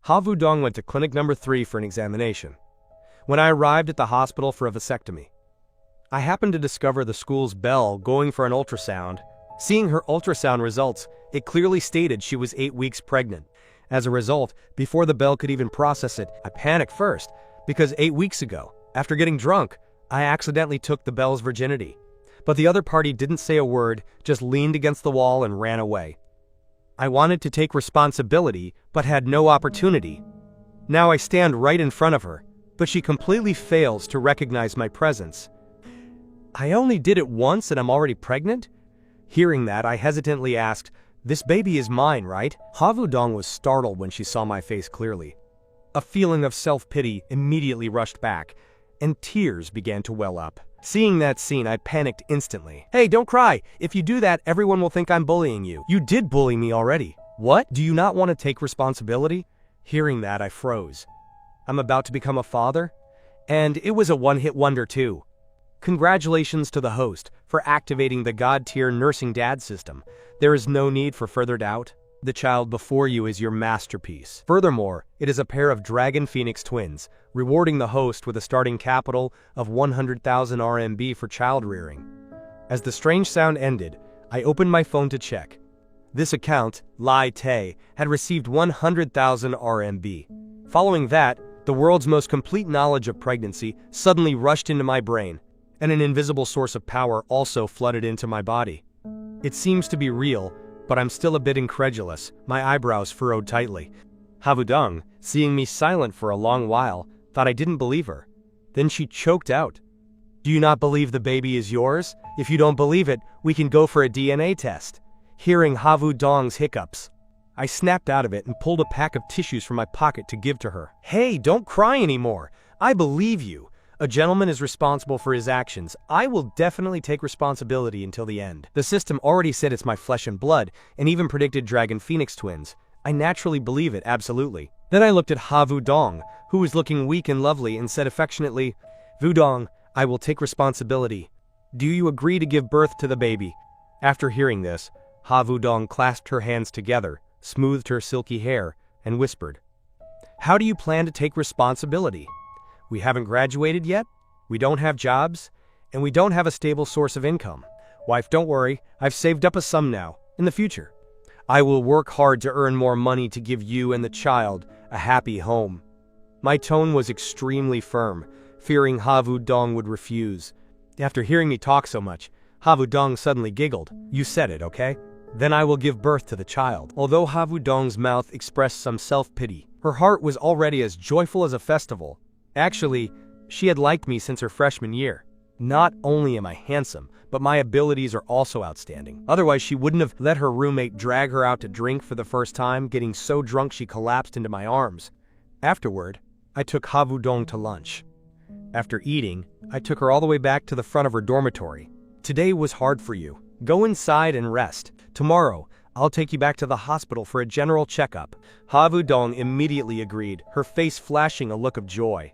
Ha Vu-dong went to clinic number 3 for an examination. When I arrived at the hospital for a vasectomy, I happened to discover the school's Belle going for an ultrasound. Seeing her ultrasound results, it clearly stated she was 8 weeks pregnant. As a result, before the Belle could even process it, I panicked first, because 8 weeks ago, after getting drunk, I accidentally took the Belle's virginity. But the other party didn't say a word, just leaned against the wall and ran away. I wanted to take responsibility, but had no opportunity. Now I stand right in front of her, but she completely fails to recognize my presence. I only did it once and I'm already pregnant? Hearing that, I hesitantly asked, "This baby is mine, right?" Ha Vu-dong was startled when she saw my face clearly. A feeling of self-pity immediately rushed back, and tears began to well up. Seeing that scene, I panicked instantly. "Hey, don't cry! If you do that, everyone will think I'm bullying you. You did bully me already. What? Do you not want to take responsibility?" Hearing that, I froze. I'm about to become a father? And it was a one-hit wonder too. Congratulations to the host for activating the God-tier nursing dad system. There is no need for further doubt. The child before you is your masterpiece. Furthermore, it is a pair of Dragon Phoenix twins, rewarding the host with a starting capital of 100,000 RMB for child rearing. As the strange sound ended, I opened my phone to check. This account, Lai Te, had received 100,000 RMB. Following that, the world's most complete knowledge of pregnancy suddenly rushed into my brain, and an invisible source of power also flooded into my body. It seems to be real, but I'm still a bit incredulous, my eyebrows furrowed tightly. Ha Vu-dong, seeing me silent for a long while, thought I didn't believe her. Then she choked out, "Do you not believe the baby is yours? If you don't believe it, we can go for a DNA test." Hearing Ha Vu-dong's hiccups, I snapped out of it and pulled a pack of tissues from my pocket to give to her. "Hey, don't cry anymore. I believe you. A gentleman is responsible for his actions. I will definitely take responsibility until the end. The system already said it's my flesh and blood, and even predicted Dragon Phoenix twins. I naturally believe it, absolutely." Then I looked at Ha Vu-dong, who was looking weak and lovely, and said affectionately, "Vu-dong, I will take responsibility. Do you agree to give birth to the baby?" After hearing this, Ha Vu-dong clasped her hands together, smoothed her silky hair, and whispered, "How do you plan to take responsibility? We haven't graduated yet, we don't have jobs, and we don't have a stable source of income. Wife, don't worry, I've saved up a sum now. In the future, I will work hard to earn more money to give you and the child a happy home." My tone was extremely firm, fearing Ha Vu-dong would refuse. After hearing me talk so much, Ha Vu-dong suddenly giggled. "You said it, okay? Then I will give birth to the child." Although Ha Vu-dong's mouth expressed some self-pity, her heart was already as joyful as a festival. Actually, she had liked me since her freshman year. Not only am I handsome, but my abilities are also outstanding. Otherwise, she wouldn't have let her roommate drag her out to drink for the first time, getting so drunk she collapsed into my arms. Afterward, I took Ha Vu-dong to lunch. After eating, I took her all the way back to the front of her dormitory. "Today was hard for you. Go inside and rest. Tomorrow, I'll take you back to the hospital for a general checkup." Ha Vu-dong immediately agreed, her face flashing a look of joy.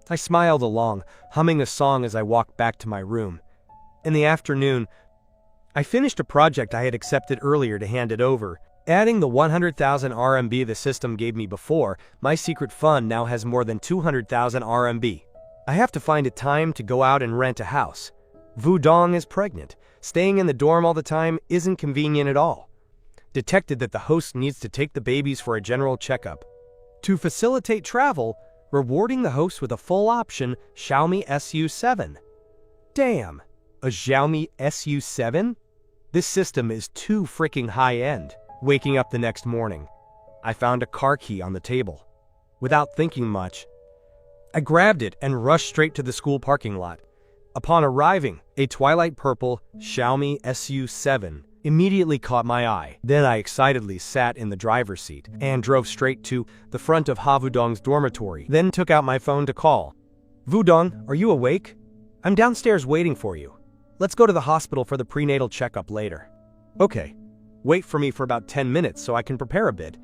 I smiled along, humming a song as I walked back to my room. In the afternoon, I finished a project I had accepted earlier to hand it over. Adding the 100,000 RMB the system gave me before, my secret fund now has more than 200,000 RMB. I have to find a time to go out and rent a house. Vu-dong is pregnant. Staying in the dorm all the time isn't convenient at all. Detected that the host needs to take the babies for a general checkup. To facilitate travel, rewarding the host with a full option Xiaomi SU7. Damn, a Xiaomi SU7? This system is too freaking high-end. Waking up the next morning, I found a car key on the table. Without thinking much, I grabbed it and rushed straight to the school parking lot. Upon arriving, a twilight purple Xiaomi SU7 immediately caught my eye. Then I excitedly sat in the driver's seat and drove straight to the front of Ha Vu-dong's dormitory, then took out my phone to call. "Vu-dong, are you awake? I'm downstairs waiting for you. Let's go to the hospital for the prenatal checkup later." "Okay. Wait for me for about 10 minutes so I can prepare a bit."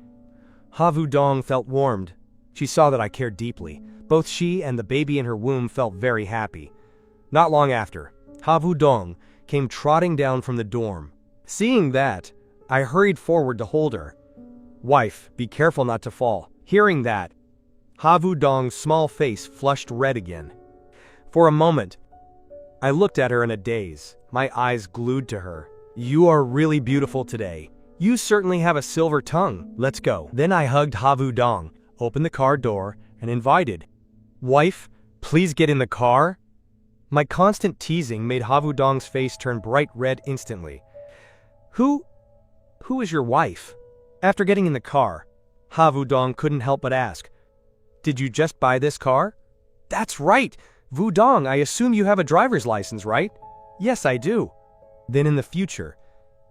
Ha Vu-dong felt warmed. She saw that I cared deeply. Both she and the baby in her womb felt very happy. Not long after, Ha Vu-dong came trotting down from the dorm. Seeing that, I hurried forward to hold her. "Wife, be careful not to fall. Hearing that, Havu Dong's small face flushed red again. For a moment, I looked at her in a daze, my eyes glued to her. You are really beautiful today. You certainly have a silver tongue. Let's go. Then I hugged Havu Dong, opened the car door, and invited, Wife, please get in the car. My constant teasing made Havu Dong's face turn bright red instantly. Who is your wife? After getting in the car, Havu Dong couldn't help but ask, Did you just buy this car? That's right. Wudong, I assume you have a driver's license, right? Yes, I do. Then in the future,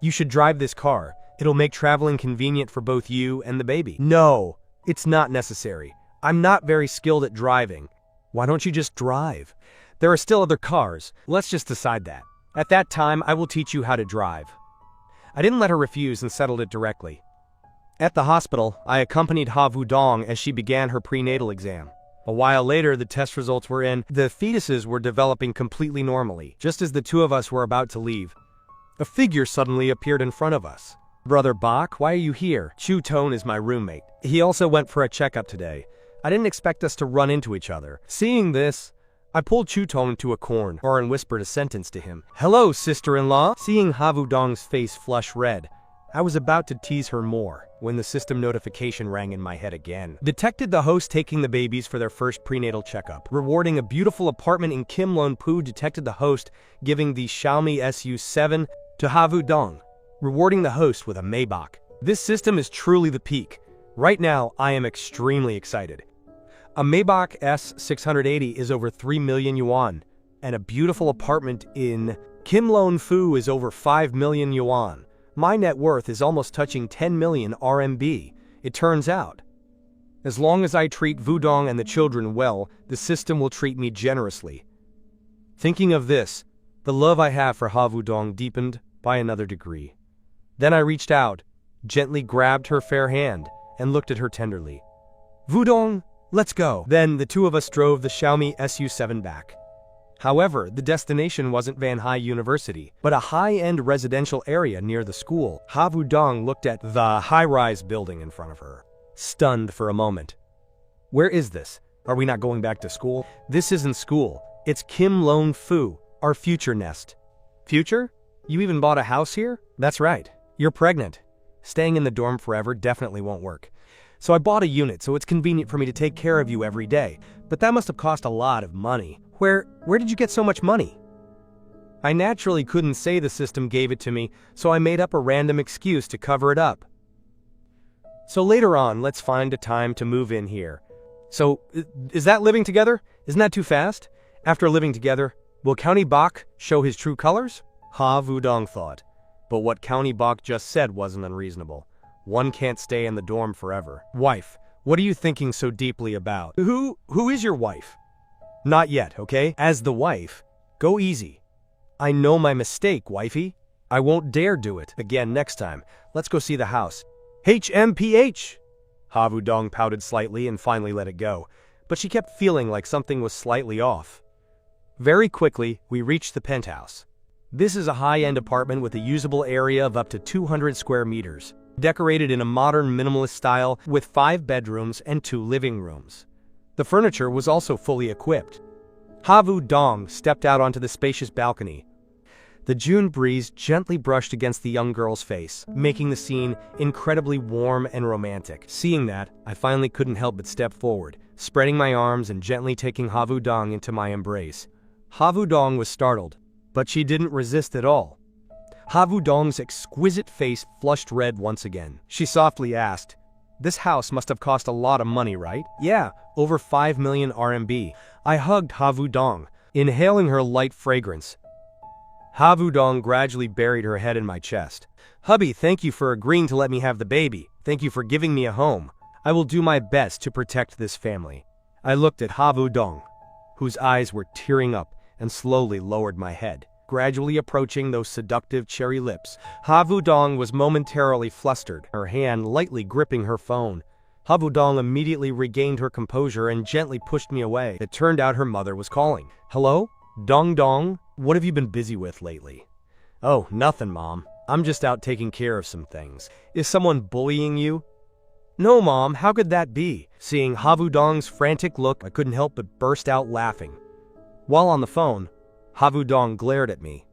you should drive this car. It'll make traveling convenient for both you and the baby. No, it's not necessary. I'm not very skilled at driving. Why don't you just drive? There are still other cars. Let's just decide that. At that time, I will teach you how to drive. I didn't let her refuse and settled it directly. At the hospital, I accompanied Havu Dong as she began her prenatal exam. A while later, the test results were in. The fetuses were developing completely normally. Just as the two of us were about to leave, a figure suddenly appeared in front of us. Brother Bach, why are you here? Chu Tone is my roommate. He also went for a checkup today. I didn't expect us to run into each other. Seeing this, I pulled Chu Tone to a corner and whispered a sentence to him. Hello, sister-in-law. Seeing Havu Dong's face flush red, I was about to tease her more when the system notification rang in my head again. Detected the host taking the babies for their first prenatal checkup. Rewarding a beautiful apartment in Kim Lon Pu. Detected the host giving the Xiaomi SU7 to Havu Dong, rewarding the host with a Maybach. This system is truly the peak. Right now, I am extremely excited. A Maybach S680 is over 3 million yuan, and a beautiful apartment in Kim Lon Fu is over 5 million yuan. My net worth is almost touching 10 million RMB. It turns out, as long as I treat Wudong and the children well, the system will treat me generously. Thinking of this, the love I have for Havu Dong deepened by another degree. Then I reached out, gently grabbed her fair hand, and looked at her tenderly. Wudong, let's go. Then the two of us drove the Xiaomi SU7 back. However, the destination wasn't Van Hai University, but a high-end residential area near the school. Havu Dong looked at the high-rise building in front of her, stunned for a moment. Where is this? Are we not going back to school? This isn't school. It's Kim Lon Fu, our future nest. Future? You even bought a house here? That's right. You're pregnant. Staying in the dorm forever definitely won't work. So I bought a unit so it's convenient for me to take care of you every day. But that must have cost a lot of money. Where did you get so much money? I naturally couldn't say the system gave it to me, so I made up a random excuse to cover it up. So later on, let's find a time to move in here. So, is that living together? Isn't that too fast? After living together, will County Bach show his true colors? Havu Dong thought. But what County Bach just said wasn't unreasonable. One can't stay in the dorm forever. Wife, what are you thinking so deeply about? Who is your wife? Not yet, okay? As the wife, go easy. I know my mistake, wifey. I won't dare do it again next time. Let's go see the house. HMPH! Havu Dong pouted slightly and finally let it go, but she kept feeling like something was slightly off. Very quickly, we reached the penthouse. This is a high-end apartment with a usable area of up to 200 square meters, decorated in a modern minimalist style with 5 bedrooms and 2 living rooms. The furniture was also fully equipped. Havu Dong stepped out onto the spacious balcony. The June breeze gently brushed against the young girl's face, making the scene incredibly warm and romantic. Seeing that, I finally couldn't help but step forward, spreading my arms and gently taking Havu Dong into my embrace. Havu Dong was startled, but she didn't resist at all. Havu Dong's exquisite face flushed red once again. She softly asked, "This house must have cost a lot of money, right?" "Yeah, over 5 million RMB. I hugged Havu Dong, inhaling her light fragrance. Havu Dong gradually buried her head in my chest. "Hubby, thank you for agreeing to let me have the baby. Thank you for giving me a home. I will do my best to protect this family." I looked at Havu Dong, whose eyes were tearing up, and slowly lowered my head, gradually approaching those seductive cherry lips. Havu Dong was momentarily flustered, her hand lightly gripping her phone. Havu Dong immediately regained her composure and gently pushed me away. It turned out her mother was calling. "Hello? Dong Dong? What have you been busy with lately?" "Oh, nothing, Mom. I'm just out taking care of some things." "Is someone bullying you?" No, Mom, how could that be? Seeing Havudong's frantic look, I couldn't help but burst out laughing. While on the phone, Havudong glared at me,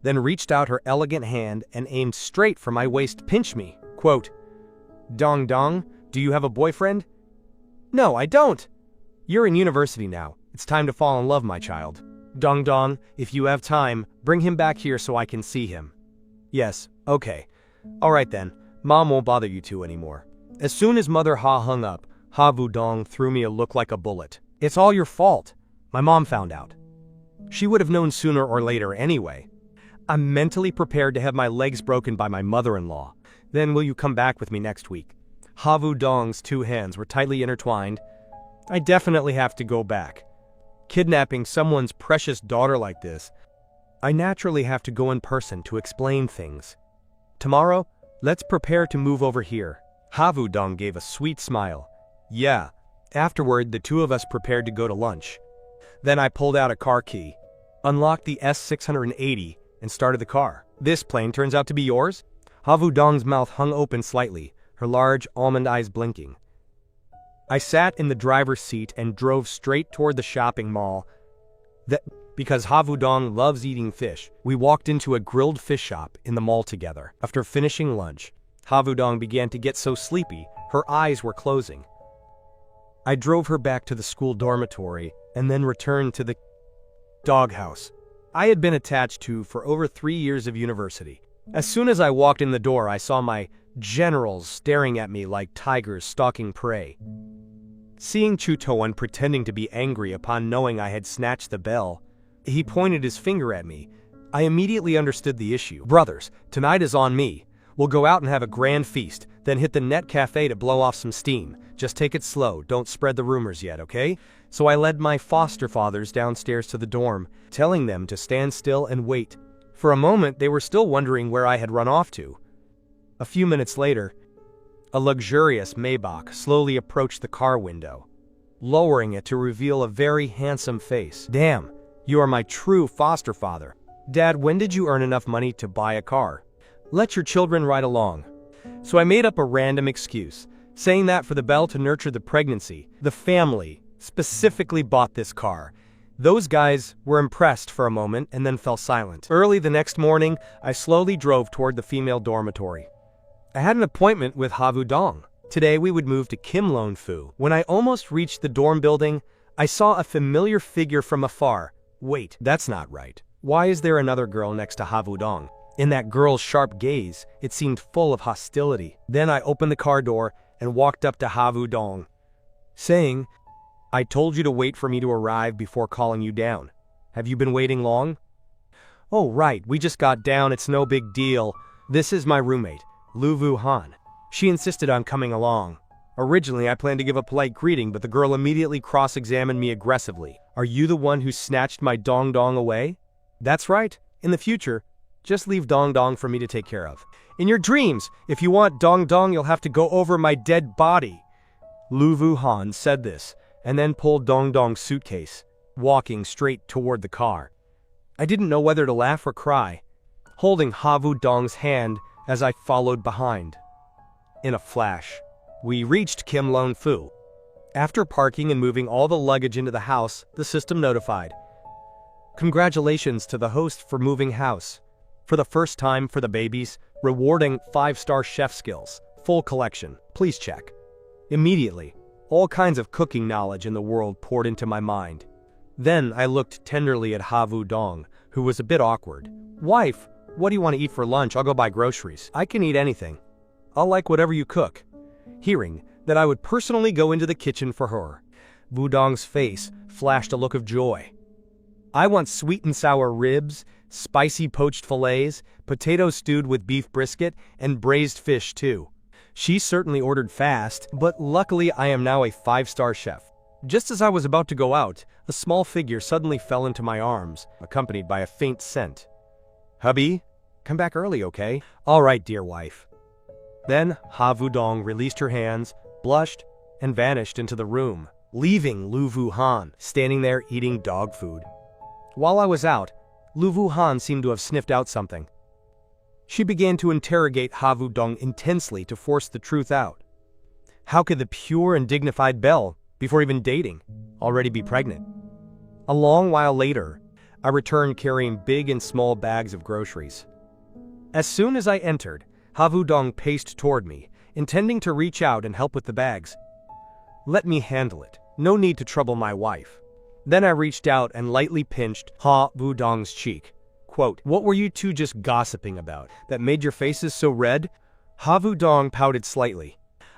then reached out her elegant hand and aimed straight for my waist. Pinch me. Quote, Dong Dong, do you have a boyfriend? No, I don't. You're in university now. It's time to fall in love, my child. Dong Dong, if you have time, bring him back here so I can see him. Yes, okay. Alright then, Mom won't bother you two anymore. As soon as Mother Ha hung up, Havudong threw me a look like a bullet. It's all your fault. My mom found out. She would have known sooner or later anyway. I'm mentally prepared to have my legs broken by my mother-in-law. Then will you come back with me next week? Havudong's two hands were tightly intertwined. I definitely have to go back. Kidnapping someone's precious daughter like this, I naturally have to go in person to explain things. Tomorrow, let's prepare to move over here. Havudong gave a sweet smile. Yeah. Afterward, the two of us prepared to go to lunch. Then I pulled out a car key, unlocked the S680, and started the car. This plane turns out to be yours? Havudong's mouth hung open slightly, her large almond eyes blinking. I sat in the driver's seat and drove straight toward the shopping mall. Because Havudong loves eating fish, we walked into a grilled fish shop in the mall together. After finishing lunch, Havudong began to get so sleepy, her eyes were closing. I drove her back to the school dormitory and then returned to the doghouse I had been attached to for over 3 years of university. As soon as I walked in the door, I saw my generals staring at me like tigers stalking prey. Seeing Chutoan pretending to be angry upon knowing I had snatched the bell, he pointed his finger at me. I immediately understood the issue. Brothers, tonight is on me. We'll go out and have a grand feast, then hit the net cafe to blow off some steam. Just take it slow, don't spread the rumors yet, okay? So I led my foster fathers downstairs to the dorm, telling them to stand still and wait. For a moment, they were still wondering where I had run off to. A few minutes later, a luxurious Maybach slowly approached the car window, lowering it to reveal a very handsome face. Damn, you are my true foster father. Dad, when did you earn enough money to buy a car? Let your children ride along. So I made up a random excuse, saying that for the Belle to nurture the pregnancy, the family specifically bought this car. Those guys were impressed for a moment and then fell silent. Early the next morning, I slowly drove toward the female dormitory. I had an appointment with Havudong. Today we would move to Kim Lon Fu. When I almost reached the dorm building, I saw a familiar figure from afar. Wait, that's not right. Why is there another girl next to Havudong? In that girl's sharp gaze, it seemed full of hostility. Then I opened the car door and walked up to Havudong, saying, I told you to wait for me to arrive before calling you down. Have you been waiting long? Oh, right, we just got down, it's no big deal. This is my roommate, Lu Vu Han. She insisted on coming along. Originally, I planned to give a polite greeting, but the girl immediately cross-examined me aggressively. Are you the one who snatched my Dong Dong away? That's right. In the future, just leave Dong Dong for me to take care of. In your dreams, if you want Dong Dong, you'll have to go over my dead body. Lu Vu Han said this, and then pulled Dong Dong's suitcase, walking straight toward the car. I didn't know whether to laugh or cry, holding Havudong's hand as I followed behind. In a flash, we reached Kim Lon Fu. After parking and moving all the luggage into the house, the system notified. Congratulations to the host for moving house. For the first time for the babies, rewarding 5-star chef skills, full collection, please check. Immediately, all kinds of cooking knowledge in the world poured into my mind. Then I looked tenderly at Havudong, who was a bit awkward. Wife, what do you want to eat for lunch? I'll go buy groceries. I can eat anything. I'll like whatever you cook. Hearing that I would personally go into the kitchen for her, Vudong's face flashed a look of joy. I want sweet and sour ribs, spicy poached fillets, potatoes stewed with beef brisket, and braised fish too. She certainly ordered fast, but luckily I am now a 5-star chef. Just as I was about to go out, a small figure suddenly fell into my arms, accompanied by a faint scent. Hubby, come back early, okay? All right, dear wife. Then Havudong released her hands, blushed, and vanished into the room, leaving Lu Vu Han standing there eating dog food. While I was out, Lu Vu Han seemed to have sniffed out something. She began to interrogate Havudong intensely to force the truth out. How could the pure and dignified Belle, before even dating, already be pregnant? A long while later, I returned carrying big and small bags of groceries. As soon as I entered, Ha-Vu-Dong paced toward me, intending to reach out and help with the bags. Let me handle it. No need to trouble my wife. Then I reached out and lightly pinched Ha-Vu-Dong's cheek. Quote, "What were you two just gossiping about that made your faces so red?" Ha-Vu-Dong pouted slightly.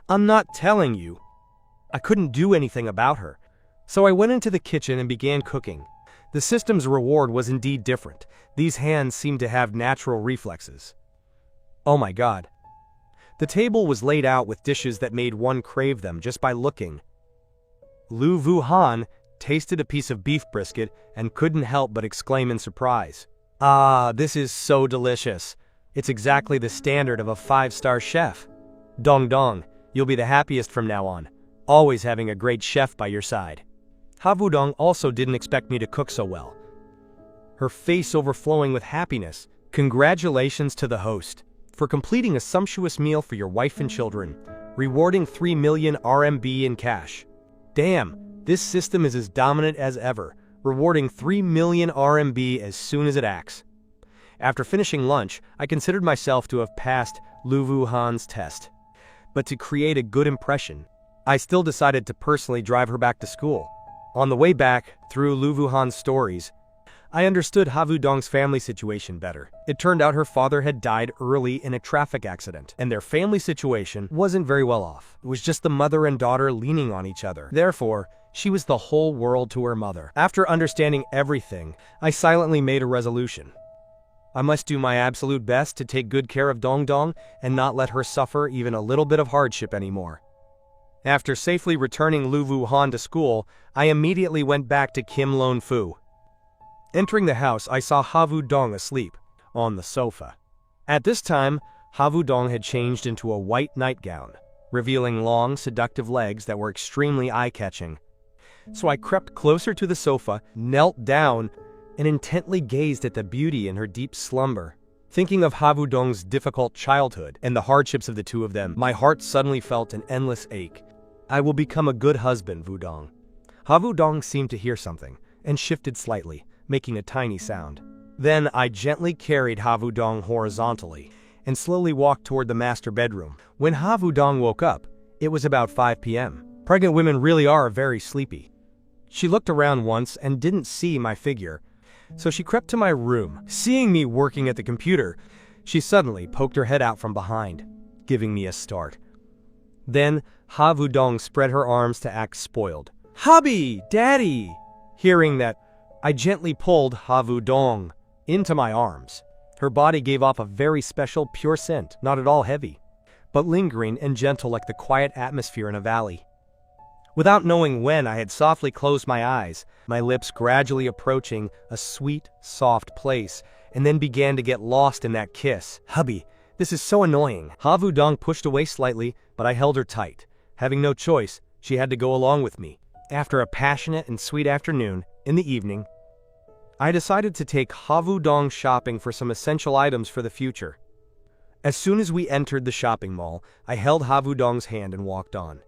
"I'm not telling you. I couldn't do anything about her." So I went into the kitchen and began cooking. The system's reward was indeed different. These hands seemed to have natural reflexes. Oh my God. The table was laid out with dishes that made one crave them just by looking. Lu Vu-Han tasted a piece of beef brisket and couldn't help but exclaim in surprise. "Ah, this is so delicious. It's exactly the standard of a 5-star chef. Dong Dong, you'll be the happiest from now on, always having a great chef by your side." Ha-Vu-Dong also didn't expect me to cook so well. Her face overflowing with happiness. "Congratulations to the host for completing a sumptuous meal for your wife and children, rewarding 3 million RMB in cash. Damn, this system is as dominant as ever, rewarding 3 million RMB as soon as it acts." After finishing lunch, I considered myself to have passed Lu Vu-Han's test. But to create a good impression, I still decided to personally drive her back to school. On the way back, through Lu Vu-Han's stories, I understood Ha-Vu-Dong's family situation better. It turned out her father had died early in a traffic accident, and their family situation wasn't very well off. It was just the mother and daughter leaning on each other. Therefore, she was the whole world to her mother. After understanding everything, I silently made a resolution. I must do my absolute best to take good care of Dong Dong and not let her suffer even a little bit of hardship anymore. After safely returning Lu Vu-Han to school, I immediately went back to Kim Lon Fu. Entering the house, I saw Ha-Vu-Dong asleep on the sofa. At this time, Ha-Vu-Dong had changed into a white nightgown, revealing long, seductive legs that were extremely eye-catching. So I crept closer to the sofa, knelt down, and intently gazed at the beauty in her deep slumber. Thinking of Ha-Vu-Dong's difficult childhood and the hardships of the two of them, my heart suddenly felt an endless ache. "I will become a good husband, Vu-Dong." Ha-Vu-Dong seemed to hear something, and shifted slightly, making a tiny sound. Then I gently carried Ha-Vu-Dong horizontally, and slowly walked toward the master bedroom. When Ha-Vu-Dong woke up, it was about 5 p.m. Pregnant women really are very sleepy. She looked around once and didn't see my figure, so she crept to my room. Seeing me working at the computer, she suddenly poked her head out from behind, giving me a start. Then Ha-Vu-Dong spread her arms to act spoiled. "Hubby! Daddy!" Hearing that, I gently pulled Ha-Vu-Dong into my arms. Her body gave off a very special pure scent, not at all heavy, but lingering and gentle like the quiet atmosphere in a valley. Without knowing when, I had softly closed my eyes, my lips gradually approaching a sweet, soft place, and then began to get lost in that kiss. "Hubby, this is so annoying." Ha-Vu-Dong pushed away slightly, but I held her tight. Having no choice, she had to go along with me. After a passionate and sweet afternoon, in the evening, I decided to take Ha-Vu-Dong shopping for some essential items for the future. As soon as we entered the shopping mall, I held Ha-Vu-Dong's hand and walked on.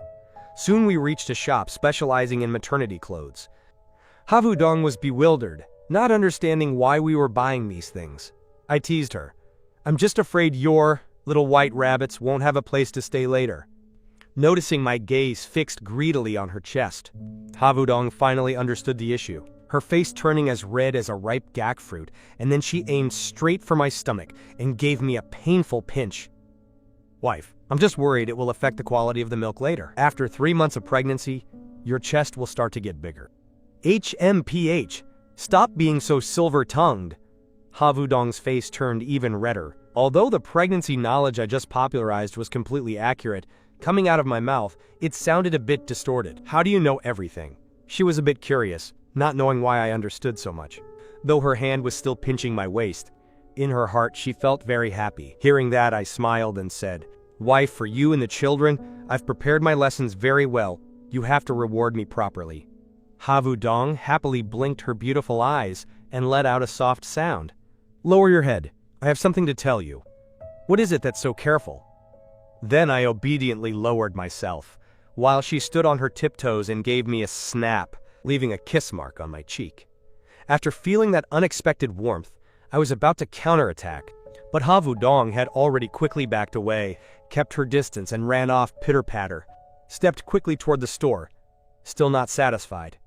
Soon we reached a shop specializing in maternity clothes. Ha-Vu-Dong was bewildered, not understanding why we were buying these things. I teased her. "I'm just afraid your little white rabbits won't have a place to stay later." Noticing my gaze fixed greedily on her chest, Ha-Vu-Dong finally understood the issue, her face turning as red as a ripe jackfruit, and then she aimed straight for my stomach and gave me a painful pinch. "Wife, I'm just worried it will affect the quality of the milk later. After 3 months of pregnancy, your chest will start to get bigger." HMPH, stop being so silver-tongued. Ha-Vu-Dong's face turned even redder. Although the pregnancy knowledge I just popularized was completely accurate, coming out of my mouth, it sounded a bit distorted. "How do you know everything?" She was a bit curious, not knowing why I understood so much. Though her hand was still pinching my waist, in her heart she felt very happy. Hearing that, I smiled and said, "Wife, for you and the children, I've prepared my lessons very well. You have to reward me properly." Ha-Vu-Dong happily blinked her beautiful eyes and let out a soft sound. "Lower your head. I have something to tell you." "What is it that's so careful?" Then I obediently lowered myself. while she stood on her tiptoes and gave me a snap, leaving a kiss mark on my cheek. After feeling that unexpected warmth, I was about to counterattack, but Ha Vu-dong had already quickly backed away, kept her distance and ran off pitter-patter, stepped quickly toward the store, still not satisfied.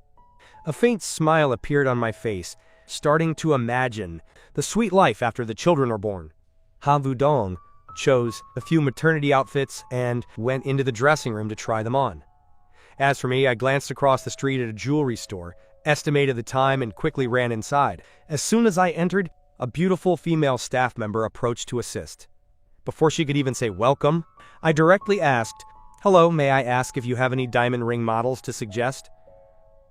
A faint smile appeared on my face, starting to imagine the sweet life after the children are born. Ha Vu-dong chose a few maternity outfits and went into the dressing room to try them on. As for me, I glanced across the street at a jewelry store, estimated the time, and quickly ran inside. As soon as I entered, a beautiful female staff member approached to assist. Before she could even say welcome, I directly asked, "Hello, may I ask if you have any diamond ring models to suggest?"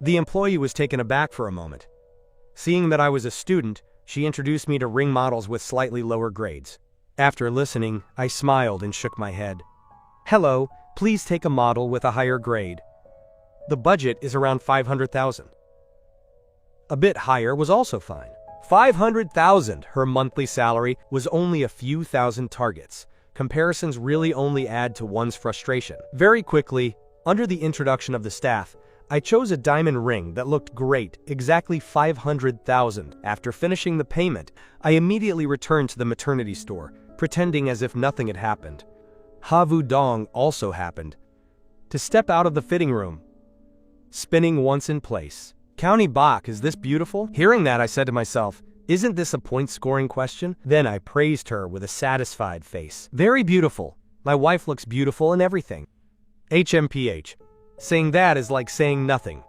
The employee was taken aback for a moment. Seeing that I was a student, she introduced me to ring models with slightly lower grades. After listening, I smiled and shook my head. "Hello, please take a model with a higher grade. The budget is around 500,000. A bit higher was also fine. 500,000, her monthly salary was only a few thousand targets. Comparisons really only add to one's frustration. Very quickly, under the introduction of the staff, I chose a diamond ring that looked great, exactly 500,000. After finishing the payment, I immediately returned to the maternity store, pretending as if nothing had happened. Ha Vu-dong also happened to step out of the fitting room, spinning once in place. "County Bach, is this beautiful?" Hearing that, I said to myself, "Isn't this a point-scoring question?" Then I praised her with a satisfied face. "Very beautiful. My wife looks beautiful and everything." HMPH. Saying that is like saying nothing.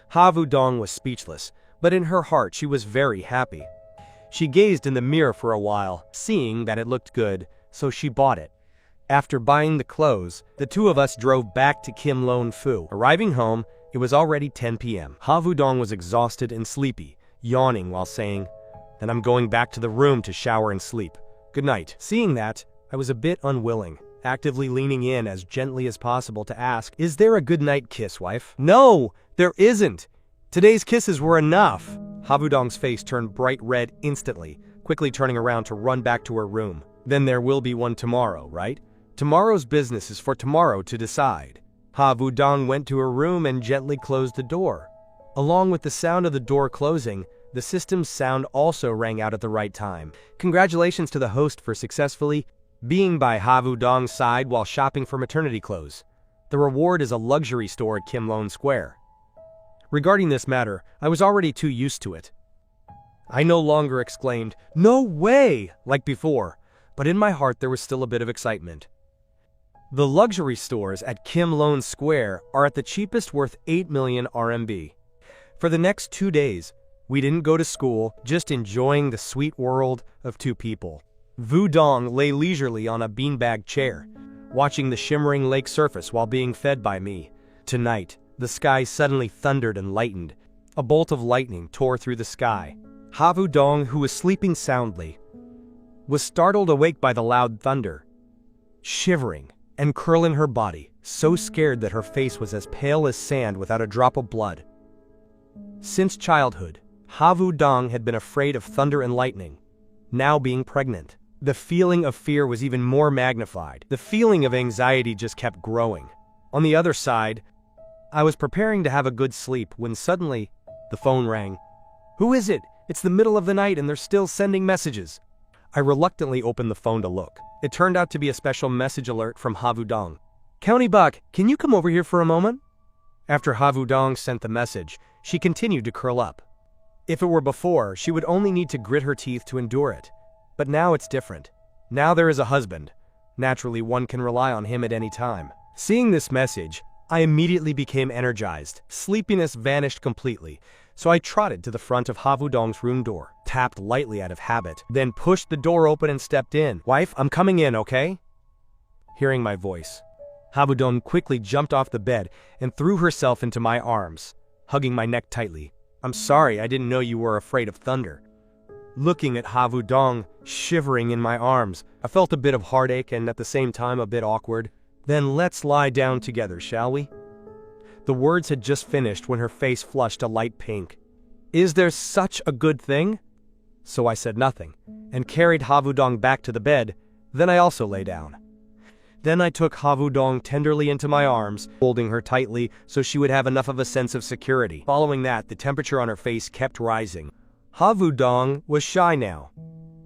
Ha Vu-dong was speechless, but in her heart she was very happy. She gazed in the mirror for a while, seeing that it looked good, so she bought it. After buying the clothes, the two of us drove back to Kim Lon Fu. Arriving home, it was already 10 p.m. Ha Vu-dong was exhausted and sleepy, yawning while saying, "Then I'm going back to the room to shower and sleep. Good night." Seeing that, I was a bit unwilling, actively leaning in as gently as possible to ask, "Is there a good night kiss, wife?" "No, there isn't. Today's kisses were enough." Ha Vu-dong's face turned bright red instantly, quickly turning around to run back to her room. "Then there will be one tomorrow, right? Tomorrow's business is for tomorrow to decide." Ha Vu-dong went to her room and gently closed the door. Along with the sound of the door closing, the system's sound also rang out at the right time. Congratulations to the host for successfully being by Ha Vu-dong's side while shopping for maternity clothes. The reward is a luxury store at Kim Lon Square. Regarding this matter, I was already too used to it. I no longer exclaimed, "No way!" like before, but in my heart there was still a bit of excitement. The luxury stores at Kim Lon Square are at the cheapest worth 8 million RMB. For the next 2 days, we didn't go to school, just enjoying the sweet world of two people. Vu-dong lay leisurely on a beanbag chair, watching the shimmering lake surface while being fed by me. Tonight, the sky suddenly thundered and lightened. A bolt of lightning tore through the sky. Ha Vu-dong, who was sleeping soundly, was startled awake by the loud thunder, shivering and curling her body, so scared that her face was as pale as sand without a drop of blood. Since childhood, Ha Vu-dong had been afraid of thunder and lightning. Now being pregnant, the feeling of fear was even more magnified. The feeling of anxiety just kept growing. On the other side, I was preparing to have a good sleep when suddenly, the phone rang. "Who is it? It's the middle of the night and they're still sending messages." I reluctantly opened the phone to look. It turned out to be a special message alert from Ha Vu-dong. "County Bach, can you come over here for a moment?" After Ha Vu-dong sent the message, she continued to curl up. If it were before, she would only need to grit her teeth to endure it. But now it's different. Now there is a husband. Naturally, one can rely on him at any time. Seeing this message, I immediately became energized. Sleepiness vanished completely, so I trotted to the front of Ha Vu-dong's room door, tapped lightly out of habit, then pushed the door open and stepped in. "Wife, I'm coming in, okay?" Hearing my voice, Ha Vu-dong quickly jumped off the bed and threw herself into my arms, hugging my neck tightly. "I'm sorry, I didn't know you were afraid of thunder." Looking at Ha Vu-dong, shivering in my arms, I felt a bit of heartache and at the same time a bit awkward. "Then let's lie down together, shall we?" The words had just finished when her face flushed a light pink. Is there such a good thing? So I said nothing, and carried Ha Vu-dong back to the bed, then I also lay down. Then I took Havudong tenderly into my arms, holding her tightly so she would have enough of a sense of security. Following that, the temperature on her face kept rising. Havudong was shy now.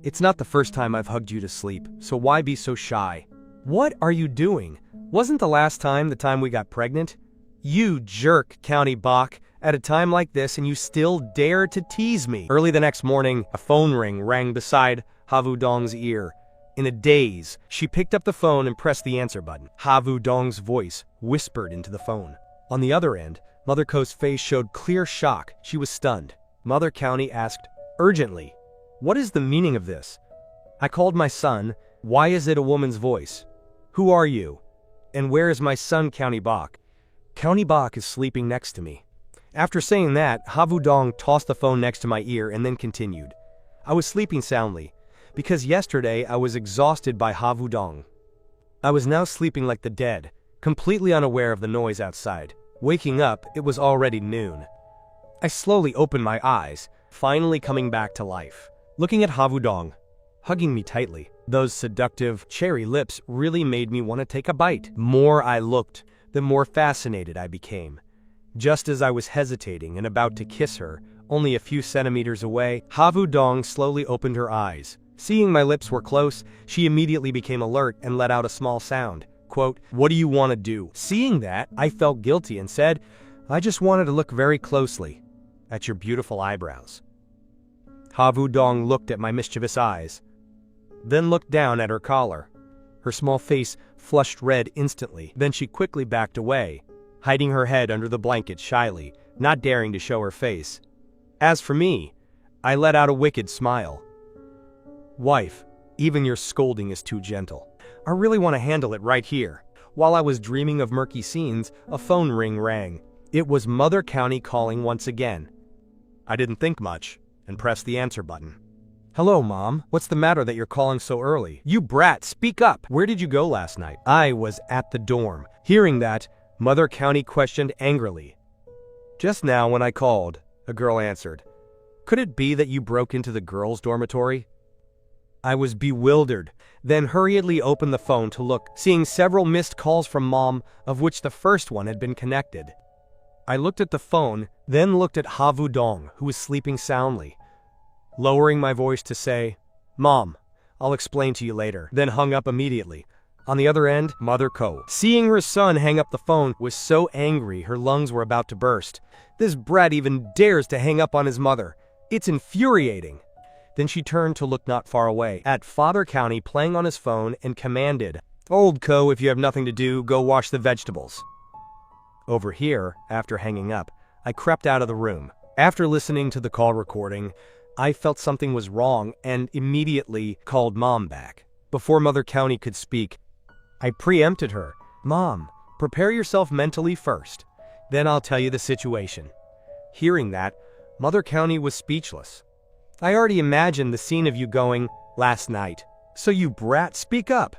It's not the first time I've hugged you to sleep, so why be so shy? What are you doing? Wasn't the last time the time we got pregnant? You jerk, County Bach, at a time like this and you still dare to tease me. Early the next morning, a phone ring rang beside Havudong's ear. In a daze, she picked up the phone and pressed the answer button. Havudong's voice whispered into the phone. On the other end, Mother Ko's face showed clear shock. She was stunned. Mother County asked, urgently, "What is the meaning of this?" I called my son. Why is it a woman's voice? Who are you? And where is my son, County Bach? County Bach is sleeping next to me. After saying that, Havudong tossed the phone next to my ear and then continued. I was sleeping soundly, because yesterday I was exhausted by Havudong. I was now sleeping like the dead, completely unaware of the noise outside. Waking up, it was already noon. I slowly opened my eyes, finally coming back to life. Looking at Havudong, hugging me tightly. Those seductive, cherry lips really made me want to take a bite. The more I looked, the more fascinated I became. Just as I was hesitating and about to kiss her, only a few centimeters away, Havudong slowly opened her eyes. Seeing my lips were close, she immediately became alert and let out a small sound. Quote, "What do you want to do?" Seeing that, I felt guilty and said, "I just wanted to look very closely at your beautiful eyebrows." Havudong looked at my mischievous eyes, then looked down at her collar. Her small face flushed red instantly. Then she quickly backed away, hiding her head under the blanket shyly, not daring to show her face. As for me, I let out a wicked smile. Wife, even your scolding is too gentle. I really want to handle it right here. While I was dreaming of murky scenes, a phone ring rang. It was Mother County calling once again. I didn't think much and pressed the answer button. "Hello, Mom. What's the matter that you're calling so early? You brat, speak up! Where did you go last night?" I was at the dorm. Hearing that, Mother County questioned angrily. "Just now when I called," a girl answered. "Could it be that you broke into the girls' dormitory?" I was bewildered, then hurriedly opened the phone to look, seeing several missed calls from Mom, of which the first one had been connected. I looked at the phone, then looked at Havudong, who was sleeping soundly. Lowering my voice to say, "Mom, I'll explain to you later," then hung up immediately. On the other end, Mother Ko, seeing her son hang up the phone, was so angry her lungs were about to burst. This brat even dares to hang up on his mother. It's infuriating. Then she turned to look not far away at Father County playing on his phone and commanded, "Old Ko, if you have nothing to do, go wash the vegetables." Over here, after hanging up, I crept out of the room. After listening to the call recording, I felt something was wrong and immediately called Mom back. Before Mother County could speak, I preempted her. "Mom, prepare yourself mentally first. Then I'll tell you the situation." Hearing that, Mother County was speechless. "I already imagined the scene of you going, 'Last night.' So you brat, speak up."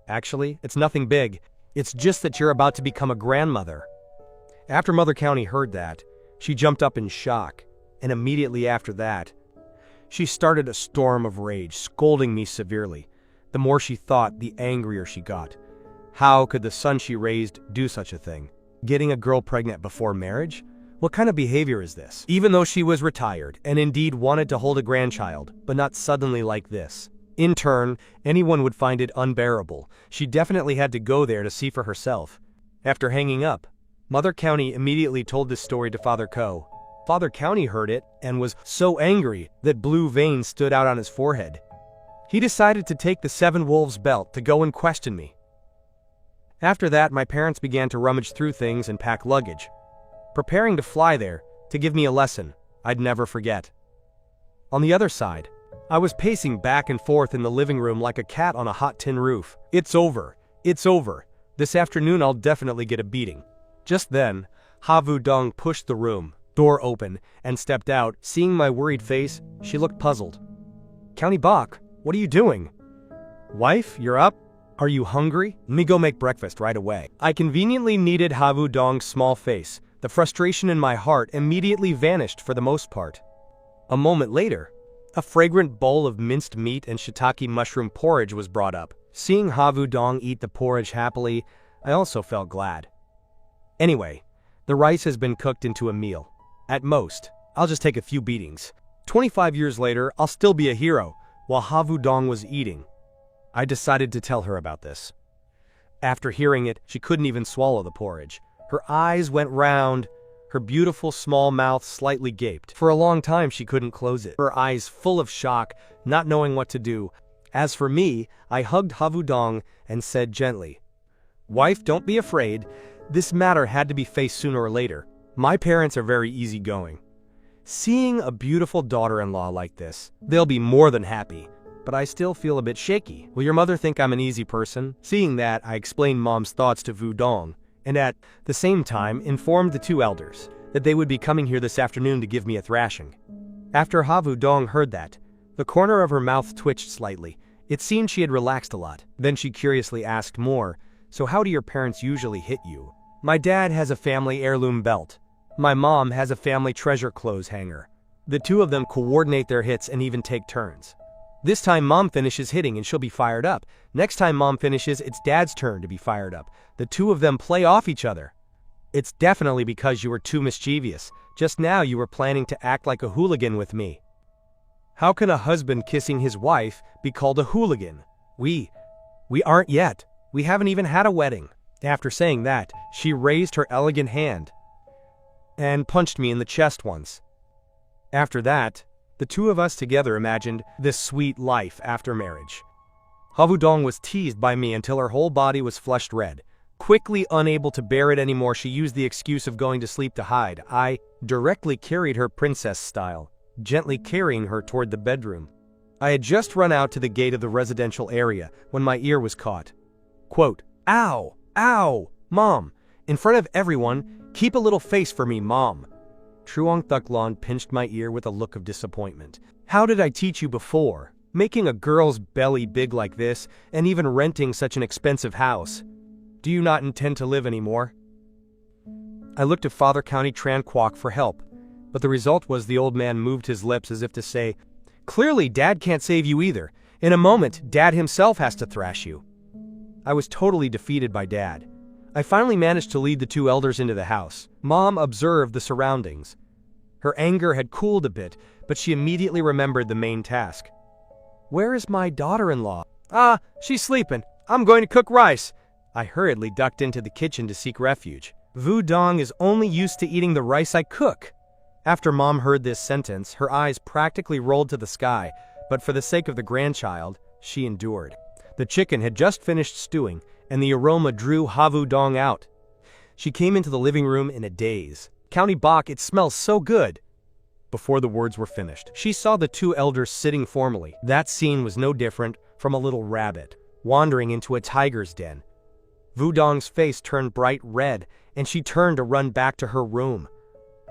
"Actually, it's nothing big. It's just that you're about to become a grandmother." After Mother County heard that, she jumped up in shock, and immediately after that, she started a storm of rage, scolding me severely. The more she thought, the angrier she got. How could the son she raised do such a thing? Getting a girl pregnant before marriage? What kind of behavior is this? Even though she was retired and indeed wanted to hold a grandchild, but not suddenly like this. In turn, anyone would find it unbearable. She definitely had to go there to see for herself. After hanging up, Mother County immediately told this story to Father Ko. Father County heard it and was so angry that blue veins stood out on his forehead. He decided to take the 7 Wolves belt to go and question me. After that, my parents began to rummage through things and pack luggage, preparing to fly there to give me a lesson I'd never forget. On the other side, I was pacing back and forth in the living room like a cat on a hot tin roof. It's over. It's over. This afternoon I'll definitely get a beating. Just then, Havudong pushed the room door open and stepped out. Seeing my worried face, she looked puzzled. "County Bach, what are you doing?" "Wife, you're up? Are you hungry? Let me go make breakfast right away." I conveniently needed Havudong's small face. The frustration in my heart immediately vanished for the most part. A moment later, a fragrant bowl of minced meat and shiitake mushroom porridge was brought up. Seeing Havu Dong eat the porridge happily, I also felt glad. Anyway, the rice has been cooked into a meal. At most, I'll just take a few beatings. 25 years later, I'll still be a hero, while Havu Dong was eating. I decided to tell her about this. After hearing it, she couldn't even swallow the porridge. Her eyes went round, her beautiful small mouth slightly gaped. For a long time she couldn't close it, her eyes full of shock, not knowing what to do. As for me, I hugged Havu Dong and said gently, "Wife, don't be afraid. This matter had to be faced sooner or later. My parents are very easygoing. Seeing a beautiful daughter-in-law like this, they'll be more than happy. But I still feel a bit shaky. Will your mother think I'm an easy person?" Seeing that, I explained Mom's thoughts to Vu Dong, and at the same time informed the two elders that they would be coming here this afternoon to give me a thrashing. After Havu Dong heard that, the corner of her mouth twitched slightly. It seemed she had relaxed a lot. Then she curiously asked more, "So how do your parents usually hit you?" "My dad has a family heirloom belt. My mom has a family treasure clothes hanger. The two of them coordinate their hits and even take turns. This time Mom finishes hitting and she'll be fired up. Next time Mom finishes, it's Dad's turn to be fired up. The two of them play off each other." "It's definitely because you were too mischievous. Just now you were planning to act like a hooligan with me." "How can a husband kissing his wife be called a hooligan? We aren't yet. We haven't even had a wedding." After saying that, she raised her elegant hand and punched me in the chest once. After that, the two of us together imagined this sweet life after marriage. Havu Dong was teased by me until her whole body was flushed red. Quickly unable to bear it anymore, she used the excuse of going to sleep to hide. I directly carried her princess style, gently carrying her toward the bedroom. I had just run out to the gate of the residential area when my ear was caught. Quote, "Ow! Ow! Mom! In front of everyone, keep a little face for me, Mom." Truong Thuklon pinched my ear with a look of disappointment. "How did I teach you before? Making a girl's belly big like this, and even renting such an expensive house. Do you not intend to live anymore?" I looked to Father County Tran Quoc for help, but the result was the old man moved his lips as if to say, "Clearly Dad can't save you either. In a moment, Dad himself has to thrash you." I was totally defeated by Dad. I finally managed to lead the two elders into the house. Mom observed the surroundings. Her anger had cooled a bit, but she immediately remembered the main task. "Where is my daughter-in-law?" "Ah, she's sleeping. I'm going to cook rice." I hurriedly ducked into the kitchen to seek refuge. "Vu Dong is only used to eating the rice I cook." After Mom heard this sentence, her eyes practically rolled to the sky, but for the sake of the grandchild, she endured. The chicken had just finished stewing, and the aroma drew Havu Dong out. She came into the living room in a daze. "County Bok, it smells so good." Before the words were finished, she saw the two elders sitting formally. That scene was no different from a little rabbit wandering into a tiger's den. Vu Dong's face turned bright red, and she turned to run back to her room.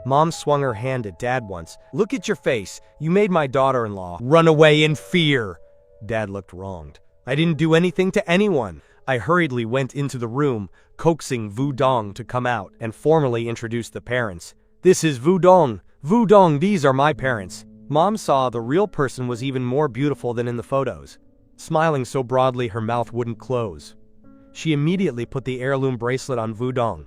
Mom swung her hand at Dad once. "Look at your face. You made my daughter-in-law run away in fear." Dad looked wronged. "I didn't do anything to anyone." I hurriedly went into the room, coaxing Vu Dong to come out, and formally introduced the parents. "This is Vu Dong. Vu Dong, these are my parents." Mom saw the real person was even more beautiful than in the photos, smiling so broadly her mouth wouldn't close. She immediately put the heirloom bracelet on Vu Dong.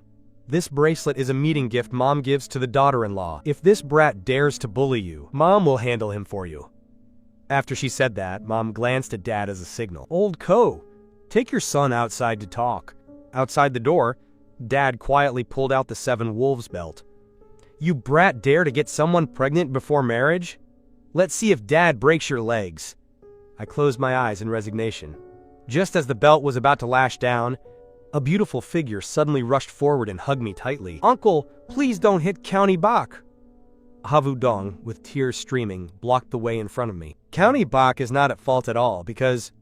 "This bracelet is a meeting gift Mom gives to the daughter-in-law. If this brat dares to bully you, Mom will handle him for you." After she said that, Mom glanced at Dad as a signal. "Old Co, take your son outside to talk." Outside the door, Dad quietly pulled out the 7 Wolves belt. "You brat dare to get someone pregnant before marriage? Let's see if Dad breaks your legs." I closed my eyes in resignation. Just as the belt was about to lash down, a beautiful figure suddenly rushed forward and hugged me tightly. "Uncle, please don't hit County Bok." Havu Dong, with tears streaming, blocked the way in front of me. "County Bok is not at fault at all, because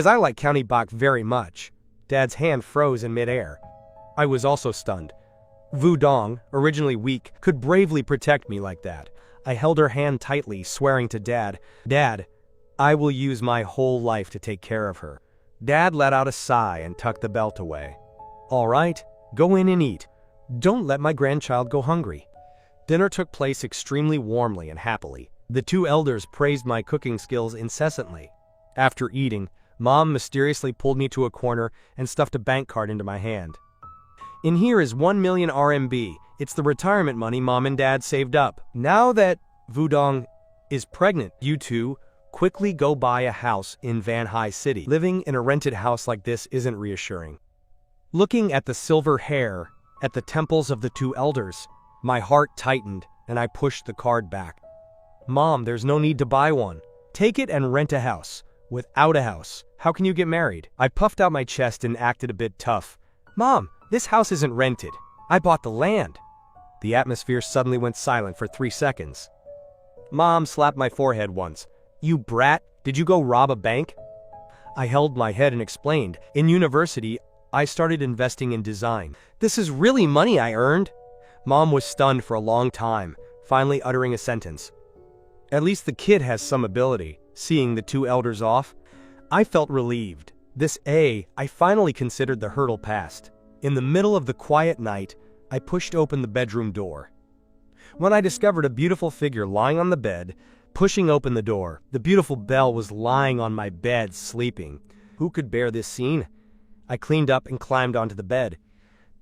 I like County Bok very much." Dad's hand froze in midair. I was also stunned. Vu Dong, originally weak, could bravely protect me like that. I held her hand tightly, swearing to Dad, "Dad, I will use my whole life to take care of her." Dad let out a sigh and tucked the belt away. "All right, go in and eat. Don't let my grandchild go hungry." Dinner took place extremely warmly and happily. The two elders praised my cooking skills incessantly. After eating, Mom mysteriously pulled me to a corner and stuffed a bank card into my hand. In here is 1 million RMB. It's the retirement money Mom and Dad saved up. Now that Wudong is pregnant, you two quickly go buy a house in Van Hai City. Living in a rented house like this isn't reassuring. Looking at the silver hair at the temples of the two elders, my heart tightened and I pushed the card back. Mom, there's no need to buy one. Take it and rent a house. Without a house, how can you get married? I puffed out my chest and acted a bit tough. Mom, this house isn't rented. I bought the land. The atmosphere suddenly went silent for 3 seconds. Mom slapped my forehead once. You brat, did you go rob a bank? I held my head and explained. In university, I started investing in design. This is really money I earned. Mom was stunned for a long time, finally uttering a sentence. At least the kid has some ability. Seeing the two elders off, I felt relieved. I finally considered the hurdle passed. In the middle of the quiet night, I pushed open the bedroom door. When I discovered a beautiful figure lying on the bed, pushing open the door, the beautiful Belle was lying on my bed, sleeping. Who could bear this scene? I cleaned up and climbed onto the bed.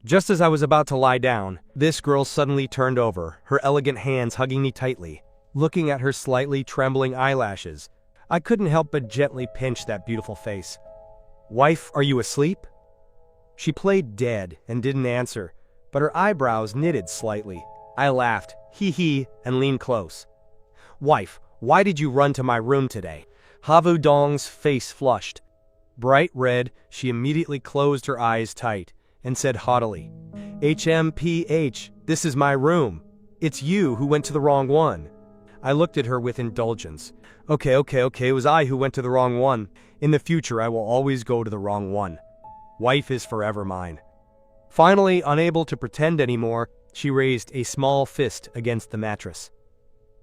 Just as I was about to lie down, this girl suddenly turned over, her elegant hands hugging me tightly. Looking at her slightly trembling eyelashes, I couldn't help but gently pinch that beautiful face. Wife, are you asleep? She played dead and didn't answer, but her eyebrows knitted slightly. I laughed, hee, and leaned close. Wife, why did you run to my room today? Havu Dong's face flushed. Bright red, she immediately closed her eyes tight and said haughtily, HMPH, this is my room. It's you who went to the wrong one. I looked at her with indulgence. Okay, it was I who went to the wrong one. In the future, I will always go to the wrong one. Wife is forever mine. Finally, unable to pretend anymore, she raised a small fist against the mattress.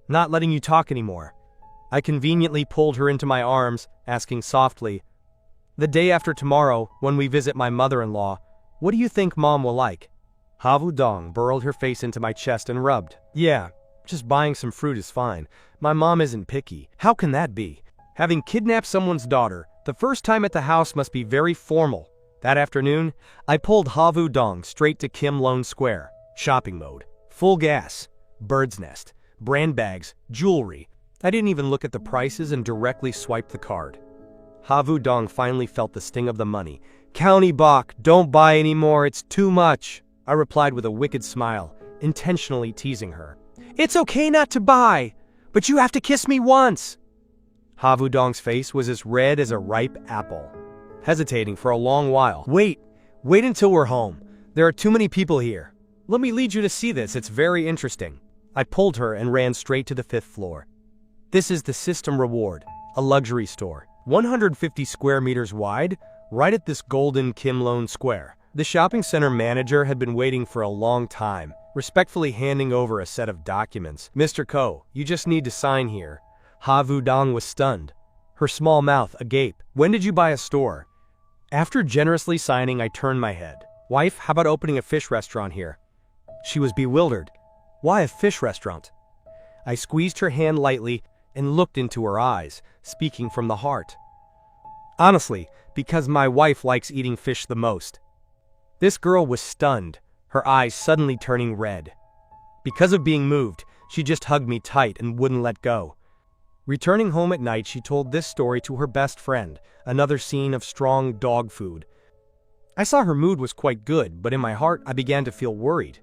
Not letting you talk anymore. I conveniently pulled her into my arms, asking softly, the day after tomorrow, when we visit my mother-in-law, what do you think Mom will like? Havu Dong burrowed her face into my chest and rubbed. Yeah, just buying some fruit is fine. My mom isn't picky. How can that be? Having kidnapped someone's daughter, the first time at the house must be very formal. That afternoon, I pulled Havu Dong straight to Kim Lone Square. Shopping mode. Full gas. Bird's nest. Brand bags. Jewelry. I didn't even look at the prices and directly swiped the card. Havu Dong finally felt the sting of the money. County Bok, don't buy anymore, it's too much. I replied with a wicked smile, intentionally teasing her. It's okay not to buy, but you have to kiss me once. Havu Dong's face was as red as a ripe apple, hesitating for a long while. Wait until we're home. There are too many people here. Let me lead you to see this, it's very interesting. I pulled her and ran straight to the 5th floor. This is the System Reward, a luxury store, 150 square meters wide, right at this golden Kim Lone Square. The shopping center manager had been waiting for a long time, respectfully handing over a set of documents. Mr. Ko, you just need to sign here. Havu Dong was stunned, her small mouth agape. When did you buy a store? After generously signing, I turned my head. Wife, how about opening a fish restaurant here? She was bewildered. Why a fish restaurant? I squeezed her hand lightly and looked into her eyes, speaking from the heart. Honestly, because my wife likes eating fish the most. This girl was stunned, her eyes suddenly turning red. Because of being moved, she just hugged me tight and wouldn't let go. Returning home at night, she told this story to her best friend, another scene of strong dog food. I saw her mood was quite good, but in my heart I began to feel worried.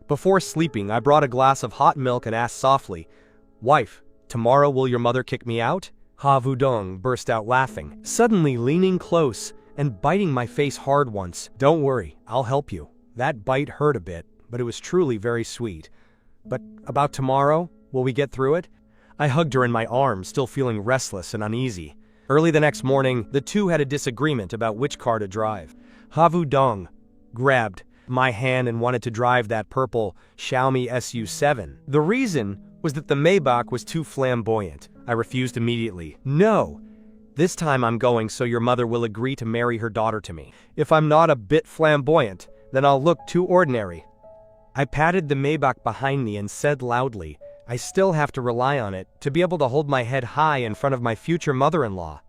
Before sleeping, I brought a glass of hot milk and asked softly, Wife, tomorrow will your mother kick me out? Havu Dong burst out laughing, suddenly leaning close and biting my face hard once. Don't worry, I'll help you. That bite hurt a bit, but it was truly very sweet. But about tomorrow, will we get through it? I hugged her in my arms, still feeling restless and uneasy. Early the next morning, the two had a disagreement about which car to drive. Havu Dong grabbed my hand and wanted to drive that purple Xiaomi SU7. The reason was that the Maybach was too flamboyant. I refused immediately. No, this time I'm going so your mother will agree to marry her daughter to me. If I'm not a bit flamboyant, then I'll look too ordinary. I patted the Maybach behind me and said loudly, I still have to rely on it to be able to hold my head high in front of my future mother-in-law.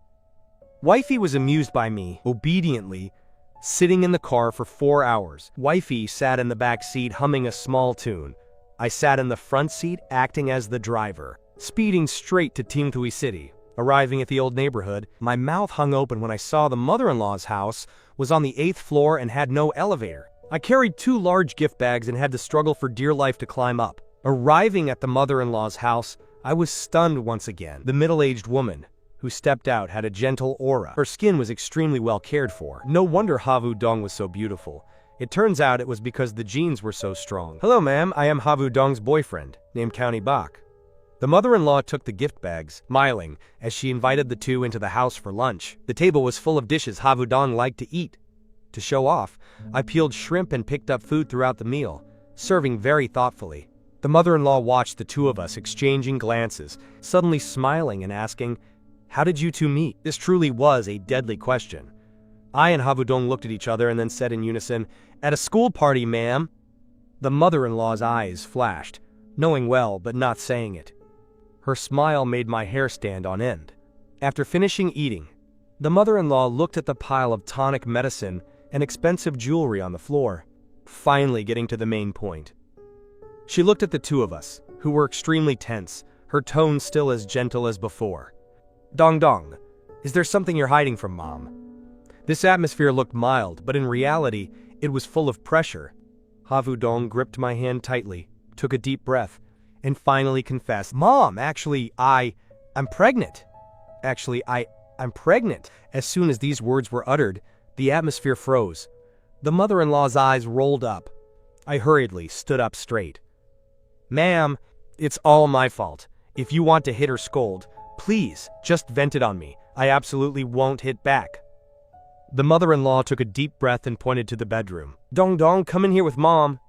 Wifey was amused by me, obediently, sitting in the car for 4 hours. Wifey sat in the back seat humming a small tune. I sat in the front seat acting as the driver, speeding straight to Timthui City. Arriving at the old neighborhood, my mouth hung open when I saw the mother-in-law's house was on the 8th floor and had no elevator. I carried 2 large gift bags and had to struggle for dear life to climb up. Arriving at the mother-in-law's house, I was stunned once again. The middle-aged woman who stepped out had a gentle aura. Her skin was extremely well cared for. No wonder Havu Dong was so beautiful. It turns out it was because the genes were so strong. "Hello, ma'am. I am Havu Dong's boyfriend, named County Bak." The mother-in-law took the gift bags, smiling, as she invited the two into the house for lunch. The table was full of dishes Havu Dong liked to eat. To show off, I peeled shrimp and picked up food throughout the meal, serving very thoughtfully. The mother-in-law watched the two of us exchanging glances, suddenly smiling and asking, "How did you two meet?" This truly was a deadly question. I and Havu Dong looked at each other and then said in unison, "At a school party, ma'am." The mother-in-law's eyes flashed, knowing well but not saying it. Her smile made my hair stand on end. After finishing eating, the mother-in-law looked at the pile of tonic medicine and expensive jewelry on the floor, finally getting to the main point. She looked at the two of us, who were extremely tense, her tone still as gentle as before. "Dong Dong, is there something you're hiding from Mom?" This atmosphere looked mild, but in reality, it was full of pressure. Havu Dong gripped my hand tightly, took a deep breath, and finally confessed, "Mom, actually, I'm pregnant. I'm pregnant." As soon as these words were uttered, the atmosphere froze. The mother-in-law's eyes rolled up. I hurriedly stood up straight. "Ma'am, it's all my fault. If you want to hit or scold, please, just vent it on me. I absolutely won't hit back." The mother-in-law took a deep breath and pointed to the bedroom. "Dong Dong, come in here with Mom."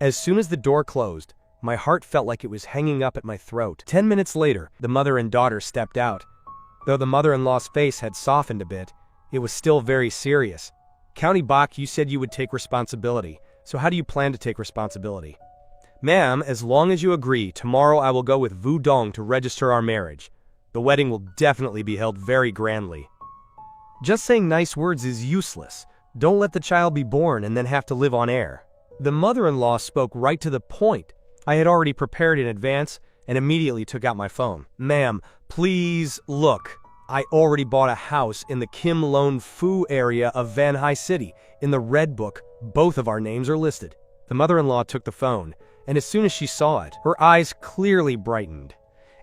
As soon as the door closed, my heart felt like it was hanging up at my throat. 10 minutes later, the mother and daughter stepped out. Though the mother-in-law's face had softened a bit, it was still very serious. "County Bak, you said you would take responsibility. So how do you plan to take responsibility?" "Ma'am, as long as you agree, tomorrow I will go with Vu Dong to register our marriage. The wedding will definitely be held very grandly." Just saying nice words is useless. Don't let the child be born and then have to live on air. The mother-in-law spoke right to the point. I had already prepared in advance and immediately took out my phone. "Ma'am, please look. I already bought a house in the Kim Lon Phu area of Van Hai City. In the Red Book, both of our names are listed." The mother-in-law took the phone, and as soon as she saw it, her eyes clearly brightened.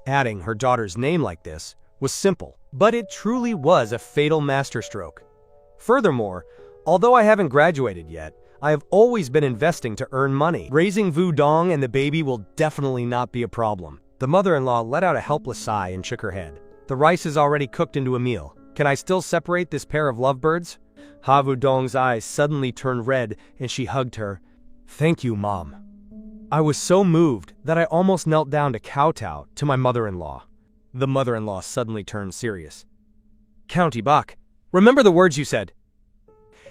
Adding her daughter's name like this was simple, but it truly was a fatal masterstroke. Furthermore, although I haven't graduated yet, I have always been investing to earn money. Raising Vu Dong and the baby will definitely not be a problem. The mother-in-law let out a helpless sigh and shook her head. "The rice is already cooked into a meal. Can I still separate this pair of lovebirds?" Havu Dong's eyes suddenly turned red and she hugged her. "Thank you, Mom." I was so moved that I almost knelt down to kowtow to my mother-in-law. The mother-in-law suddenly turned serious. "County Bak, remember the words you said.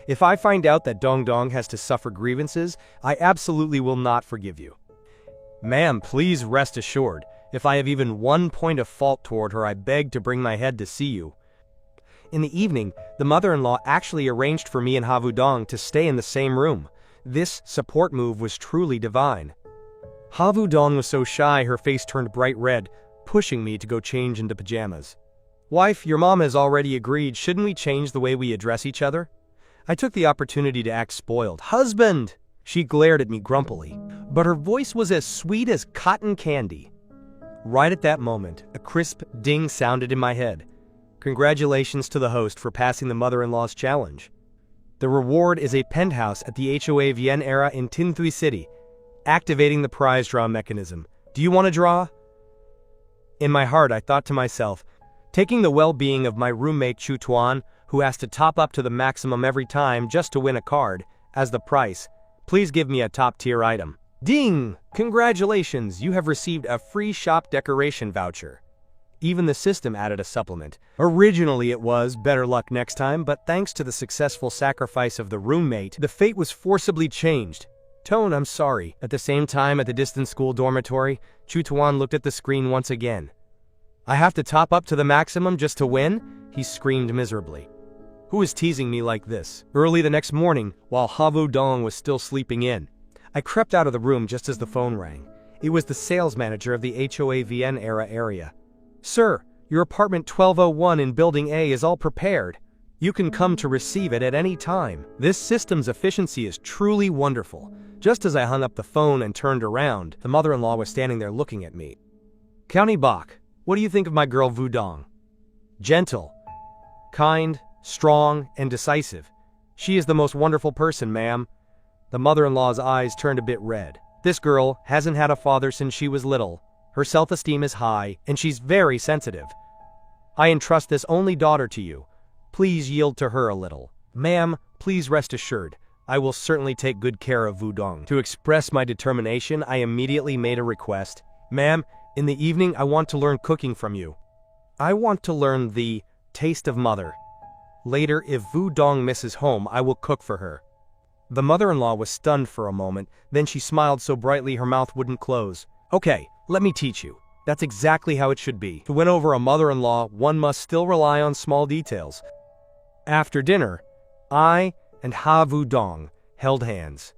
If I find out that Dong Dong has to suffer grievances, I absolutely will not forgive you. Ma'am, please rest assured, if I have even one point of fault toward her, I beg to bring my head to see you." In the evening, the mother-in-law actually arranged for me and Havu Dong to stay in the same room. This support move was truly divine. Havu Dong was so shy her face turned bright red, pushing me to go change into pajamas. "Wife, your mom has already agreed. Shouldn't we change the way we address each other?" I took the opportunity to act spoiled. "Husband!" She glared at me grumpily, but her voice was as sweet as cotton candy. Right at that moment, a crisp ding sounded in my head. Congratulations to the host for passing the mother-in-law's challenge. The reward is a penthouse at the HOA Vienne era in Timthui City. Activating the prize draw mechanism. Do you want to draw? In my heart, I thought to myself, taking the well-being of my roommate Chu Tuan, who has to top up to the maximum every time just to win a card, as the price, please give me a top-tier item. Ding! Congratulations, you have received a free shop decoration voucher. Even the system added a supplement. Originally it was better luck next time, but thanks to the successful sacrifice of the roommate, the fate was forcibly changed. Tone, I'm sorry. At the same time, at the distant school dormitory, Chu Tuan looked at the screen once again. I have to top up to the maximum just to win? he screamed miserably. Who is teasing me like this? Early the next morning, while Havu Dong was still sleeping in, I crept out of the room just as the phone rang. It was the sales manager of the HOAVN era area. Sir, your apartment 1201 in Building A is all prepared. You can come to receive it at any time. This system's efficiency is truly wonderful. Just as I hung up the phone and turned around, the mother-in-law was standing there looking at me. County Bok, what do you think of my girl Vu Dong? Gentle, kind, strong, and decisive. She is the most wonderful person, ma'am. The mother-in-law's eyes turned a bit red. This girl hasn't had a father since she was little. Her self-esteem is high, and she's very sensitive. I entrust this only daughter to you. Please yield to her a little. Ma'am, please rest assured, I will certainly take good care of Vu Dong. To express my determination, I immediately made a request. Ma'am, in the evening I want to learn cooking from you. I want to learn the taste of mother. Later, if Vu Dong misses home, I will cook for her. The mother-in-law was stunned for a moment, then she smiled so brightly her mouth wouldn't close. Okay, let me teach you. That's exactly how it should be. To win over a mother-in-law, one must still rely on small details. After dinner, I and Havu Dong held hands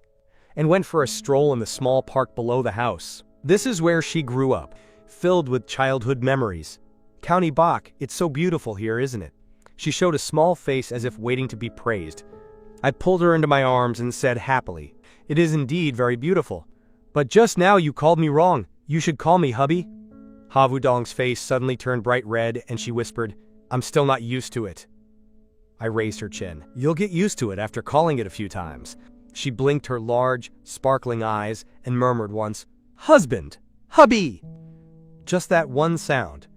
and went for a stroll in the small park below the house. This is where she grew up, filled with childhood memories. County Bok, it's so beautiful here, isn't it? She showed a small face as if waiting to be praised. I pulled her into my arms and said happily, It is indeed very beautiful. But just now you called me wrong. You should call me hubby. Havu Dong's face suddenly turned bright red and she whispered, I'm still not used to it. I raised her chin. You'll get used to it after calling it a few times. She blinked her large, sparkling eyes and murmured once, Husband! Hubby! Just that one sound.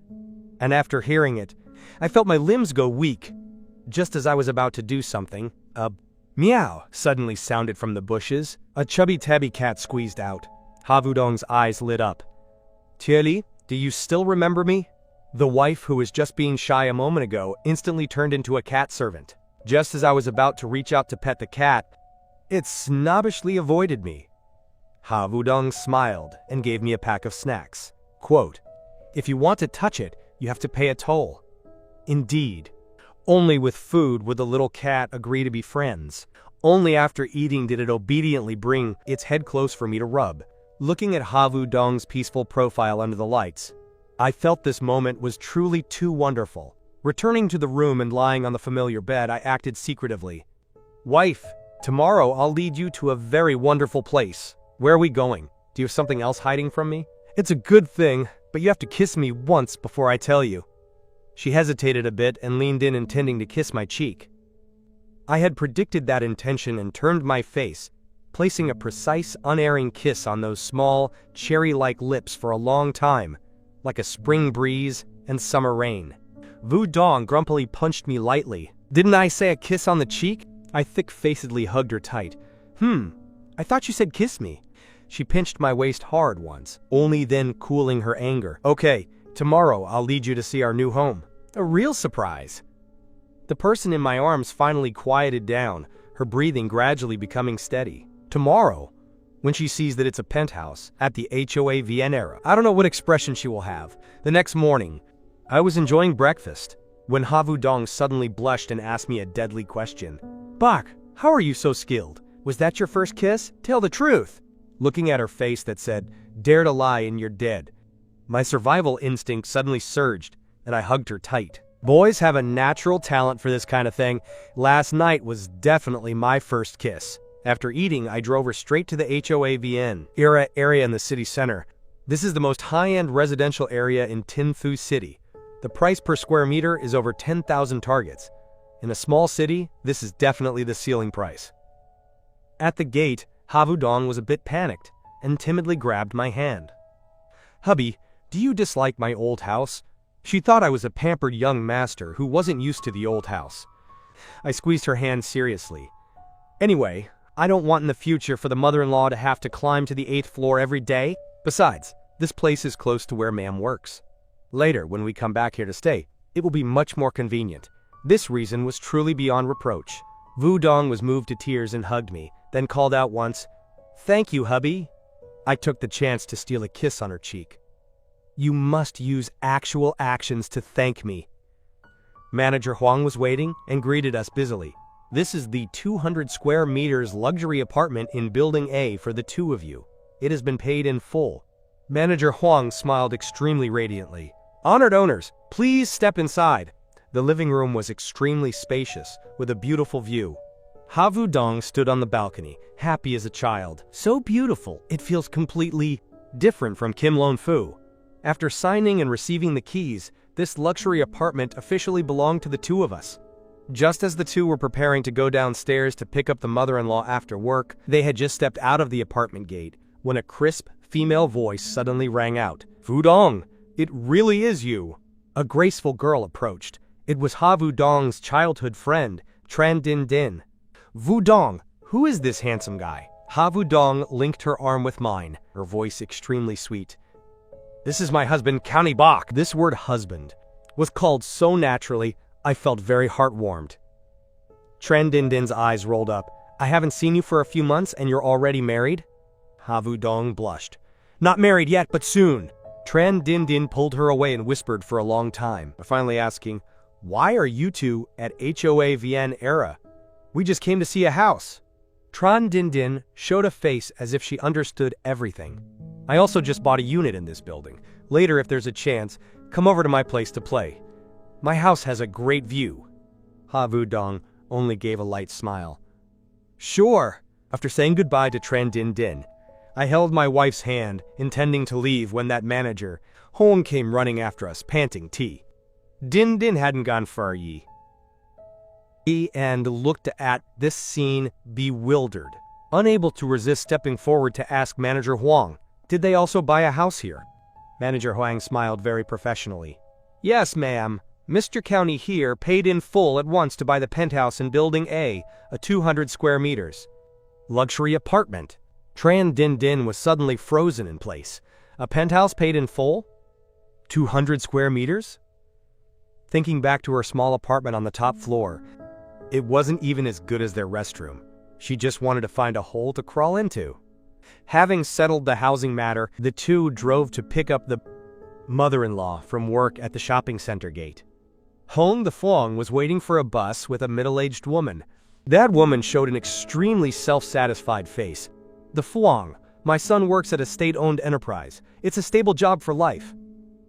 And after hearing it, I felt my limbs go weak. Just as I was about to do something, a meow suddenly sounded from the bushes. A chubby tabby cat squeezed out. Havu Dong's eyes lit up. Tieli, do you still remember me? The wife, who was just being shy a moment ago, instantly turned into a cat servant. Just as I was about to reach out to pet the cat, it snobbishly avoided me. Havu Dong smiled and gave me a pack of snacks. Quote, If you want to touch it, you have to pay a toll. Indeed. Only with food would the little cat agree to be friends. Only after eating did it obediently bring its head close for me to rub. Looking at Havu Dong's peaceful profile under the lights, I felt this moment was truly too wonderful. Returning to the room and lying on the familiar bed, I acted secretively. Wife, tomorrow I'll lead you to a very wonderful place. Where are we going? Do you have something else hiding from me? It's a good thing, but you have to kiss me once before I tell you. She hesitated a bit and leaned in, intending to kiss my cheek. I had predicted that intention and turned my face, placing a precise, unerring kiss on those small, cherry-like lips for a long time, like a spring breeze and summer rain. Vu Dong grumpily punched me lightly. Didn't I say a kiss on the cheek? I thick-facedly hugged her tight. I thought you said kiss me. She pinched my waist hard once, only then cooling her anger. Okay, tomorrow I'll lead you to see our new home. A real surprise. The person in my arms finally quieted down, her breathing gradually becoming steady. Tomorrow, when she sees that it's a penthouse at the HOAVN era. I don't know what expression she will have. The next morning, I was enjoying breakfast when Havu Dong suddenly blushed and asked me a deadly question. Bok, how are you so skilled? Was that your first kiss? Tell the truth. Looking at her face that said, Dare to lie and you're dead, my survival instinct suddenly surged, and I hugged her tight. Boys have a natural talent for this kind of thing. Last night was definitely my first kiss. After eating, I drove her straight to the HOAVN era area in the city center. This is the most high-end residential area in Tin Thu City. The price per square meter is over 10,000 targets. In a small city, this is definitely the ceiling price. At the gate, Havu Dong was a bit panicked and timidly grabbed my hand. Hubby, do you dislike my old house? She thought I was a pampered young master who wasn't used to the old house. I squeezed her hand seriously. Anyway, I don't want in the future for the mother-in-law to have to climb to the 8th floor every day. Besides, this place is close to where ma'am works. Later, when we come back here to stay, it will be much more convenient. This reason was truly beyond reproach. Vu Dong was moved to tears and hugged me, then called out once, Thank you, hubby. I took the chance to steal a kiss on her cheek. You must use actual actions to thank me. Manager Huang was waiting and greeted us busily. This is the 200 square meters luxury apartment in Building A for the two of you. It has been paid in full. Manager Huang smiled extremely radiantly. Honored owners, please step inside. The living room was extremely spacious, with a beautiful view. Ha Vu-dong stood on the balcony, happy as a child. So beautiful, it feels completely different from Kim Lon-fu. After signing and receiving the keys, this luxury apartment officially belonged to the two of us. Just as the two were preparing to go downstairs to pick up the mother-in-law after work, they had just stepped out of the apartment gate when a crisp, female voice suddenly rang out. Vu-dong, it really is you. A graceful girl approached. It was Ha Vu-dong's childhood friend, Tran Din. Vu-dong, who is this handsome guy? Ha Vu-dong linked her arm with mine, her voice extremely sweet. This is my husband, County Bok. This word husband was called so naturally, I felt very heart-warmed. Tran Din's eyes rolled up. I haven't seen you for a few months and you're already married? Ha Vu-dong blushed. Not married yet, but soon. Tran Din pulled her away and whispered for a long time, finally asking, why are you two at HOA BillionaireSystem? We just came to see a house. Tran Din showed a face as if she understood everything. I also just bought a unit in this building. Later, if there's a chance, come over to my place to play. My house has a great view. Ha Vu-dong only gave a light smile. Sure. After saying goodbye to Tran Din, I held my wife's hand, intending to leave when that manager, Hong, came running after us, panting tea. Din hadn't gone far yet, and looked at this scene bewildered, unable to resist stepping forward to ask Manager Huang, did they also buy a house here? Manager Huang smiled very professionally. Yes, ma'am. Mr. County here paid in full at once to buy the penthouse in Building A, a 200 square meters. Luxury apartment. Tran Din was suddenly frozen in place. A penthouse paid in full? 200 square meters? Thinking back to her small apartment on the top floor, it wasn't even as good as their restroom. She just wanted to find a hole to crawl into. Having settled the housing matter, the two drove to pick up the mother-in-law from work at the shopping center gate. Hong the Fong was waiting for a bus with a middle-aged woman. That woman showed an extremely self-satisfied face. The Fong, my son works at a state-owned enterprise. It's a stable job for life.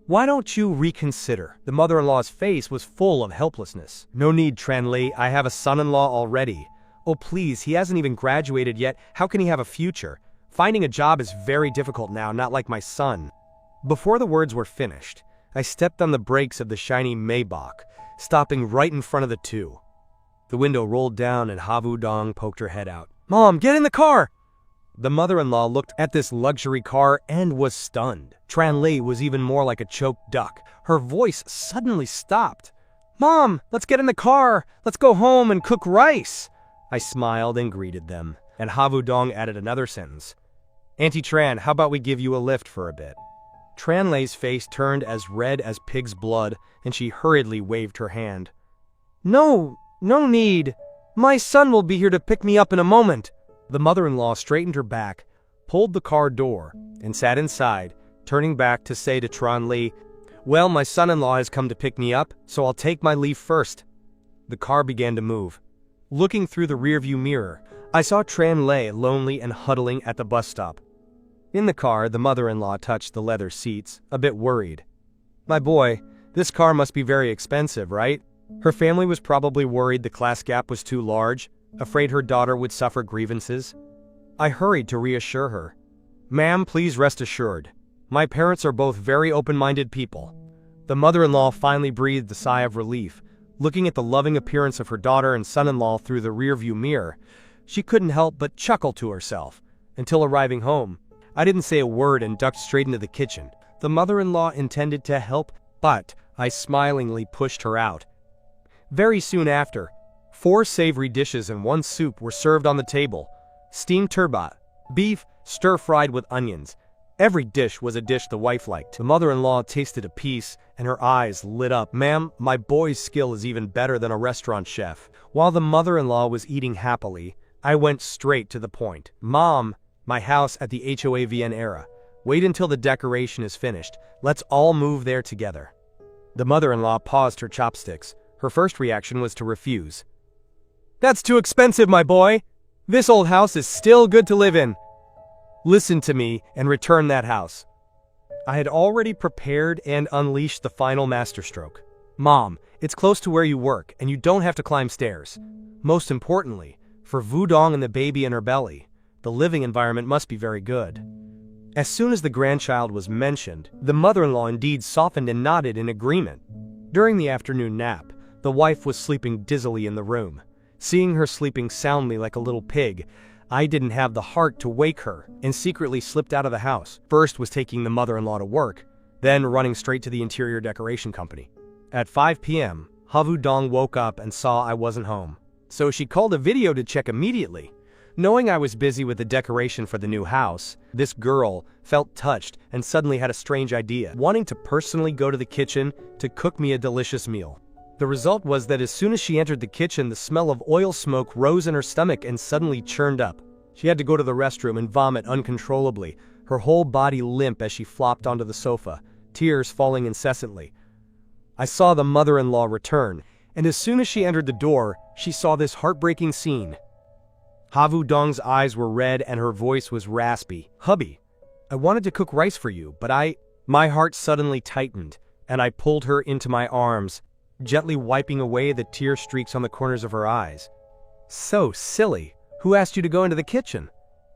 Why don't you reconsider? The mother-in-law's face was full of helplessness. No need, Tran Li. I have a son-in-law already. Oh please, he hasn't even graduated yet. How can he have a future? Finding a job is very difficult now, not like my son. Before the words were finished, I stepped on the brakes of the shiny Maybach, stopping right in front of the two. The window rolled down and Ha Vu-dong poked her head out. Mom, get in the car! The mother-in-law looked at this luxury car and was stunned. Tran Li was even more like a choked duck. Her voice suddenly stopped. Mom, let's get in the car. Let's go home and cook rice. I smiled and greeted them, and Ha Vu-dong added another sentence. Auntie Tran, how about we give you a lift for a bit? Tran Li's face turned as red as pig's blood, and she hurriedly waved her hand. No need. My son will be here to pick me up in a moment. The mother-in-law straightened her back, pulled the car door, and sat inside, turning back to say to Tran Li, well, my son-in-law has come to pick me up, so I'll take my leave first. The car began to move. Looking through the rearview mirror, I saw Tran Li lonely and huddling at the bus stop. In the car, the mother-in-law touched the leather seats, a bit worried. My boy, this car must be very expensive, right? Her family was probably worried the class gap was too large, afraid her daughter would suffer grievances. I hurried to reassure her. Ma'am, please rest assured. My parents are both very open-minded people. The mother-in-law finally breathed a sigh of relief. Looking at the loving appearance of her daughter and son-in-law through the rearview mirror, she couldn't help but chuckle to herself. Until arriving home, I didn't say a word and ducked straight into the kitchen. The mother-in-law intended to help, but I smilingly pushed her out. Very soon after, 4 savory dishes and 1 soup were served on the table. Steamed turbot, beef, stir-fried with onions. Every dish was a dish the wife liked. The mother-in-law tasted a piece, and her eyes lit up. Ma'am, my boy's skill is even better than a restaurant chef. While the mother-in-law was eating happily, I went straight to the point. Mom, my house at the HOA BillionaireSystem. Wait until the decoration is finished. Let's all move there together. The mother-in-law paused her chopsticks. Her first reaction was to refuse. "That's too expensive, my boy. This old house is still good to live in. Listen to me and return that house." I had already prepared and unleashed the final masterstroke. "Mom, it's close to where you work and you don't have to climb stairs. Most importantly, for Wudong and the baby in her belly, the living environment must be very good." As soon as the grandchild was mentioned, the mother-in-law indeed softened and nodded in agreement. During the afternoon nap, the wife was sleeping dizzily in the room. Seeing her sleeping soundly like a little pig, I didn't have the heart to wake her and secretly slipped out of the house. First was taking the mother-in-law to work, then running straight to the interior decoration company. At 5 p.m., Wudong woke up and saw I wasn't home. So she called a video to check immediately. Knowing I was busy with the decoration for the new house, this girl felt touched and suddenly had a strange idea, wanting to personally go to the kitchen to cook me a delicious meal. The result was that as soon as she entered the kitchen, the smell of oil smoke rose in her stomach and suddenly churned up. She had to go to the restroom and vomit uncontrollably, her whole body limp as she flopped onto the sofa, tears falling incessantly. I saw the mother-in-law return, and as soon as she entered the door, she saw this heartbreaking scene. Wudong's eyes were red and her voice was raspy. "Hubby, I wanted to cook rice for you, but My heart suddenly tightened, and I pulled her into my arms, gently wiping away the tear streaks on the corners of her eyes. "So silly. Who asked you to go into the kitchen?"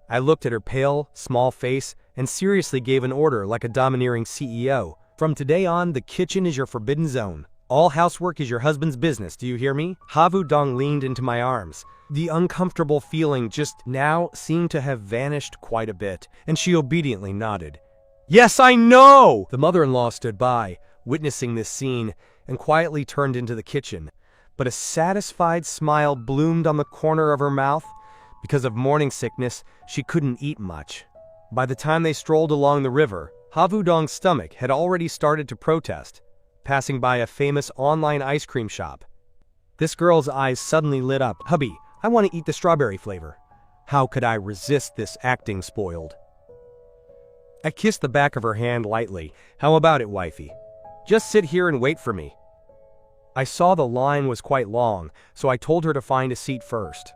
I looked at her pale, small face and seriously gave an order like a domineering CEO. "From today on, the kitchen is your forbidden zone. All housework is your husband's business, do you hear me?" Wudong leaned into my arms. The uncomfortable feeling just now seemed to have vanished quite a bit, and she obediently nodded. "Yes, I know!" The mother-in-law stood by, witnessing this scene, and quietly turned into the kitchen. But a satisfied smile bloomed on the corner of her mouth. Because of morning sickness, she couldn't eat much. By the time they strolled along the river, Wudong's stomach had already started to protest, passing by a famous online ice cream shop. This girl's eyes suddenly lit up. "Hubby, I want to eat the strawberry flavor." How could I resist this acting spoiled? I kissed the back of her hand lightly. "How about it, wifey? Just sit here and wait for me." I saw the line was quite long, so I told her to find a seat first.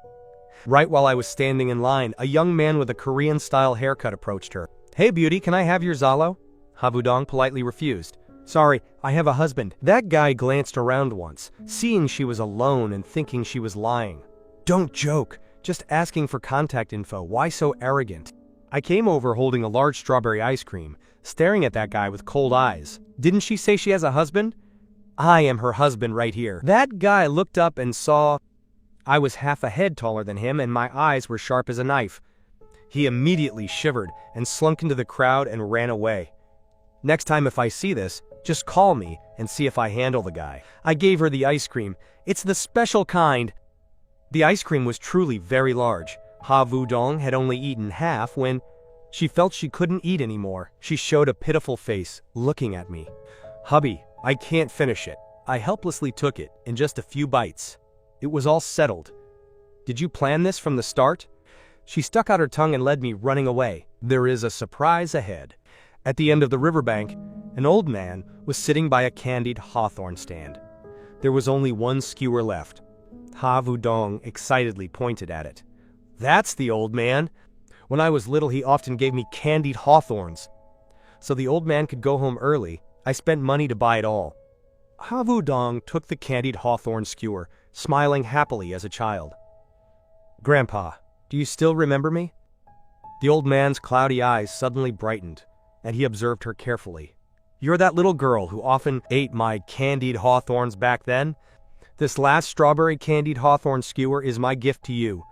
Right while I was standing in line, a young man with a Korean-style haircut approached her. "Hey beauty, can I have your Zalo?" Wudong politely refused. "Sorry, I have a husband." That guy glanced around once, seeing she was alone and thinking she was lying. "Don't joke, just asking for contact info, why so arrogant?" I came over holding a large strawberry ice cream, staring at that guy with cold eyes. "Didn't she say she has a husband?" "I am her husband right here." That guy looked up and saw I was half a head taller than him and my eyes were sharp as a knife. He immediately shivered and slunk into the crowd and ran away. "Next time if I see this, just call me and see if I handle the guy." I gave her the ice cream. "It's the special kind." The ice cream was truly very large. Wudong had only eaten half when she felt she couldn't eat anymore. She showed a pitiful face, looking at me. "Hubby, I can't finish it." I helplessly took it in just a few bites. It was all settled. "Did you plan this from the start?" She stuck out her tongue and led me running away. There is a surprise ahead. At the end of the riverbank, an old man was sitting by a candied hawthorn stand. There was only one skewer left. Wudong excitedly pointed at it. "That's the old man. When I was little, he often gave me candied hawthorns." So the old man could go home early. I spent money to buy it all. Wudong took the candied hawthorn skewer, smiling happily as a child. "Grandpa, do you still remember me?" The old man's cloudy eyes suddenly brightened, and he observed her carefully. "You're that little girl who often ate my candied hawthorns back then? This last strawberry candied hawthorn skewer is my gift to you."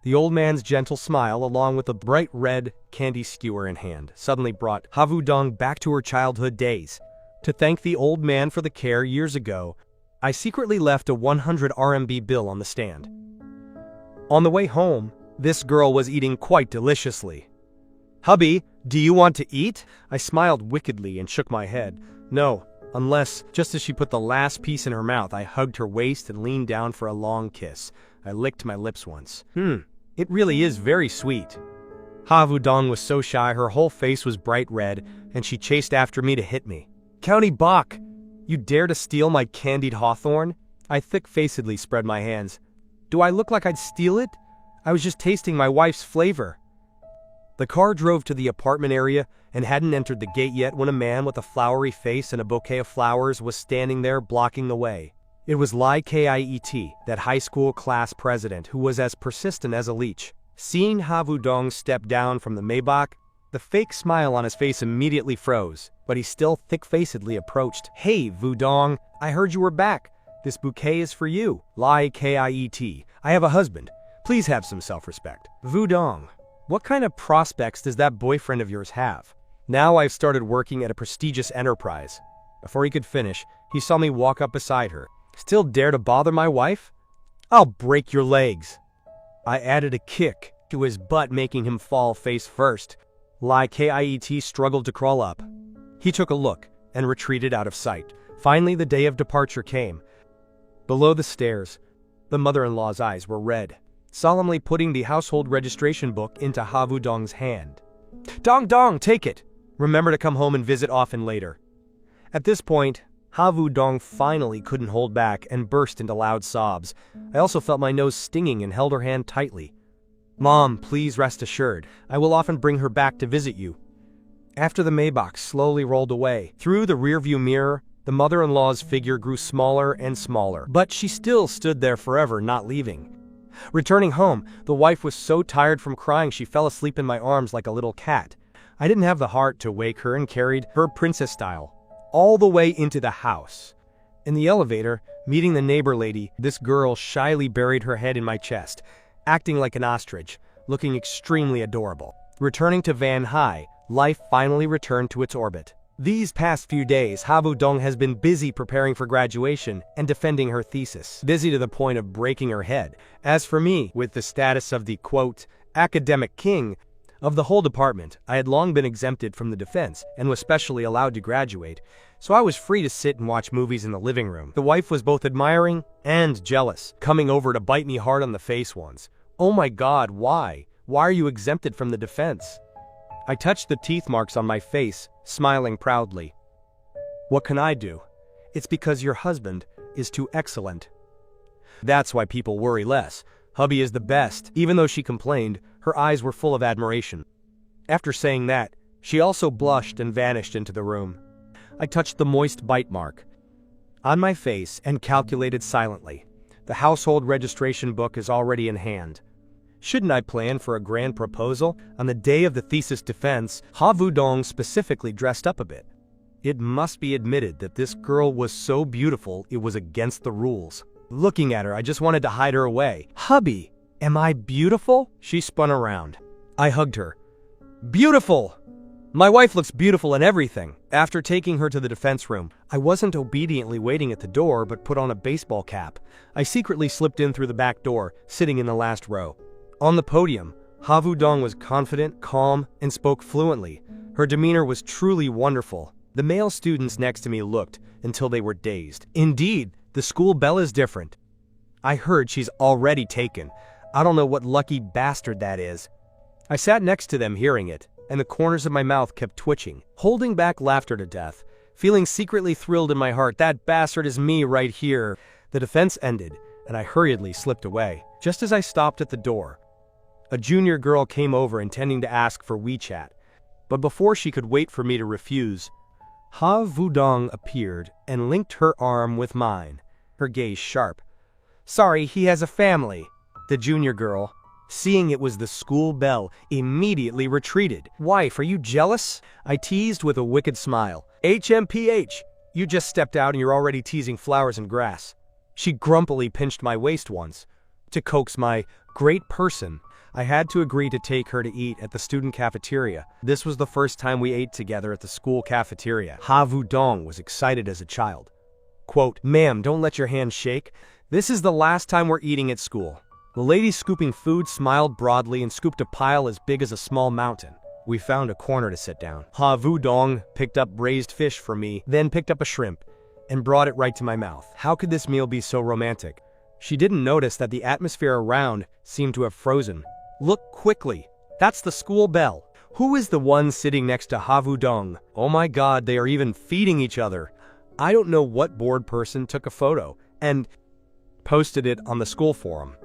The old man's gentle smile, along with a bright red candy skewer in hand, suddenly brought Wudong back to her childhood days. To thank the old man for the care years ago, I secretly left a 100 RMB bill on the stand. On the way home, this girl was eating quite deliciously. "Hubby, do you want to eat?" I smiled wickedly and shook my head. "No, unless..." Just as she put the last piece in her mouth, I hugged her waist and leaned down for a long kiss. I licked my lips once. It really is very sweet." Wudong was so shy her whole face was bright red, and she chased after me to hit me. "County Bach! You dare to steal my candied hawthorn?" I thick-facedly spread my hands. Do I look like I'd steal it? I was just tasting my wife's flavor. The car drove to the apartment area and hadn't entered the gate yet when a man with a flowery face and a bouquet of flowers was standing there blocking the way. It was Lai Kiet, that high school class president who was as persistent as a leech. Seeing Ha Wudong step down from the Maybach, the fake smile on his face immediately froze, but he still thick-facedly approached. Hey, Wudong, I heard you were back. This bouquet is for you. Lai Kiet, I have a husband. Please have some self-respect. Wudong, what kind of prospects does that boyfriend of yours have? Now I've started working at a prestigious enterprise. Before he could finish, he saw me walk up beside her. Still dare to bother my wife? I'll break your legs. I added a kick to his butt, making him fall face first. Lai Kiet struggled to crawl up. He took a look and retreated out of sight. Finally, the day of departure came. Below the stairs, the mother-in-law's eyes were red, solemnly putting the household registration book into Ha Wudong's hand. Dong Dong, take it! Remember to come home and visit often later. At this point, Ha Wudong finally couldn't hold back and burst into loud sobs. I also felt my nose stinging and held her hand tightly. Mom, please rest assured, I will often bring her back to visit you. After the Maybach slowly rolled away, through the rearview mirror, the mother-in-law's figure grew smaller and smaller, but she still stood there forever, not leaving. Returning home, the wife was so tired from crying she fell asleep in my arms like a little cat. I didn't have the heart to wake her and carried her princess style all the way into the house. In the elevator, meeting the neighbor lady, this girl shyly buried her head in my chest, acting like an ostrich, looking extremely adorable. Returning to Van High, life finally returned to its orbit. These past few days, Ha Wudong has been busy preparing for graduation and defending her thesis, busy to the point of breaking her head. As for me, with the status of the, quote, academic king of the whole department, I had long been exempted from the defense and was specially allowed to graduate, so I was free to sit and watch movies in the living room. The wife was both admiring and jealous, coming over to bite me hard on the face once. Oh my God, why? Why are you exempted from the defense? I touched the teeth marks on my face, smiling proudly. What can I do? It's because your husband is too excellent. That's why people worry less. Hubby is the best. Even though she complained, her eyes were full of admiration. After saying that, she also blushed and vanished into the room. I touched the moist bite mark on my face and calculated silently. The household registration book is already in hand. Shouldn't I plan for a grand proposal? On the day of the thesis defense, Ha Wudong specifically dressed up a bit. It must be admitted that this girl was so beautiful it was against the rules. Looking at her, I just wanted to hide her away. Hubby, am I beautiful? She spun around. I hugged her. Beautiful! My wife looks beautiful in everything. After taking her to the defense room, I wasn't obediently waiting at the door but put on a baseball cap. I secretly slipped in through the back door, sitting in the last row. On the podium, Ha Wudong was confident, calm, and spoke fluently. Her demeanor was truly wonderful. The male students next to me looked until they were dazed. Indeed, the school Belle is different. I heard she's already taken. I don't know what lucky bastard that is. I sat next to them hearing it, and the corners of my mouth kept twitching, holding back laughter to death, feeling secretly thrilled in my heart. That bastard is me right here. The defense ended, and I hurriedly slipped away. Just as I stopped at the door, a junior girl came over intending to ask for WeChat, but before she could wait for me to refuse, Ha Wudong appeared and linked her arm with mine, her gaze sharp. Sorry, he has a family. The junior girl, seeing it was the school Belle, immediately retreated. Wife, are you jealous? I teased with a wicked smile. HMPH, you just stepped out and you're already teasing flowers and grass. She grumpily pinched my waist once. To coax my great person, I had to agree to take her to eat at the student cafeteria. This was the first time we ate together at the school cafeteria. Ha Wudong was excited as a child. Quote, ma'am, don't let your hands shake. This is the last time we're eating at school. The lady scooping food smiled broadly and scooped a pile as big as a small mountain. We found a corner to sit down. Ha Wudong picked up braised fish for me, then picked up a shrimp, and brought it right to my mouth. How could this meal be so romantic? She didn't notice that the atmosphere around seemed to have frozen. Look quickly. That's the school Belle. Who is the one sitting next to Ha Wudong? Oh my God, they are even feeding each other. I don't know what bored person took a photo, and posted it on the school forum.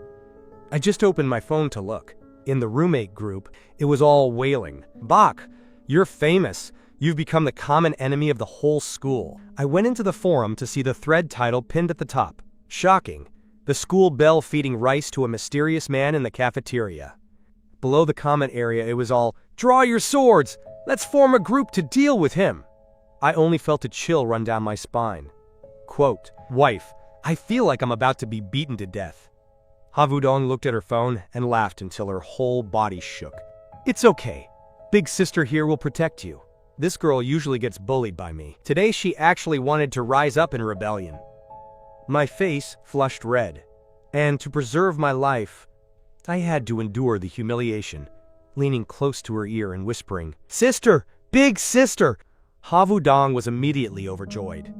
I just opened my phone to look. In the roommate group, it was all wailing. "Bach, you're famous. You've become the common enemy of the whole school." I went into the forum to see the thread title pinned at the top. Shocking. The school Belle feeding rice to a mysterious man in the cafeteria. Below the comment area, it was all, "Draw your swords! Let's form a group to deal with him." I only felt a chill run down my spine. Quote, "Wife, I feel like I'm about to be beaten to death." Havudong looked at her phone and laughed until her whole body shook. "It's okay. Big sister here will protect you. This girl usually gets bullied by me. Today she actually wanted to rise up in rebellion." My face flushed red, and to preserve my life, I had to endure the humiliation, leaning close to her ear and whispering, "Sister! Big sister!" Havudong was immediately overjoyed.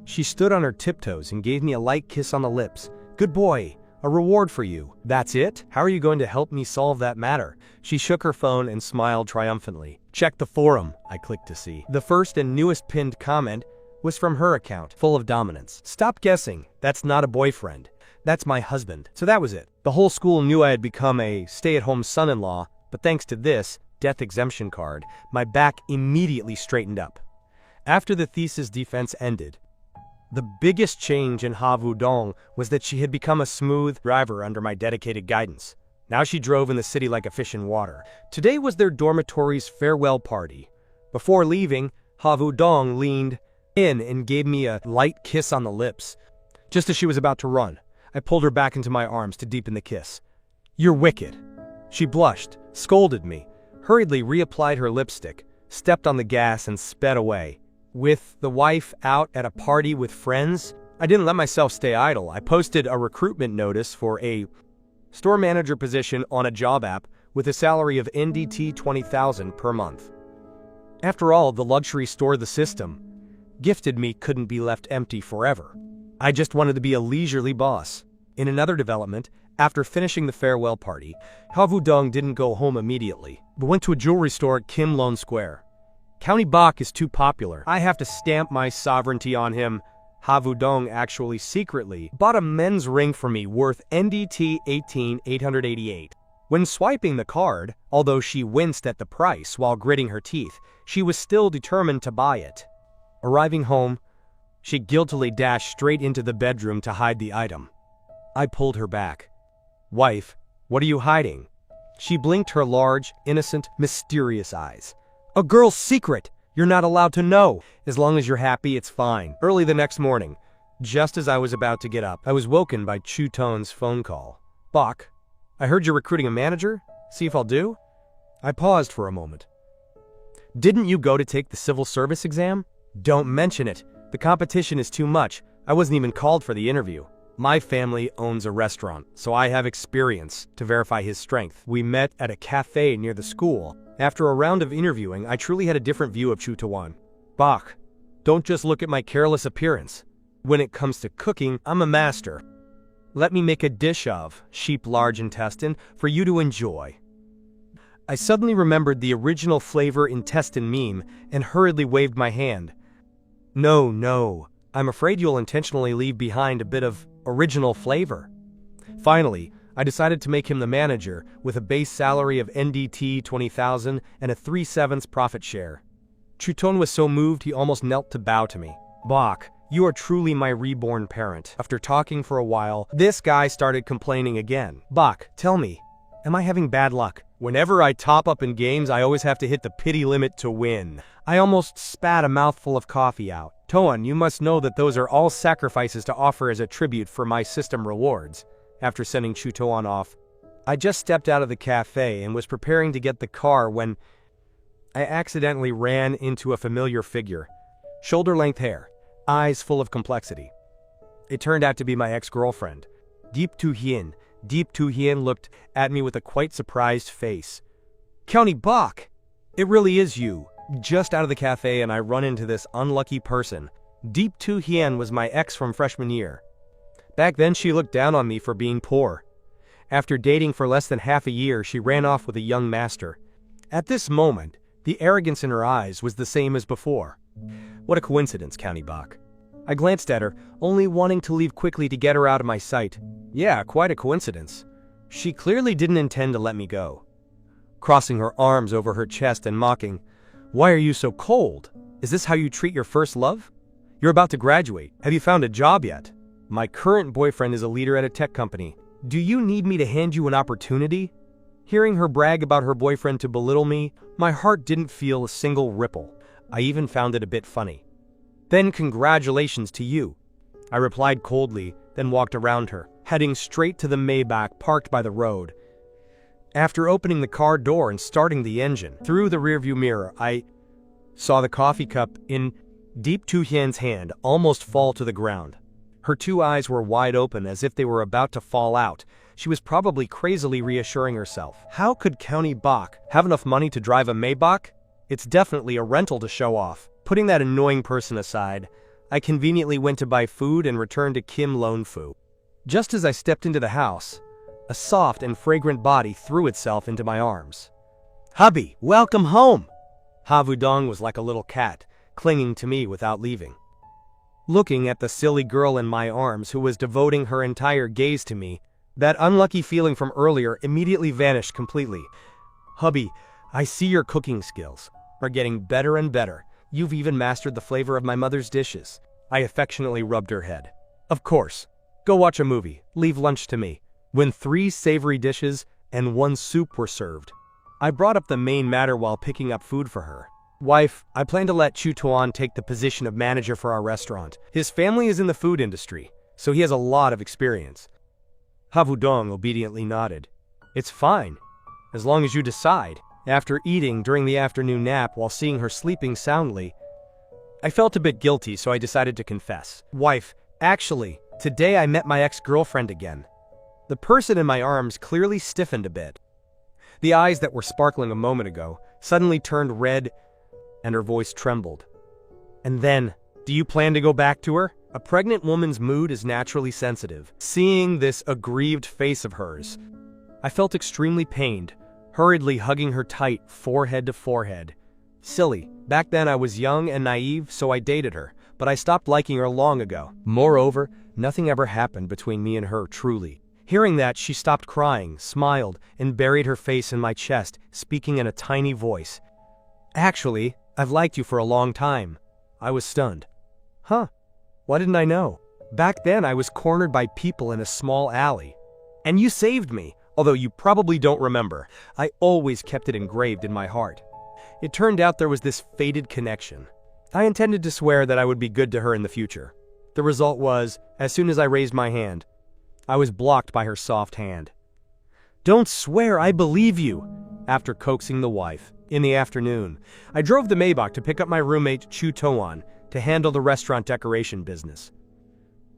She stood on her tiptoes and gave me a light kiss on the lips. "Good boy, a reward for you." "That's it? How are you going to help me solve that matter?" She shook her phone and smiled triumphantly. "Check the forum," I clicked to see. The first and newest pinned comment was from her account, full of dominance. "Stop guessing. That's not a boyfriend. That's my husband." So that was it. The whole school knew I had become a stay-at-home son-in-law, but thanks to this death exemption card, my back immediately straightened up. After the thesis defense ended, the biggest change in Havudong was that she had become a smooth driver under my dedicated guidance. Now she drove in the city like a fish in water. Today was their dormitory's farewell party. Before leaving, Havudong leaned in and gave me a light kiss on the lips. Just as she was about to run, I pulled her back into my arms to deepen the kiss. "You're wicked." She blushed, scolded me, hurriedly reapplied her lipstick, stepped on the gas and sped away. With the wife out at a party with friends, I didn't let myself stay idle. I posted a recruitment notice for a store manager position on a job app with a salary of NDT 20,000 per month. After all, the luxury store the system gifted me couldn't be left empty forever. I just wanted to be a leisurely boss. In another development, after finishing the farewell party, Havudong didn't go home immediately, but went to a jewelry store at Kim Lone Square. "County Bach is too popular. I have to stamp my sovereignty on him." Havudong actually secretly bought a men's ring for me worth NDT 18,888. When swiping the card, although she winced at the price while gritting her teeth, she was still determined to buy it. Arriving home, she guiltily dashed straight into the bedroom to hide the item. I pulled her back. "Wife, what are you hiding?" She blinked her large, innocent, mysterious eyes. "A girl's secret! You're not allowed to know. As long as you're happy, it's fine." Early the next morning, just as I was about to get up, I was woken by Chu Ton's phone call. "Bach, I heard you're recruiting a manager. See if I'll do?" I paused for a moment. "Didn't you go to take the civil service exam?" "Don't mention it. The competition is too much. I wasn't even called for the interview." My family owns a restaurant, so I have experience to verify his strength. We met at a cafe near the school. After a round of interviewing, I truly had a different view of Chu Tawan. "Bach, don't just look at my careless appearance. When it comes to cooking, I'm a master. Let me make a dish of sheep large intestine for you to enjoy." I suddenly remembered the original flavor intestine meme and hurriedly waved my hand. No, I'm afraid you'll intentionally leave behind a bit of original flavor." Finally, I decided to make him the manager with a base salary of NDT 20,000 and a 3/7 profit share. Chuton was so moved he almost knelt to bow to me. "Bach, you are truly my reborn parent." After talking for a while, this guy started complaining again. "Bach, tell me, am I having bad luck? Whenever I top up in games, I always have to hit the pity limit to win." I almost spat a mouthful of coffee out. "Toan, you must know that those are all sacrifices to offer as a tribute for my system rewards." After sending Chu Toan off, I just stepped out of the cafe and was preparing to get the car when I accidentally ran into a familiar figure. Shoulder-length hair, eyes full of complexity. It turned out to be my ex-girlfriend. Deep Tu Hien looked at me with a quite surprised face. "County Bach, it really is you." Just out of the cafe and I run into this unlucky person. Deep Tu Hien was my ex from freshman year. Back then she looked down on me for being poor. After dating for less than half a year, she ran off with a young master. At this moment, the arrogance in her eyes was the same as before. What a coincidence, County Bach. I glanced at her, only wanting to leave quickly to get her out of my sight. Yeah, quite a coincidence. She clearly didn't intend to let me go. Crossing her arms over her chest and mocking, "Why are you so cold? Is this how you treat your first love? You're about to graduate. Have you found a job yet? My current boyfriend is a leader at a tech company. Do you need me to hand you an opportunity?" Hearing her brag about her boyfriend to belittle me, my heart didn't feel a single ripple. I even found it a bit funny. "Then congratulations to you," I replied coldly, then walked around her, heading straight to the Maybach parked by the road. After opening the car door and starting the engine, through the rearview mirror, I saw the coffee cup in Deep Tu-Hien's hand almost fall to the ground. Her two eyes were wide open as if they were about to fall out. She was probably crazily reassuring herself. How could County Bach have enough money to drive a Maybach? It's definitely a rental to show off. Putting that annoying person aside, I conveniently went to buy food and returned to Kim Lone Fu. Just as I stepped into the house, a soft and fragrant body threw itself into my arms. "Hubby, welcome home!" Ha Vudong was like a little cat, clinging to me without leaving. Looking at the silly girl in my arms who was devoting her entire gaze to me, that unlucky feeling from earlier immediately vanished completely. "Hubby, I see your cooking skills are getting better and better. You've even mastered the flavor of my mother's dishes." I affectionately rubbed her head. "Of course. Go watch a movie. Leave lunch to me." When 3 savory dishes and 1 soup were served, I brought up the main matter while picking up food for her. "Wife, I plan to let Chu Tuan take the position of manager for our restaurant. His family is in the food industry, so he has a lot of experience." Ha Vudong obediently nodded. "It's fine, as long as you decide." After eating during the afternoon nap while seeing her sleeping soundly, I felt a bit guilty, so I decided to confess. "Wife, actually, today I met my ex-girlfriend again." The person in my arms clearly stiffened a bit. The eyes that were sparkling a moment ago suddenly turned red, and her voice trembled. "And then, do you plan to go back to her?" A pregnant woman's mood is naturally sensitive. Seeing this aggrieved face of hers, I felt extremely pained, hurriedly hugging her tight, forehead to forehead. Silly. Back then I was young and naive, so I dated her, but I stopped liking her long ago. Moreover, nothing ever happened between me and her, truly. Hearing that, she stopped crying, smiled, and buried her face in my chest, speaking in a tiny voice. "Actually, I've liked you for a long time." I was stunned. Huh? Why didn't I know? Back then I was cornered by people in a small alley. And you saved me, although you probably don't remember. I always kept it engraved in my heart. It turned out there was this fated connection. I intended to swear that I would be good to her in the future. The result was, as soon as I raised my hand, I was blocked by her soft hand. "Don't swear, I believe you." After coaxing the wife, in the afternoon, I drove the Maybach to pick up my roommate Chu Toan to handle the restaurant decoration business.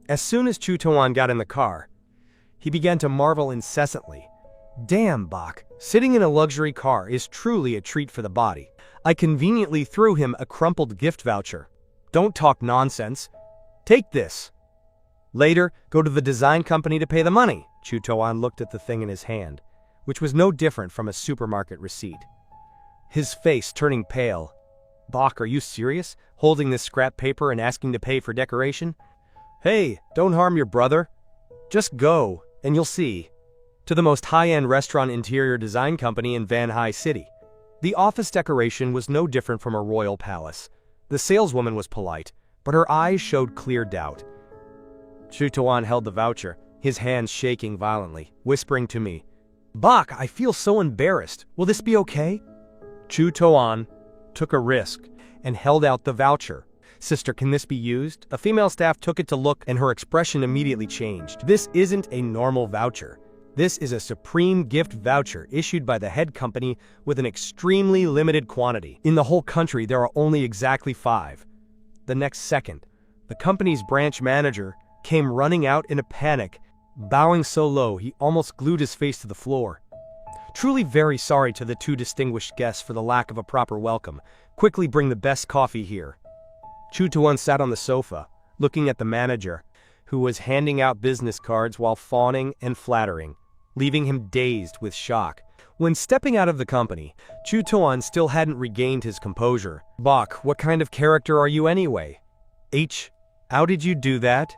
As soon as Chu Toan got in the car, he began to marvel incessantly. "Damn, Bach, sitting in a luxury car is truly a treat for the body." I conveniently threw him a crumpled gift voucher. "Don't talk nonsense. Take this. Later, go to the design company to pay the money." Chu Toan looked at the thing in his hand, which was no different from a supermarket receipt. His face turning pale. "Bach, are you serious? Holding this scrap paper and asking to pay for decoration?" "Hey, don't harm your brother. Just go, and you'll see." To the most high-end restaurant interior design company in Van Hai City. The office decoration was no different from a royal palace. The saleswoman was polite, but her eyes showed clear doubt. Chu Tuan held the voucher, his hands shaking violently, whispering to me, "Bach, I feel so embarrassed. Will this be okay?" Chu Tuan took a risk and held out the voucher. "Sister, can this be used?" A female staff took it to look, and her expression immediately changed. "This isn't a normal voucher. This is a supreme gift voucher issued by the head company with an extremely limited quantity. In the whole country, there are only exactly 5. The next second, the company's branch manager came running out in a panic, bowing so low he almost glued his face to the floor. Truly very sorry to the 2 distinguished guests for the lack of a proper welcome. Quickly bring the best coffee here. Chu Tuan sat on the sofa, looking at the manager, who was handing out business cards while fawning and flattering, leaving him dazed with shock. When stepping out of the company, Chu Tuan still hadn't regained his composure. "Bach, what kind of character are you anyway?" How did you do that?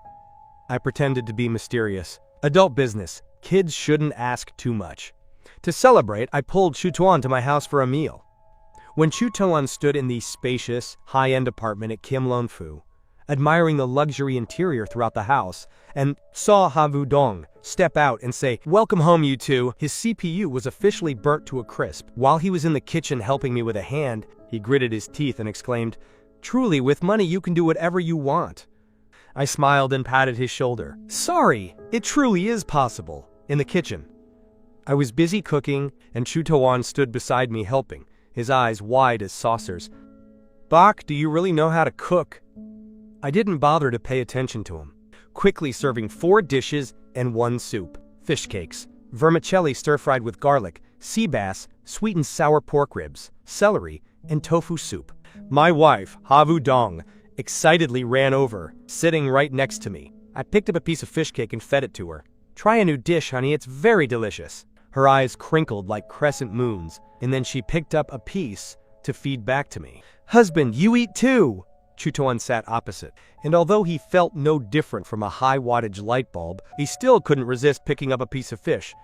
I pretended to be mysterious. Adult business. Kids shouldn't ask too much. To celebrate, I pulled Chutuan to my house for a meal. When Chutuan stood in the spacious, high-end apartment at Kim Lonfu, admiring the luxury interior throughout the house, and saw Havu Dong step out and say, "Welcome home, you two," his CPU was officially burnt to a crisp. While he was in the kitchen helping me with a hand, he gritted his teeth and exclaimed, "Truly, with money you can do whatever you want." I smiled and patted his shoulder. "Sorry, it truly is possible." In the kitchen, I was busy cooking, and Chutuan stood beside me helping, his eyes wide as saucers. "Bak, do you really know how to cook?" I didn't bother to pay attention to him, quickly serving 4 dishes and 1 soup. Fish cakes, vermicelli stir-fried with garlic, sea bass, sweet and sour pork ribs, celery, and tofu soup. My wife, Havu Dong, excitedly ran over, sitting right next to me. I picked up a piece of fish cake and fed it to her. "Try a new dish, honey, it's very delicious." Her eyes crinkled like crescent moons, and then she picked up a piece to feed back to me. "Husband, you eat too!" Chutuan sat opposite, and although he felt no different from a high-wattage light bulb, he still couldn't resist picking up a piece of fish.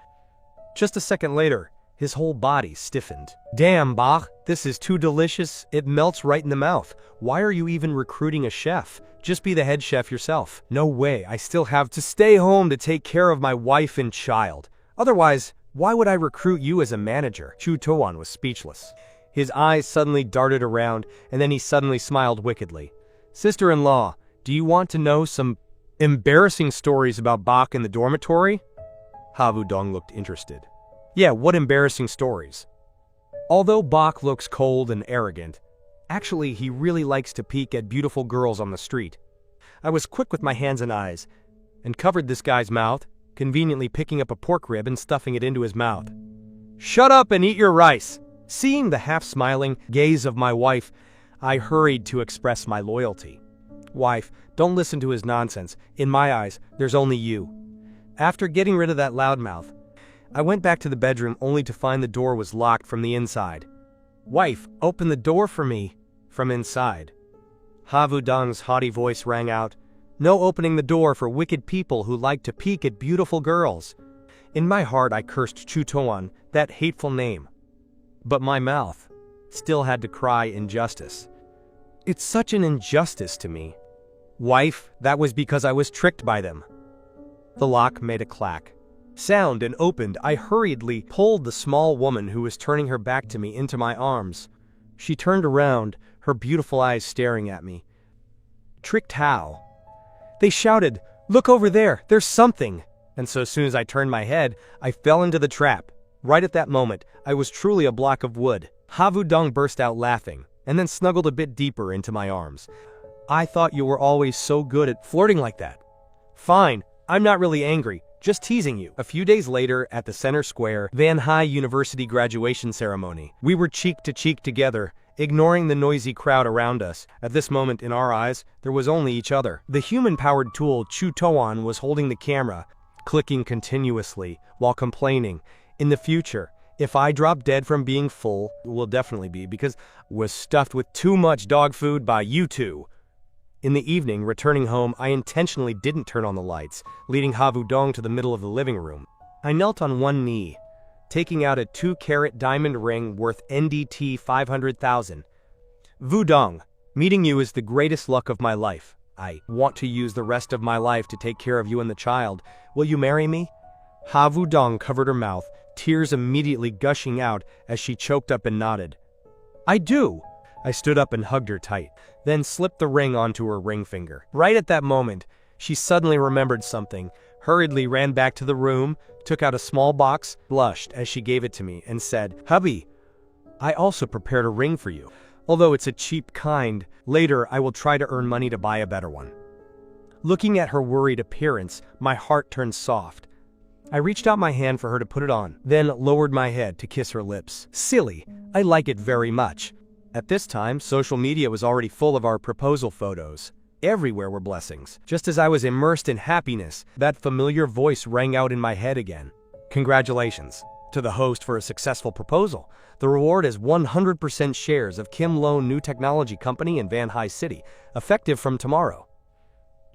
Just a second later, his whole body stiffened. "Damn, Bach, this is too delicious. It melts right in the mouth. Why are you even recruiting a chef? Just be the head chef yourself." "No way, I still have to stay home to take care of my wife and child. Otherwise, why would I recruit you as a manager?" Chutuan was speechless. His eyes suddenly darted around, and then he suddenly smiled wickedly. "Sister-in-law, do you want to know some embarrassing stories about Bach in the dormitory?" Havu Dong looked interested. "Yeah, what embarrassing stories?" Although Bach looks cold and arrogant, actually he really likes to peek at beautiful girls on the street. I was quick with my hands and eyes, and covered this guy's mouth, conveniently picking up a pork rib and stuffing it into his mouth. "Shut up and eat your rice!" Seeing the half-smiling gaze of my wife, I hurried to express my loyalty. "Wife, don't listen to his nonsense. In my eyes, there's only you." After getting rid of that loudmouth, I went back to the bedroom only to find the door was locked from the inside. "Wife, open the door for me," from inside. Havu Dong's haughty voice rang out, "No opening the door for wicked people who like to peek at beautiful girls." In my heart I cursed Chutuan, that hateful name. But my mouth still had to cry injustice. It's such an injustice to me. "Wife, that was because I was tricked by them." The lock made a clack sound and opened. I hurriedly pulled the small woman who was turning her back to me into my arms. She turned around, her beautiful eyes staring at me. "Tricked how?" They shouted, "Look over there, there's something!" And so as soon as I turned my head, I fell into the trap. Right at that moment, I was truly a block of wood. Havu Dong burst out laughing, and then snuggled a bit deeper into my arms. "I thought you were always so good at flirting like that." "Fine, I'm not really angry, just teasing you." A few days later, at the Center Square Van High University graduation ceremony, we were cheek to cheek together, ignoring the noisy crowd around us. At this moment, in our eyes, there was only each other. The human-powered tool Chutuan was holding the camera, clicking continuously, while complaining, "In the future, if I drop dead from being full, it will definitely be because I was stuffed with too much dog food by you two." In the evening, returning home, I intentionally didn't turn on the lights, leading Havu Dong to the middle of the living room. I knelt on one knee, taking out a 2-carat diamond ring worth NDT 500,000. "Vu Dong, meeting you is the greatest luck of my life. I want to use the rest of my life to take care of you and the child. Will you marry me?" Havu Dong covered her mouth, tears immediately gushing out as she choked up and nodded. "I do." I stood up and hugged her tight, then slipped the ring onto her ring finger. Right at that moment, she suddenly remembered something, hurriedly ran back to the room, took out a small box, blushed as she gave it to me, and said, "Hubby, I also prepared a ring for you. Although it's a cheap kind, later I will try to earn money to buy a better one." Looking at her worried appearance, my heart turned soft. I reached out my hand for her to put it on, then lowered my head to kiss her lips. "Silly, I like it very much." At this time, social media was already full of our proposal photos. Everywhere were blessings. Just as I was immersed in happiness, that familiar voice rang out in my head again. "Congratulations to the host for a successful proposal. The reward is 100% shares of Kim Loan New Technology Company in Van High City, effective from tomorrow."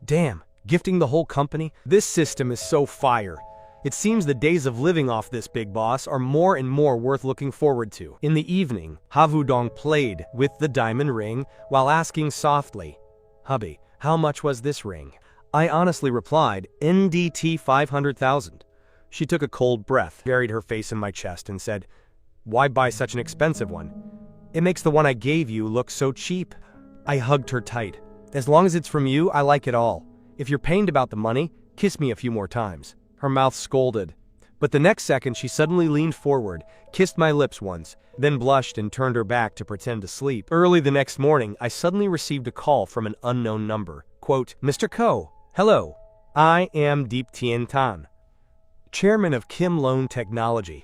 Damn, gifting the whole company? This system is so fire. It seems the days of living off this big boss are more and more worth looking forward to. In the evening, Havudong played with the diamond ring while asking softly, "Hubby, how much was this ring?" I honestly replied, "NDT 500,000. She took a cold breath, buried her face in my chest, and said, "Why buy such an expensive one? It makes the one I gave you look so cheap." I hugged her tight. "As long as it's from you, I like it all. If you're pained about the money, kiss me a few more times." Her mouth scolded. But the next second she suddenly leaned forward, kissed my lips once, then blushed and turned her back to pretend to sleep. Early the next morning, I suddenly received a call from an unknown number. Quote, "Mr. Ko, hello. I am Deep Tien Tan, chairman of Kim Loan Technology,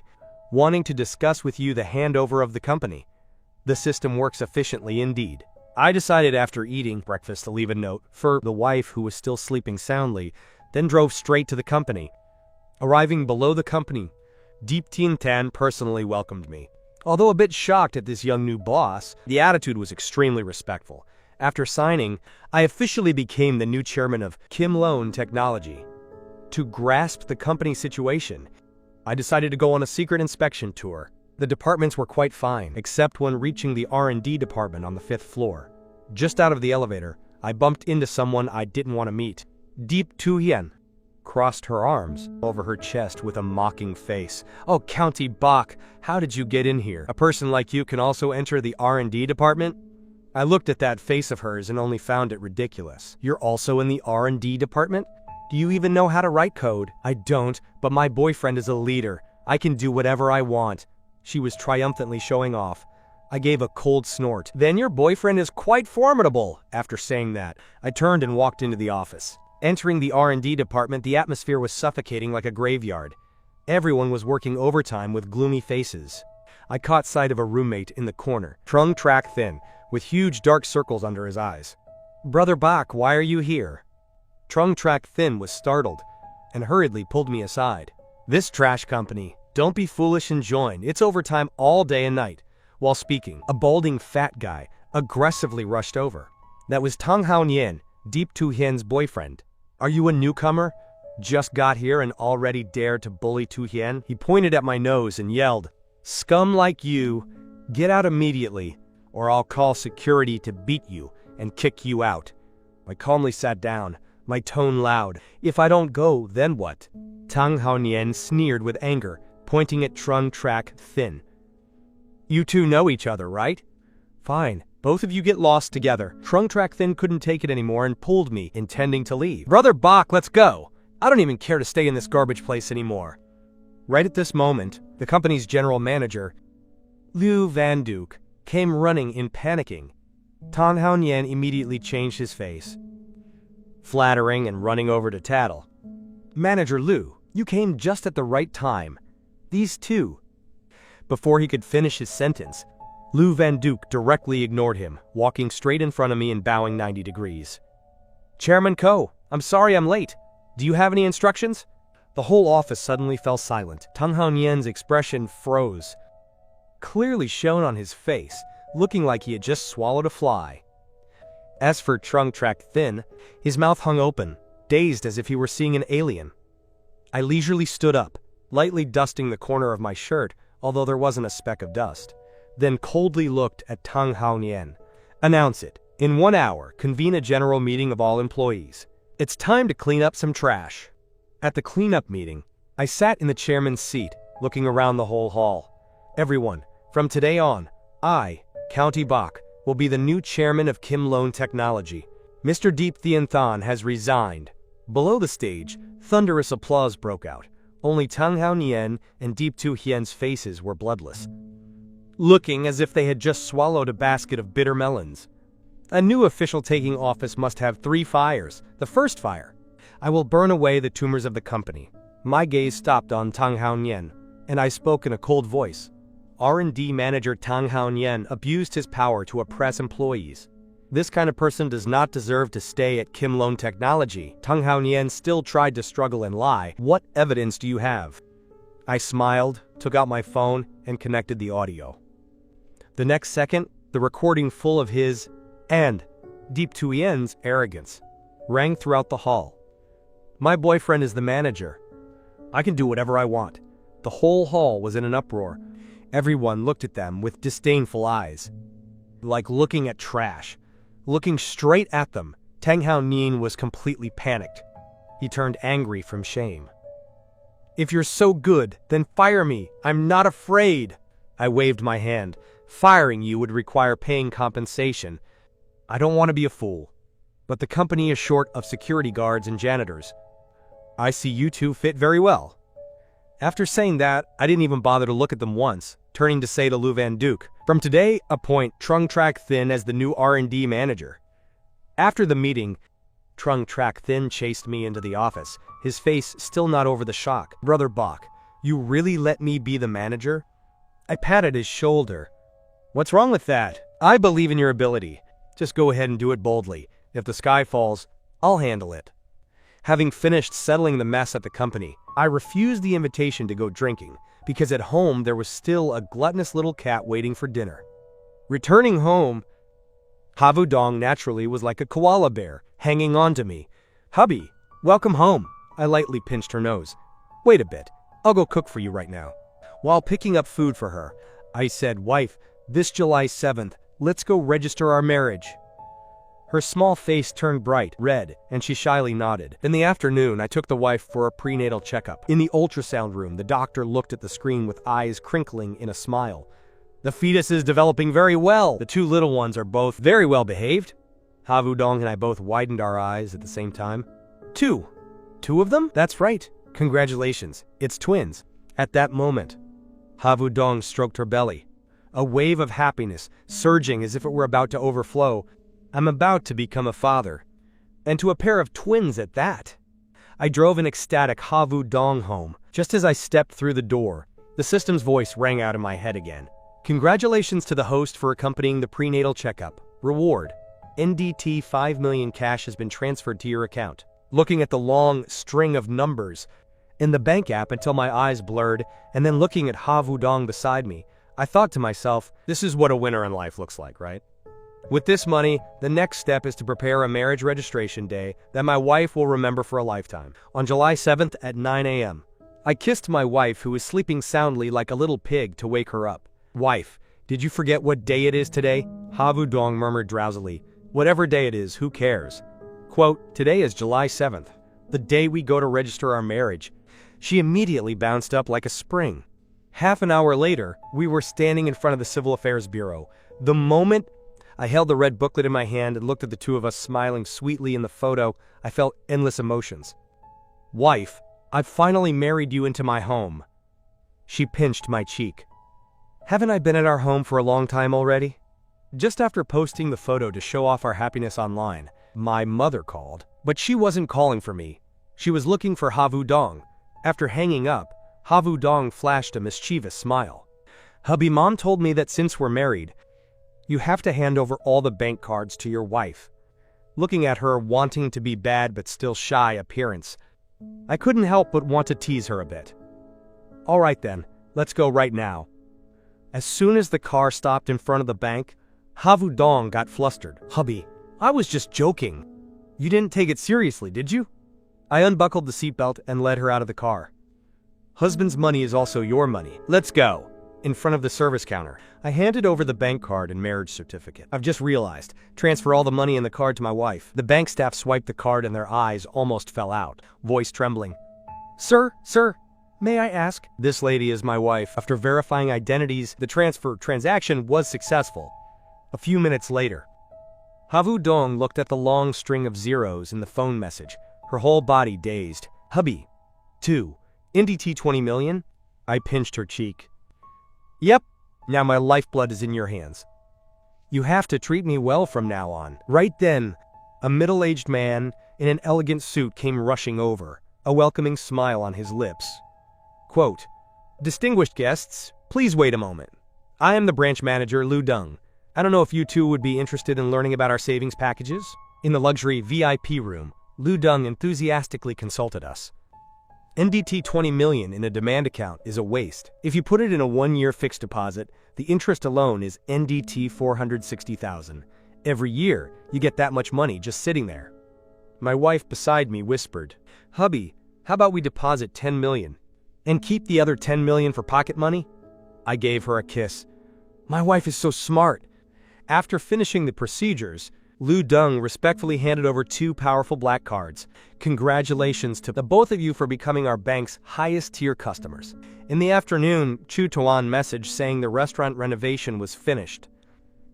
wanting to discuss with you the handover of the company. The system works efficiently indeed." I decided after eating breakfast to leave a note for the wife who was still sleeping soundly, then drove straight to the company. Arriving below the company, Deep Tien Tan personally welcomed me. Although a bit shocked at this young new boss, the attitude was extremely respectful. After signing, I officially became the new chairman of Kim Loan Technology. To grasp the company situation, I decided to go on a secret inspection tour. The departments were quite fine, except when reaching the R&D department on the 5th floor. Just out of the elevator, I bumped into someone I didn't want to meet. Deep Tu Hien crossed her arms over her chest with a mocking face. "Oh, County Bach, how did you get in here? A person like you can also enter the R&D department?" I looked at that face of hers and only found it ridiculous. "You're also in the R&D department? Do you even know how to write code?" "I don't, but my boyfriend is a leader. I can do whatever I want." She was triumphantly showing off. I gave a cold snort. "Then your boyfriend is quite formidable." After saying that, I turned and walked into the office. Entering the R&D department, the atmosphere was suffocating like a graveyard. Everyone was working overtime with gloomy faces. I caught sight of a roommate in the corner, Trung Track Thin, with huge dark circles under his eyes. "Brother Bach, why are you here?" Trung Track Thin was startled and hurriedly pulled me aside. "This trash company. Don't be foolish and join. It's overtime all day and night." While speaking, a balding fat guy aggressively rushed over. That was Tang Hao Nian, Deep Tu Hien's boyfriend. "Are you a newcomer? Just got here and already dared to bully Tu Hien?" He pointed at my nose and yelled, "Scum like you, get out immediately, or I'll call security to beat you and kick you out." I calmly sat down, my tone loud. "If I don't go, then what?" Tang Hao Nian sneered with anger, pointing at Trung Track Thin. "You two know each other, right? Fine. Both of you get lost together." Trung Track Thin couldn't take it anymore and pulled me, intending to leave. "Brother Bach, let's go. I don't even care to stay in this garbage place anymore." Right at this moment, the company's general manager, Liu Van Duke, came running in panicking. Tang Hao Nian immediately changed his face, flattering and running over to tattle. "Manager Liu, you came just at the right time. These two..." Before he could finish his sentence, Liu Van Duke directly ignored him, walking straight in front of me and bowing 90 degrees. "Chairman Ko, I'm sorry I'm late. Do you have any instructions?" The whole office suddenly fell silent. Tang Hao Nian's expression froze, clearly shown on his face, looking like he had just swallowed a fly. As for Trung Track Thin, his mouth hung open, dazed as if he were seeing an alien. I leisurely stood up, lightly dusting the corner of my shirt, although there wasn't a speck of dust. Then coldly looked at Tang Hao Nian. "Announce it. In 1 hour, convene a general meeting of all employees. It's time to clean up some trash." At the cleanup meeting, I sat in the chairman's seat, looking around the whole hall. "Everyone, from today on, I, County Bach, will be the new chairman of Kim Loan Technology. Mr. Deep Tien Tan has resigned." Below the stage, thunderous applause broke out. Only Tang Hao Nian and Deep Tu Hien's faces were bloodless, looking as if they had just swallowed a basket of bitter melons. A new official taking office must have 3 fires. The first fire: I will burn away the tumors of the company. My gaze stopped on Tang Hao Nian, and I spoke in a cold voice. R&D manager Tang Hao Nian abused his power to oppress employees. This kind of person does not deserve to stay at Kim Loan Technology. Tang Hao Nian still tried to struggle and lie. "What evidence do you have?" I smiled, took out my phone, and connected the audio. The next second, the recording full of his and Deep Tu Hien's arrogance. rang throughout the hall. My boyfriend is the manager. I can do whatever I want. The whole hall was in an uproar. Everyone looked at them with disdainful eyes. Like looking at trash. Looking straight at them, Tang Hao Nien was completely panicked. He turned angry from shame. If you're so good, then fire me. I'm not afraid. I waved my hand. Firing you would require paying compensation. I don't want to be a fool. But the company is short of security guards and janitors. I see you two fit very well. After saying that, I didn't even bother to look at them once, turning to say to Lu Van Duke, "From today, appoint Trung Trak Thin as the new R&D manager." After the meeting, Trung Trak Thin chased me into the office, his face still not over the shock. "Brother Bok, you really let me be the manager?" I patted his shoulder. "What's wrong with that? I believe in your ability. Just go ahead and do it boldly. If the sky falls, I'll handle it." Having finished settling the mess at the company, I refused the invitation to go drinking, because at home there was still a gluttonous little cat waiting for dinner. Returning home, Havu Dong naturally was like a koala bear, hanging on to me. "Hubby, welcome home." I lightly pinched her nose. "Wait a bit, I'll go cook for you right now." While picking up food for her, I said, "Wife, this July 7th, let's go register our marriage." Her small face turned bright red, and she shyly nodded. In the afternoon, I took the wife for a prenatal checkup. In the ultrasound room, the doctor looked at the screen with eyes crinkling in a smile. "The fetus is developing very well. The two little ones are both very well behaved." Havu Dong and I both widened our eyes at the same time. Two of them? That's right. Congratulations. It's twins. At that moment, Havu Dong stroked her belly. A wave of happiness, surging as if it were about to overflow. I'm about to become a father. And to a pair of twins at that. I drove an ecstatic Havu Dong home. Just as I stepped through the door, the system's voice rang out in my head again. "Congratulations to the host for accompanying the prenatal checkup. Reward. NDT 5 million cash has been transferred to your account." Looking at the long string of numbers in the bank app until my eyes blurred, and then looking at Havu Dong beside me, I thought to myself, this is what a winner in life looks like, right? With this money, the next step is to prepare a marriage registration day that my wife will remember for a lifetime. On July 7th at 9 a.m., I kissed my wife, who was sleeping soundly like a little pig, to wake her up. "Wife, did you forget what day it is today?" Havu Dong murmured drowsily. "Whatever day it is, who cares?" Quote, "Today is July 7th, the day we go to register our marriage." She immediately bounced up like a spring. Half an hour later, we were standing in front of the Civil Affairs Bureau. The moment I held the red booklet in my hand and looked at the two of us smiling sweetly in the photo, I felt endless emotions. "Wife, I've finally married you into my home." She pinched my cheek. "Haven't I been at our home for a long time already?" Just after posting the photo to show off our happiness online, my mother called. But she wasn't calling for me. She was looking for Havu Dong. After hanging up, Havu Dong flashed a mischievous smile. "Hubby, Mom told me that since we're married, you have to hand over all the bank cards to your wife." Looking at her wanting to be bad but still shy appearance, I couldn't help but want to tease her a bit. "All right then, let's go right now." As soon as the car stopped in front of the bank, Havu Dong got flustered. "Hubby, I was just joking. You didn't take it seriously, did you?" I unbuckled the seatbelt and led her out of the car. "Husband's money is also your money. Let's go." In front of the service counter, I handed over the bank card and marriage certificate. "I've just realized. Transfer all the money in the card to my wife." The bank staff swiped the card and their eyes almost fell out, voice trembling. Sir, may I ask?" "This lady is my wife." After verifying identities, the transfer transaction was successful. A few minutes later, Havu Dong looked at the long string of zeros in the phone message, her whole body dazed. "Hubby, 2. NDT 20 million? I pinched her cheek. "Yep, now my lifeblood is in your hands. You have to treat me well from now on." Right then, a middle-aged man in an elegant suit came rushing over, a welcoming smile on his lips. Quote, "Distinguished guests, please wait a moment. I am the branch manager, Lu Deng. I don't know if you two would be interested in learning about our savings packages?" In the luxury VIP room, Lu Deng enthusiastically consulted us. "NDT 20 million in a demand account is a waste. If you put it in a 1-year fixed deposit, the interest alone is NDT 460,000. Every year, you get that much money just sitting there. My wife beside me whispered, "Hubby, how about we deposit 10 million and keep the other 10 million for pocket money?" I gave her a kiss. My wife is so smart. After finishing the procedures, Lu Deng respectfully handed over 2 powerful black cards. "Congratulations to the both of you for becoming our bank's highest-tier customers." In the afternoon, Chu Tuan messaged saying the restaurant renovation was finished.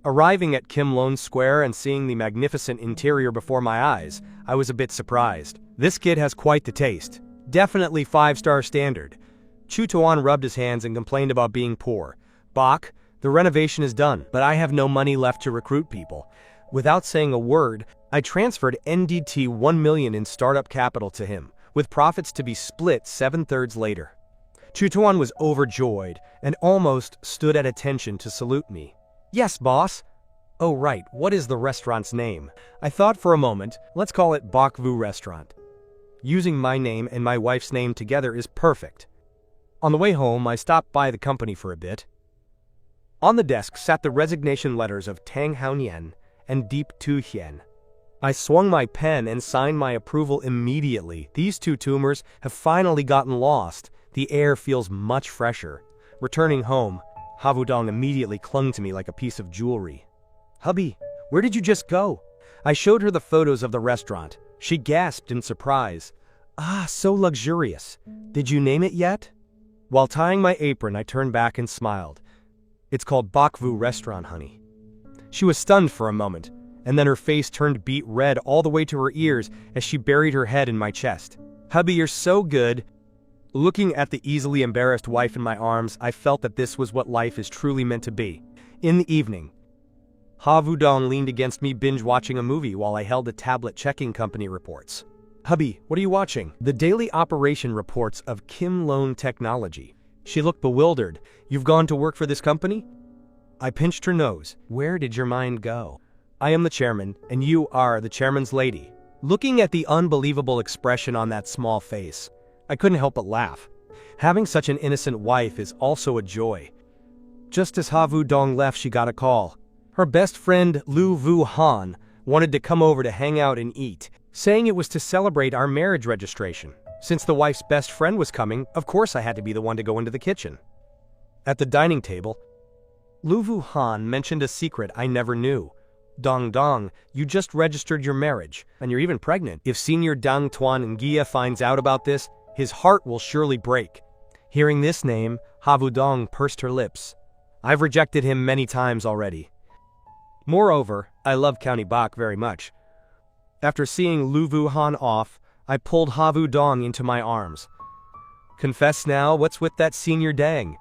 Arriving at Kim Lon Square and seeing the magnificent interior before my eyes, I was a bit surprised. This kid has quite the taste. Definitely 5-star standard. Chu Tuan rubbed his hands and complained about being poor. "Bok, the renovation is done, but I have no money left to recruit people." Without saying a word, I transferred NDT 1 million in startup capital to him, with profits to be split 7/3 later. Chu Tuan was overjoyed and almost stood at attention to salute me. "Yes, boss." "Oh right, what is the restaurant's name?" I thought for a moment. "Let's call it Bok Vu Restaurant." Using my name and my wife's name together is perfect. On the way home, I stopped by the company for a bit. On the desk sat the resignation letters of Tang Haonian and Deep Tu Hien. I swung my pen and signed my approval immediately. These 2 tumors have finally gotten lost. The air feels much fresher. Returning home, Havudong immediately clung to me like a piece of jewelry. "Hubby, where did you just go?" I showed her the photos of the restaurant. She gasped in surprise. "Ah, so luxurious. Did you name it yet?" While tying my apron, I turned back and smiled. "It's called Bok Vu Restaurant, honey." She was stunned for a moment, and then her face turned beet red all the way to her ears as she buried her head in my chest. "Hubby, you're so good." Looking at the easily embarrassed wife in my arms, I felt that this was what life is truly meant to be. In the evening, Havudong leaned against me binge-watching a movie while I held a tablet checking company reports. "Hubby, what are you watching?" "The daily operation reports of Kim Lon Technology." She looked bewildered. "You've gone to work for this company?" I pinched her nose. "Where did your mind go?" "I am the chairman, and you are the chairman's lady." Looking at the unbelievable expression on that small face, I couldn't help but laugh. Having such an innocent wife is also a joy. Just as Havudong left, she got a call. Her best friend Lu Vu Han wanted to come over to hang out and eat, saying it was to celebrate our marriage registration. Since the wife's best friend was coming, of course I had to be the one to go into the kitchen. At the dining table, Lu Vu Han mentioned a secret I never knew. "Dong Dong, you just registered your marriage, and you're even pregnant. If Senior Dang Tuan Ngia finds out about this, his heart will surely break." Hearing this name, Havudong pursed her lips. "I've rejected him many times already. Moreover, I love County Bok very much." After seeing Lu Vu Han off, I pulled Havudong into my arms. "Confess now, what's with that Senior Dang?"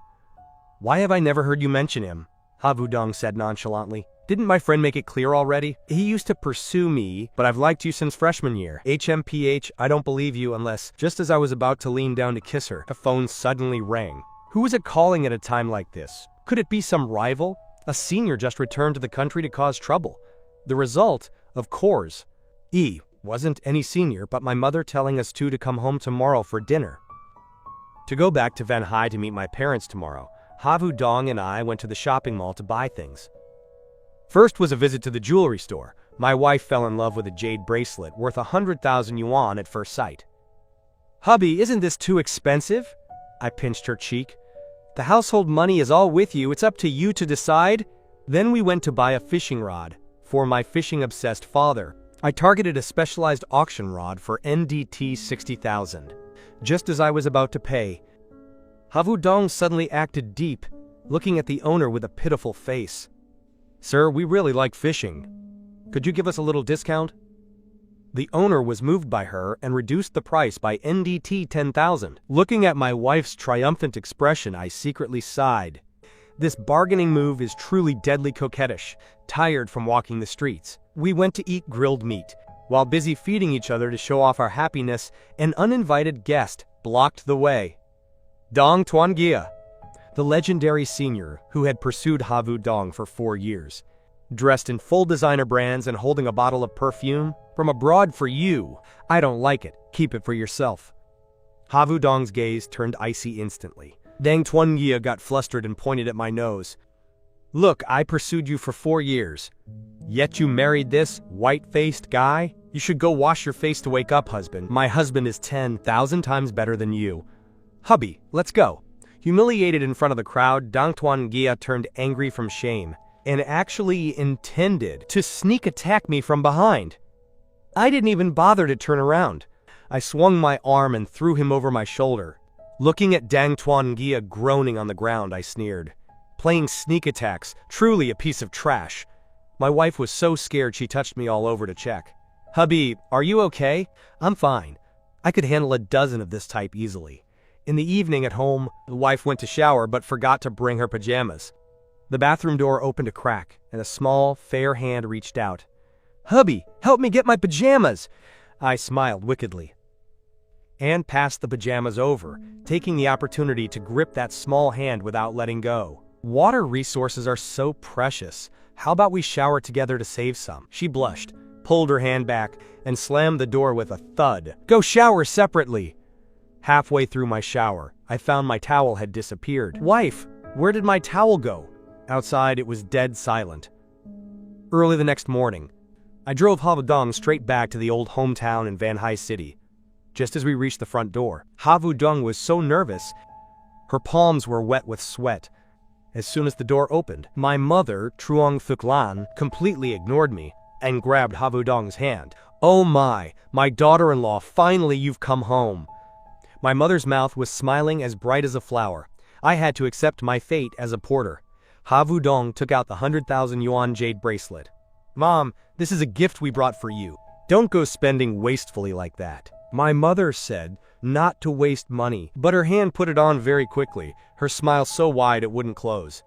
"Why have I never heard you mention him?" Havudong said nonchalantly. "Didn't my friend make it clear already? He used to pursue me, but I've liked you since freshman year." "HMPH, I don't believe you unless..." Just as I was about to lean down to kiss her, the phone suddenly rang. Who was it calling at a time like this? Could it be some rival? A senior just returned to the country to cause trouble. The result, of course, wasn't any senior, but my mother telling us two to come home tomorrow for dinner. To go back to Van Hai to meet my parents tomorrow, Havudong and I went to the shopping mall to buy things. First was a visit to the jewelry store. My wife fell in love with a jade bracelet worth 100,000 yuan at first sight. "Hubby, isn't this too expensive?" I pinched her cheek. "The household money is all with you, it's up to you to decide." Then we went to buy a fishing rod for my fishing-obsessed father. I targeted a specialized auction rod for NDT 60,000. Just as I was about to pay, Havudong suddenly acted deep, looking at the owner with a pitiful face. "Sir, we really like fishing. Could you give us a little discount?" The owner was moved by her and reduced the price by NDT 10,000. Looking at my wife's triumphant expression, I secretly sighed. This bargaining move is truly deadly coquettish. Tired from walking the streets, we went to eat grilled meat. While busy feeding each other to show off our happiness, an uninvited guest blocked the way. Dong Tuangia, the legendary senior who had pursued Havudong for 4 years. Dressed in full designer brands and holding a bottle of perfume. "From abroad for you. I don't like it. Keep it for yourself." Havudong's gaze turned icy instantly. Dang Tuangia got flustered and pointed at my nose. "Look, I pursued you for 4 years. Yet you married this white-faced guy? You should go wash your face to wake up, husband. My husband is 10,000 times better than you. Hubby, let's go. Humiliated in front of the crowd, Dang Tuan Gia turned angry from shame and actually intended to sneak attack me from behind. I didn't even bother to turn around. I swung my arm and threw him over my shoulder. Looking at Dang Tuan Gia groaning on the ground, I sneered. Playing sneak attacks, truly a piece of trash. My wife was so scared she touched me all over to check. Hubby, are you okay? I'm fine. I could handle a dozen of this type easily. In the evening at home, the wife went to shower but forgot to bring her pajamas. The bathroom door opened a crack, and a small, fair hand reached out. Hubby, help me get my pajamas! I smiled wickedly and passed the pajamas over, taking the opportunity to grip that small hand without letting go. Water resources are so precious. How about we shower together to save some? She blushed, pulled her hand back, and slammed the door with a thud. Go shower separately! Halfway through my shower, I found my towel had disappeared. Wife, where did my towel go? Outside, it was dead silent. Early the next morning, I drove Havudong straight back to the old hometown in Van Hai City. Just as we reached the front door, Havudong was so nervous, her palms were wet with sweat. As soon as the door opened, my mother, Truong Thuklan, completely ignored me and grabbed Havudong's hand. Oh my daughter-in-law, finally you've come home. My mother's mouth was smiling as bright as a flower. I had to accept my fate as a porter. Havudong took out the 100,000 yuan jade bracelet. Mom, this is a gift we brought for you. Don't go spending wastefully like that. My mother said not to waste money, but her hand put it on very quickly, her smile so wide it wouldn't close.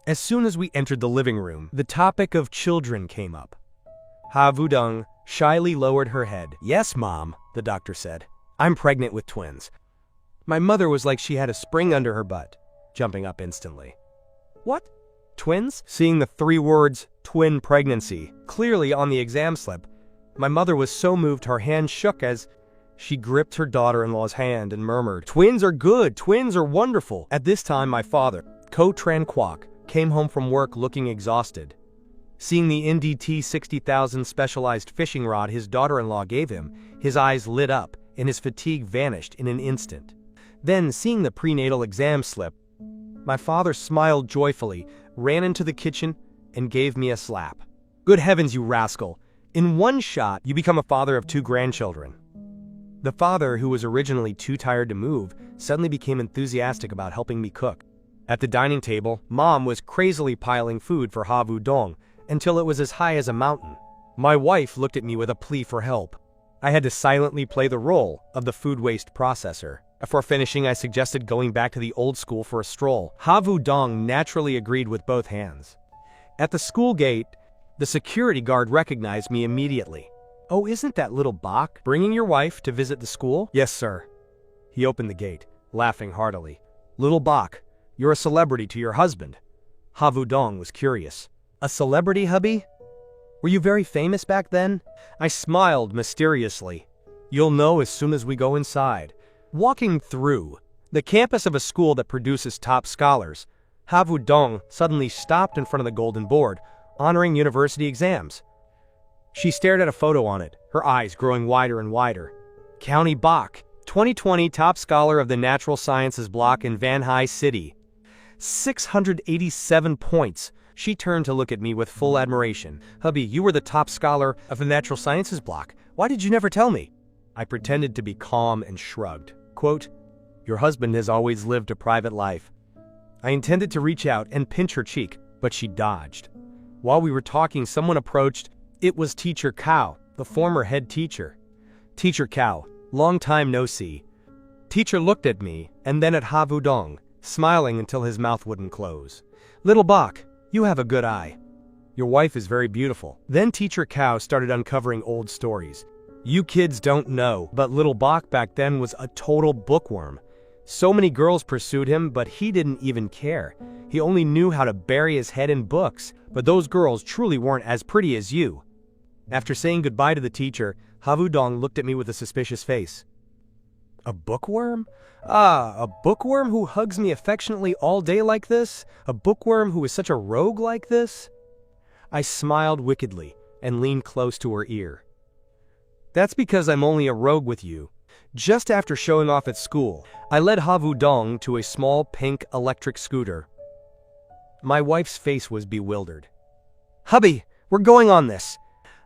As soon as we entered the living room, the topic of children came up. Havudong shyly lowered her head. Yes, Mom, the doctor said. I'm pregnant with twins. My mother was like she had a spring under her butt, jumping up instantly. What? Twins? Seeing the 3 words, twin pregnancy, clearly on the exam slip, my mother was so moved her hand shook as she gripped her daughter-in-law's hand and murmured, Twins are good, twins are wonderful. At this time, my father, Ko Tran Kwok, came home from work looking exhausted. Seeing the NDT 60,000 specialized fishing rod his daughter-in-law gave him, his eyes lit up and his fatigue vanished in an instant. Then, seeing the prenatal exam slip, my father smiled joyfully, ran into the kitchen, and gave me a slap. Good heavens, you rascal! In one shot, you become a father of 2 grandchildren. The father, who was originally too tired to move, suddenly became enthusiastic about helping me cook. At the dining table, Mom was crazily piling food for Havudong until it was as high as a mountain. My wife looked at me with a plea for help. I had to silently play the role of the food waste processor. Before finishing, I suggested going back to the old school for a stroll. Havudong naturally agreed with both hands. At the school gate, the security guard recognized me immediately. Oh, isn't that little Bach bringing your wife to visit the school? Yes, sir. He opened the gate, laughing heartily. Little Bach, you're a celebrity to your husband. Havudong was curious. A celebrity, hubby? Were you very famous back then? I smiled mysteriously. You'll know as soon as we go inside. Walking through the campus of a school that produces top scholars, Havudong suddenly stopped in front of the golden board, honoring university exams. She stared at a photo on it, her eyes growing wider and wider. County Bach, 2020 top scholar of the natural sciences block in Van Hai City. 687 points. She turned to look at me with full admiration. Hubby, you were the top scholar of the natural sciences block. Why did you never tell me? I pretended to be calm and shrugged. Quote, your husband has always lived a private life. I intended to reach out and pinch her cheek, but she dodged. While we were talking, someone approached. It was Teacher Cao, the former head teacher. Teacher Cao, long time no see. Teacher looked at me, and then at Havudong, smiling until his mouth wouldn't close. Little Bach, you have a good eye. Your wife is very beautiful. Then Teacher Cao started uncovering old stories. You kids don't know, but little Bach back then was a total bookworm. So many girls pursued him, but he didn't even care. He only knew how to bury his head in books, but those girls truly weren't as pretty as you. After saying goodbye to the teacher, Havudong looked at me with a suspicious face. A bookworm? Ah, a bookworm who hugs me affectionately all day like this? A bookworm who is such a rogue like this? I smiled wickedly and leaned close to her ear. That's because I'm only a rogue with you. Just after showing off at school, I led Havu Dong to a small pink electric scooter. My wife's face was bewildered. Hubby, we're going on this.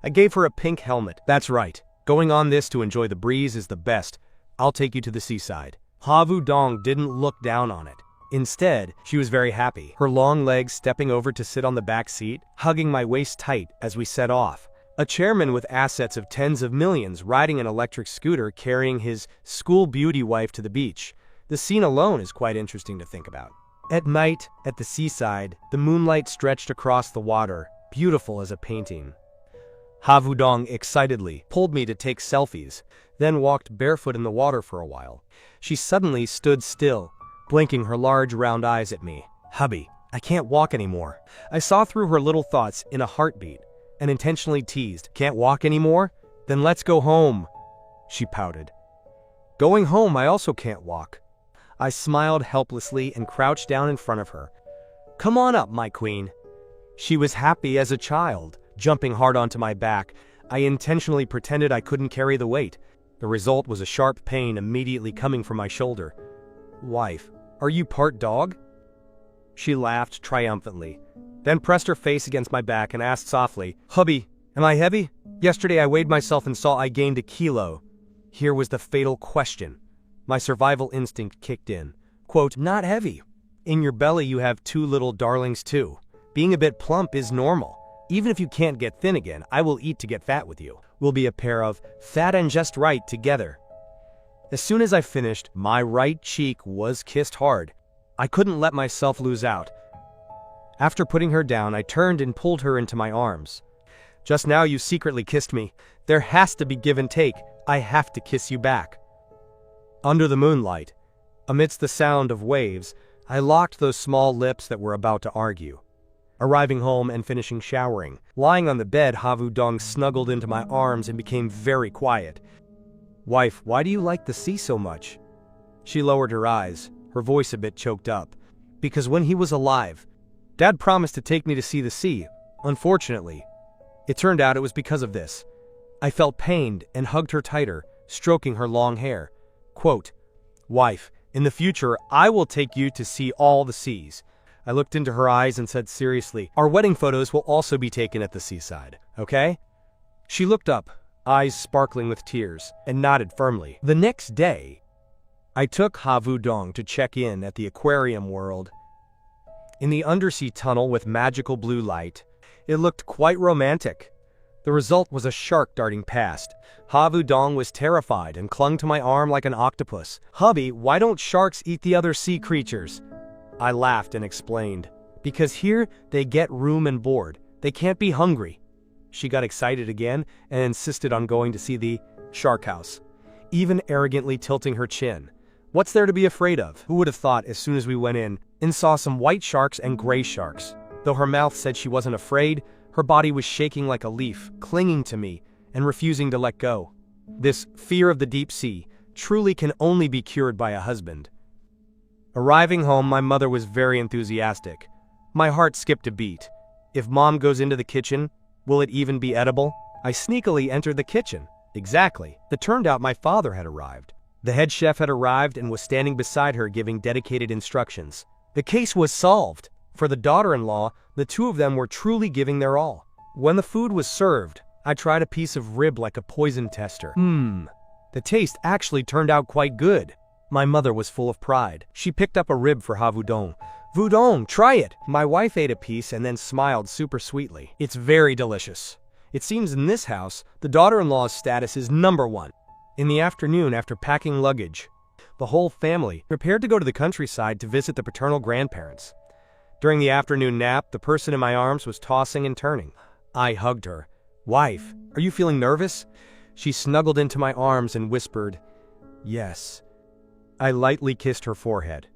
I gave her a pink helmet. That's right. Going on this to enjoy the breeze is the best. I'll take you to the seaside. Havu Dong didn't look down on it. Instead, she was very happy, her long legs stepping over to sit on the back seat, hugging my waist tight as we set off. A chairman with assets of tens of millions riding an electric scooter carrying his school beauty wife to the beach. The scene alone is quite interesting to think about. At night, at the seaside, the moonlight stretched across the water, beautiful as a painting. Havu Dong excitedly pulled me to take selfies, then walked barefoot in the water for a while. She suddenly stood still, blinking her large round eyes at me. Hubby, I can't walk anymore. I saw through her little thoughts in a heartbeat, and intentionally teased. Can't walk anymore? Then let's go home. She pouted. Going home, I also can't walk. I smiled helplessly and crouched down in front of her. Come on up, my queen. She was happy as a child, jumping hard onto my back. I intentionally pretended I couldn't carry the weight. The result was a sharp pain immediately coming from my shoulder. Wife, are you part dog? She laughed triumphantly, then pressed her face against my back and asked softly, Hubby, am I heavy? Yesterday I weighed myself and saw I gained 1 kilo. Here was the fatal question. My survival instinct kicked in. Quote, not heavy. In your belly you have 2 little darlings too. Being a bit plump is normal. Even if you can't get thin again, I will eat to get fat with you. We'll be a pair of fat and just right together. As soon as I finished, my right cheek was kissed hard. I couldn't let myself lose out. After putting her down, I turned and pulled her into my arms. Just now you secretly kissed me. There has to be give and take. I have to kiss you back. Under the moonlight, amidst the sound of waves, I locked those small lips that were about to argue. Arriving home and finishing showering, lying on the bed, Havu Dong snuggled into my arms and became very quiet. Wife, why do you like the sea so much? She lowered her eyes, her voice a bit choked up. Because when he was alive, Dad promised to take me to see the sea. Unfortunately, it turned out it was because of this. I felt pained and hugged her tighter, stroking her long hair. Quote, Wife, in the future, I will take you to see all the seas. I looked into her eyes and said seriously, our wedding photos will also be taken at the seaside, okay? She looked up, eyes sparkling with tears, and nodded firmly. The next day, I took Havu Dong to check in at the aquarium world. In the undersea tunnel with magical blue light, it looked quite romantic. The result was a shark darting past. Havu Dong was terrified and clung to my arm like an octopus. Hubby, why don't sharks eat the other sea creatures? I laughed and explained. Because here, they get room and board. They can't be hungry. She got excited again and insisted on going to see the shark house, even arrogantly tilting her chin. What's there to be afraid of? Who would have thought as soon as we went in and saw some white sharks and gray sharks? Though her mouth said she wasn't afraid, her body was shaking like a leaf, clinging to me and refusing to let go. This fear of the deep sea truly can only be cured by a husband. Arriving home, my mother was very enthusiastic. My heart skipped a beat. If Mom goes into the kitchen, will it even be edible? I sneakily entered the kitchen. Exactly. It turned out my father had arrived. The head chef had arrived and was standing beside her giving dedicated instructions. The case was solved. For the daughter-in-law, the two of them were truly giving their all. When the food was served, I tried a piece of rib like a poison tester. The taste actually turned out quite good. My mother was full of pride. She picked up a rib for Havu Dong. Vudong, try it! My wife ate a piece and then smiled super sweetly. It's very delicious. It seems in this house, the daughter-in-law's status is #1. In the afternoon, after packing luggage, the whole family prepared to go to the countryside to visit the paternal grandparents. During the afternoon nap, the person in my arms was tossing and turning. I hugged her. Wife, are you feeling nervous? She snuggled into my arms and whispered, yes. I lightly kissed her forehead.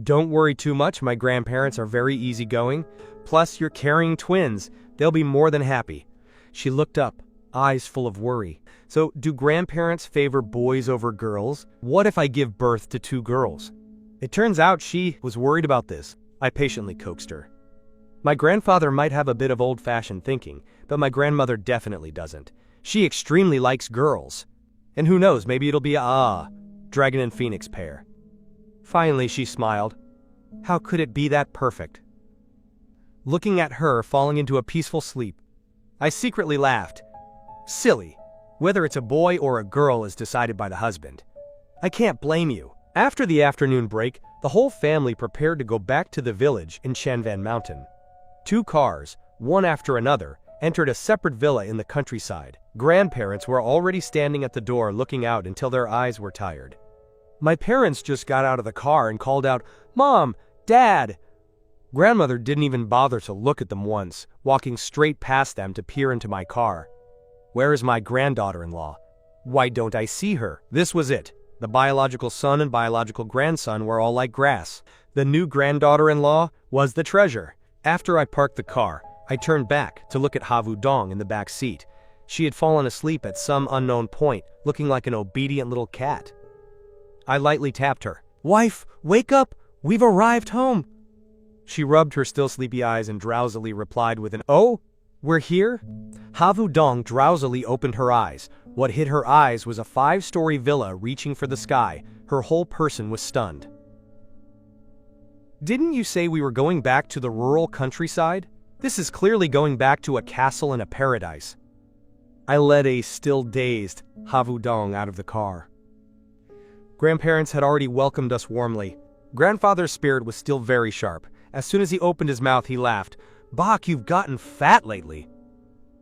Don't worry too much, my grandparents are very easygoing. Plus, you're carrying twins. They'll be more than happy. She looked up, eyes full of worry. So, do grandparents favor boys over girls? What if I give birth to 2 girls? It turns out she was worried about this. I patiently coaxed her. My grandfather might have a bit of old-fashioned thinking, but my grandmother definitely doesn't. She extremely likes girls. And who knows, maybe it'll be a dragon and phoenix pair. Finally, she smiled. How could it be that perfect? Looking at her falling into a peaceful sleep, I secretly laughed. Silly. Whether it's a boy or a girl is decided by the husband. I can't blame you. After the afternoon break, the whole family prepared to go back to the village in Chanvan Mountain. 2 cars, one after another, entered a separate villa in the countryside. Grandparents were already standing at the door looking out until their eyes were tired. My parents just got out of the car and called out, "Mom! Dad!" Grandmother didn't even bother to look at them once, walking straight past them to peer into my car. Where is my granddaughter-in-law? Why don't I see her? This was it. The biological son and biological grandson were all like grass. The new granddaughter-in-law was the treasure. After I parked the car, I turned back to look at Havu Dong in the back seat. She had fallen asleep at some unknown point, looking like an obedient little cat. I lightly tapped her. "Wife, wake up! We've arrived home!" She rubbed her still sleepy eyes and drowsily replied with an, "Oh, we're here?" Havu Dong drowsily opened her eyes. What hit her eyes was a 5-story villa reaching for the sky. Her whole person was stunned. "Didn't you say we were going back to the rural countryside? This is clearly going back to a castle in a paradise." I led a still dazed Havu Dong out of the car. Grandparents had already welcomed us warmly. Grandfather's spirit was still very sharp. As soon as he opened his mouth, he laughed. "Bach, you've gotten fat lately."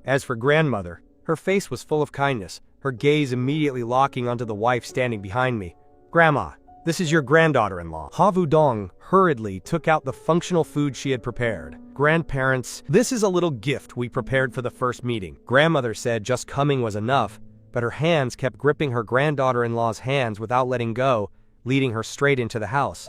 As for grandmother, her face was full of kindness, her gaze immediately locking onto the wife standing behind me. "Grandma, this is your granddaughter-in-law." Havu Dong hurriedly took out the functional food she had prepared. "Grandparents, this is a little gift we prepared for the first meeting." Grandmother said just coming was enough, but her hands kept gripping her granddaughter-in-law's hands without letting go, leading her straight into the house.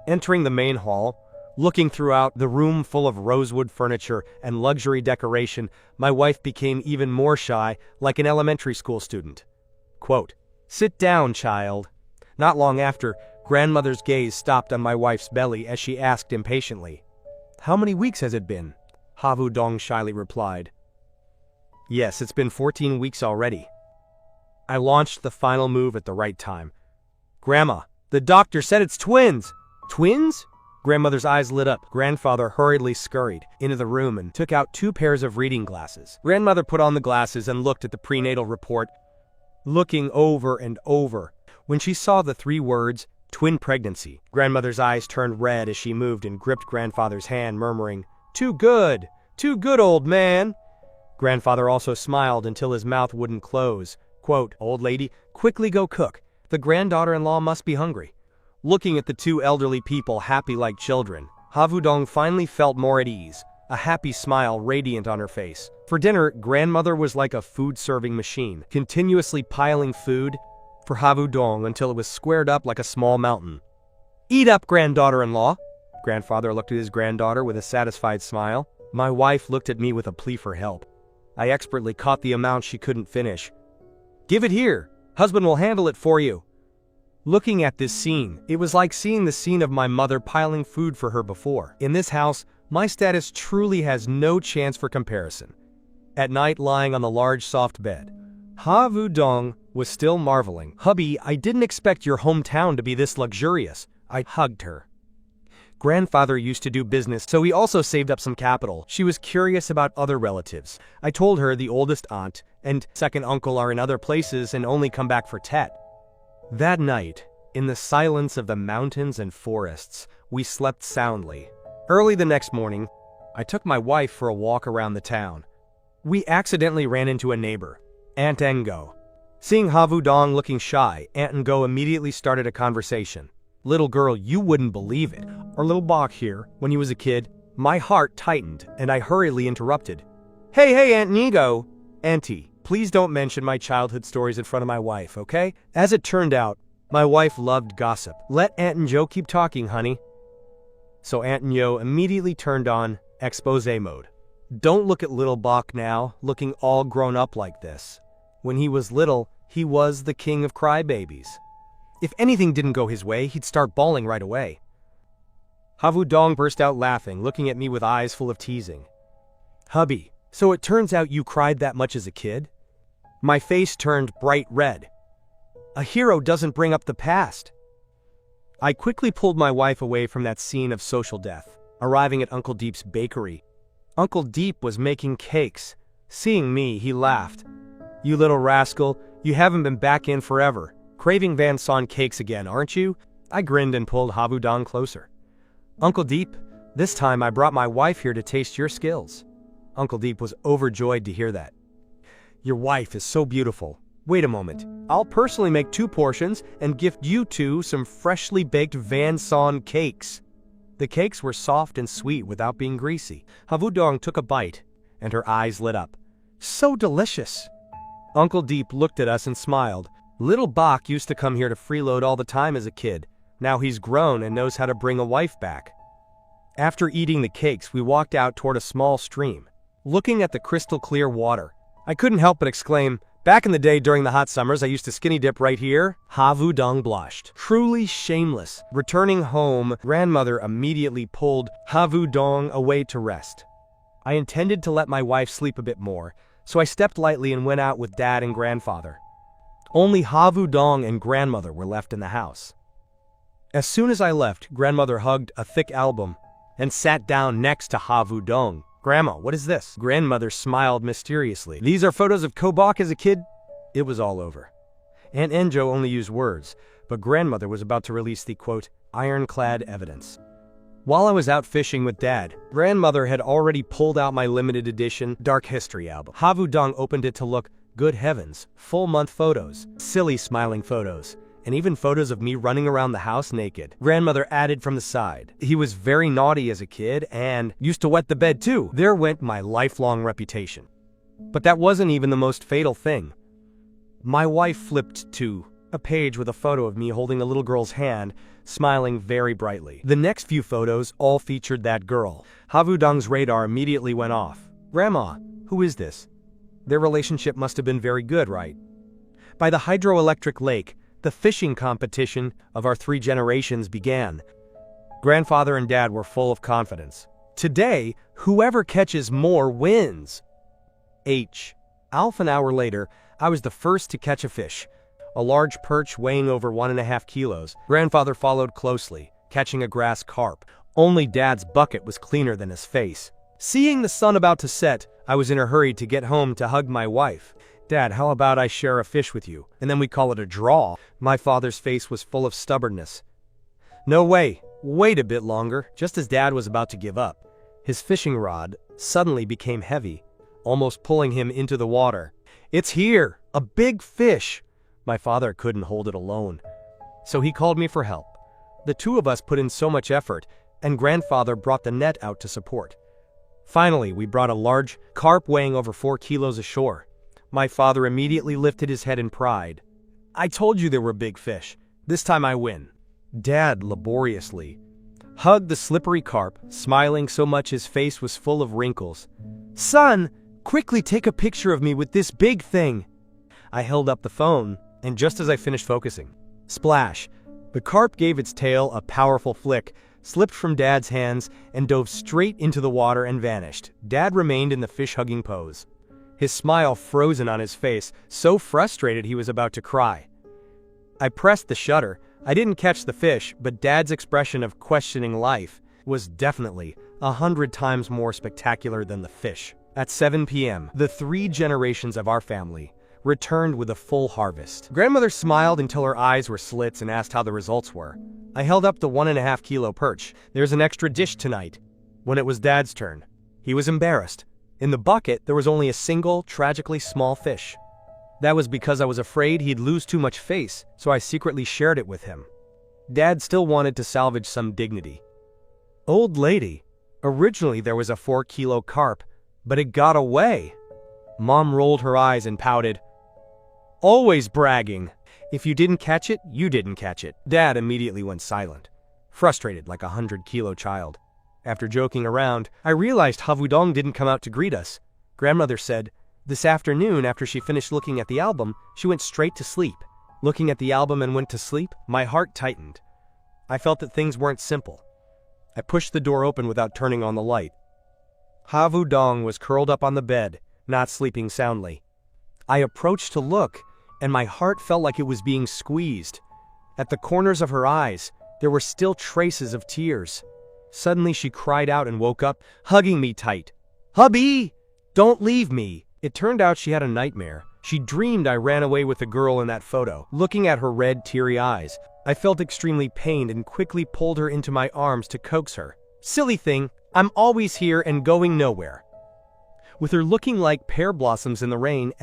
Entering the main hall, looking throughout the room full of rosewood furniture and luxury decoration, my wife became even more shy, like an elementary school student. Quote, "Sit down, child." Not long after, grandmother's gaze stopped on my wife's belly as she asked impatiently, "How many weeks has it been?" Havu Dong shyly replied, "Yes, it's been 14 weeks already." I launched the final move at the right time. "Grandma, the doctor said it's twins." "Twins?" Grandmother's eyes lit up. Grandfather hurriedly scurried into the room and took out 2 pairs of reading glasses. Grandmother put on the glasses and looked at the prenatal report, looking over and over. When she saw the 3 words, "twin pregnancy," grandmother's eyes turned red as she moved and gripped grandfather's hand, murmuring, "Too good! Too good, old man!" Grandfather also smiled until his mouth wouldn't close. Quote, "Old lady, quickly go cook. The granddaughter-in-law must be hungry." Looking at the 2 elderly people happy like children, Havu Dong finally felt more at ease, a happy smile radiant on her face. For dinner, grandmother was like a food-serving machine, continuously piling food for Havu Dong until it was squared up like a small mountain. "Eat up, granddaughter-in-law." Grandfather looked at his granddaughter with a satisfied smile. My wife looked at me with a plea for help. I expertly caught the amount she couldn't finish. "Give it here. Husband will handle it for you." Looking at this scene, it was like seeing the scene of my mother piling food for her before. In this house, my status truly has no chance for comparison. At night, lying on the large soft bed, Havu Dong was still marveling. "Hubby, I didn't expect your hometown to be this luxurious." I hugged her. Grandfather used to do business, so he also saved up some capital. She was curious about other relatives. I told her the oldest aunt and second uncle are in other places and only come back for Tet. That night, in the silence of the mountains and forests, we slept soundly. Early the next morning, I took my wife for a walk around the town. We accidentally ran into a neighbor, Aunt Ngo. Seeing Havu Dong looking shy, Aunt Ngo immediately started a conversation. "Little girl, you wouldn't believe it. Our little Bach here, when he was a kid." My heart tightened, and I hurriedly interrupted. Hey, Aunt Ngo. "Auntie, please don't mention my childhood stories in front of my wife, okay?" As it turned out, my wife loved gossip. "Let Aunt Ngo keep talking, honey." So Aunt Ngo immediately turned on expose mode. "Don't look at little Bach now, looking all grown up like this. When he was little, he was the king of crybabies. If anything didn't go his way, he'd start bawling right away." Havu Dong burst out laughing, looking at me with eyes full of teasing. "Hubby, So it turns out you cried that much as a kid? My face turned bright red. A hero doesn't bring up the past. I quickly pulled my wife away from that scene of social death, arriving at Uncle Deep's bakery. Uncle Deep was making cakes. Seeing me, he laughed. "You little rascal, you haven't been back in forever. Craving Van Son cakes again, aren't you?" I grinned and pulled Havudong closer. "Uncle Deep, this time I brought my wife here to taste your skills." Uncle Deep was overjoyed to hear that. "Your wife is so beautiful. Wait a moment. I'll personally make 2 portions and gift you 2 some freshly baked Van Son cakes." The cakes were soft and sweet without being greasy. Havudong took a bite, and her eyes lit up. "So delicious." Uncle Deep looked at us and smiled. "Little Bach used to come here to freeload all the time as a kid. Now he's grown and knows how to bring a wife back." After eating the cakes, we walked out toward a small stream. Looking at the crystal clear water, I couldn't help but exclaim, "Back in the day during the hot summers, I used to skinny dip right here." Havudong blushed. Truly shameless. Returning home, grandmother immediately pulled Havudong away to rest. I intended to let my wife sleep a bit more, so I stepped lightly and went out with Dad and grandfather. Only Havudong and grandmother were left in the house. As soon as I left, grandmother hugged a thick album and sat down next to Havudong. "Grandma, what is this?" Grandmother smiled mysteriously. "These are photos of Kobach as a kid." It was all over. Aunt Enjo only used words, but grandmother was about to release the, quote, ironclad evidence. While I was out fishing with Dad, grandmother had already pulled out my limited edition Dark History album. Havudong opened it to look. Good heavens, full month photos, silly smiling photos, and even photos of me running around the house naked. Grandmother added from the side, "He was very naughty as a kid and used to wet the bed too." There went my lifelong reputation. But that wasn't even the most fatal thing. My wife flipped to a page with a photo of me holding a little girl's hand, smiling very brightly. The next few photos all featured that girl. Havudong's radar immediately went off. "Grandma, who is this?" Their relationship must have been very good, right? By the hydroelectric lake, the fishing competition of our 3 generations began. Grandfather and Dad were full of confidence. "Today, whoever catches more wins." Half an hour later, I was the first to catch a fish. A large perch weighing over 1.5 kilos. Grandfather followed closely, catching a grass carp. Only Dad's bucket was cleaner than his face. Seeing the sun about to set, I was in a hurry to get home to hug my wife. "Dad, how about I share a fish with you, and then we call it a draw?" My father's face was full of stubbornness. "No way. Wait a bit longer." Just as Dad was about to give up, his fishing rod suddenly became heavy, almost pulling him into the water. "It's here! A big fish!" My father couldn't hold it alone, so he called me for help. The 2 of us put in so much effort, and grandfather brought the net out to support. Finally, we brought a large carp weighing over 4 kilos ashore. My father immediately lifted his head in pride. "I told you there were big fish. This time I win." Dad laboriously hugged the slippery carp, smiling so much his face was full of wrinkles. "Son, quickly take a picture of me with this big thing." I held up the phone, and just as I finished focusing, splash! The carp gave its tail a powerful flick, slipped from Dad's hands, and dove straight into the water and vanished. Dad remained in the fish-hugging pose, his smile frozen on his face, so frustrated he was about to cry. I pressed the shutter. I didn't catch the fish, but Dad's expression of questioning life was definitely 100 times more spectacular than the fish. At 7 p.m., the 3 generations of our family returned with a full harvest. Grandmother smiled until her eyes were slits and asked how the results were. I held up the 1.5 kilo perch. "There's an extra dish tonight." When it was Dad's turn, he was embarrassed. In the bucket, there was only a single, tragically small fish. That was because I was afraid he'd lose too much face, so I secretly shared it with him. Dad still wanted to salvage some dignity. "Old lady, originally there was a 4-kilo carp, but it got away." Mom rolled her eyes and pouted. "Always bragging. If you didn't catch it, you didn't catch it." Dad immediately went silent, frustrated like a 100-kilo child. After joking around, I realized Havudong didn't come out to greet us. Grandmother said, this afternoon after she finished looking at the album, she went straight to sleep. Looking at the album and went to sleep, my heart tightened. I felt that things weren't simple. I pushed the door open without turning on the light. Havu Dong was curled up on the bed, not sleeping soundly. I approached to look, and my heart felt like it was being squeezed. At the corners of her eyes, there were still traces of tears. Suddenly she cried out and woke up, hugging me tight. "Hubby! Don't leave me!" It turned out she had a nightmare. She dreamed I ran away with the girl in that photo. Looking at her red, teary eyes, I felt extremely pained and quickly pulled her into my arms to coax her. "Silly thing, I'm always here and going nowhere." With her looking like pear blossoms in the rain,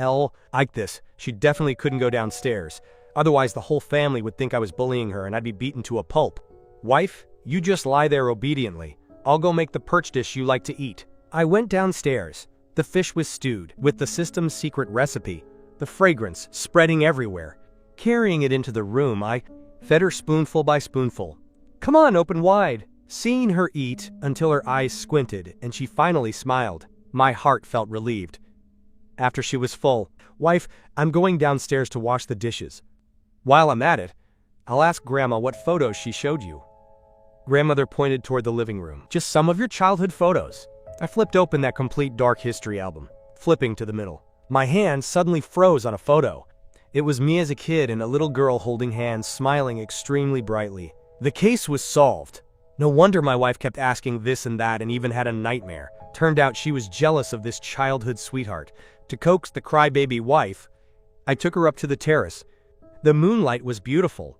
like this, she definitely couldn't go downstairs. Otherwise, the whole family would think I was bullying her and I'd be beaten to a pulp. "Wife, you just lie there obediently. I'll go make the perch dish you like to eat." I went downstairs. The fish was stewed, with the system's secret recipe, the fragrance spreading everywhere. Carrying it into the room, I fed her spoonful by spoonful. "Come on, open wide." Seeing her eat until her eyes squinted and she finally smiled, my heart felt relieved. After she was full, "Wife, I'm going downstairs to wash the dishes. While I'm at it, I'll ask Grandma what photos she showed you." Grandmother pointed toward the living room. "Just some of your childhood photos." I flipped open that complete dark history album, flipping to the middle. My hand suddenly froze on a photo. It was me as a kid and a little girl holding hands, smiling extremely brightly. The case was solved. No wonder my wife kept asking this and that and even had a nightmare. Turned out she was jealous of this childhood sweetheart. To coax the crybaby wife, I took her up to the terrace. The moonlight was beautiful.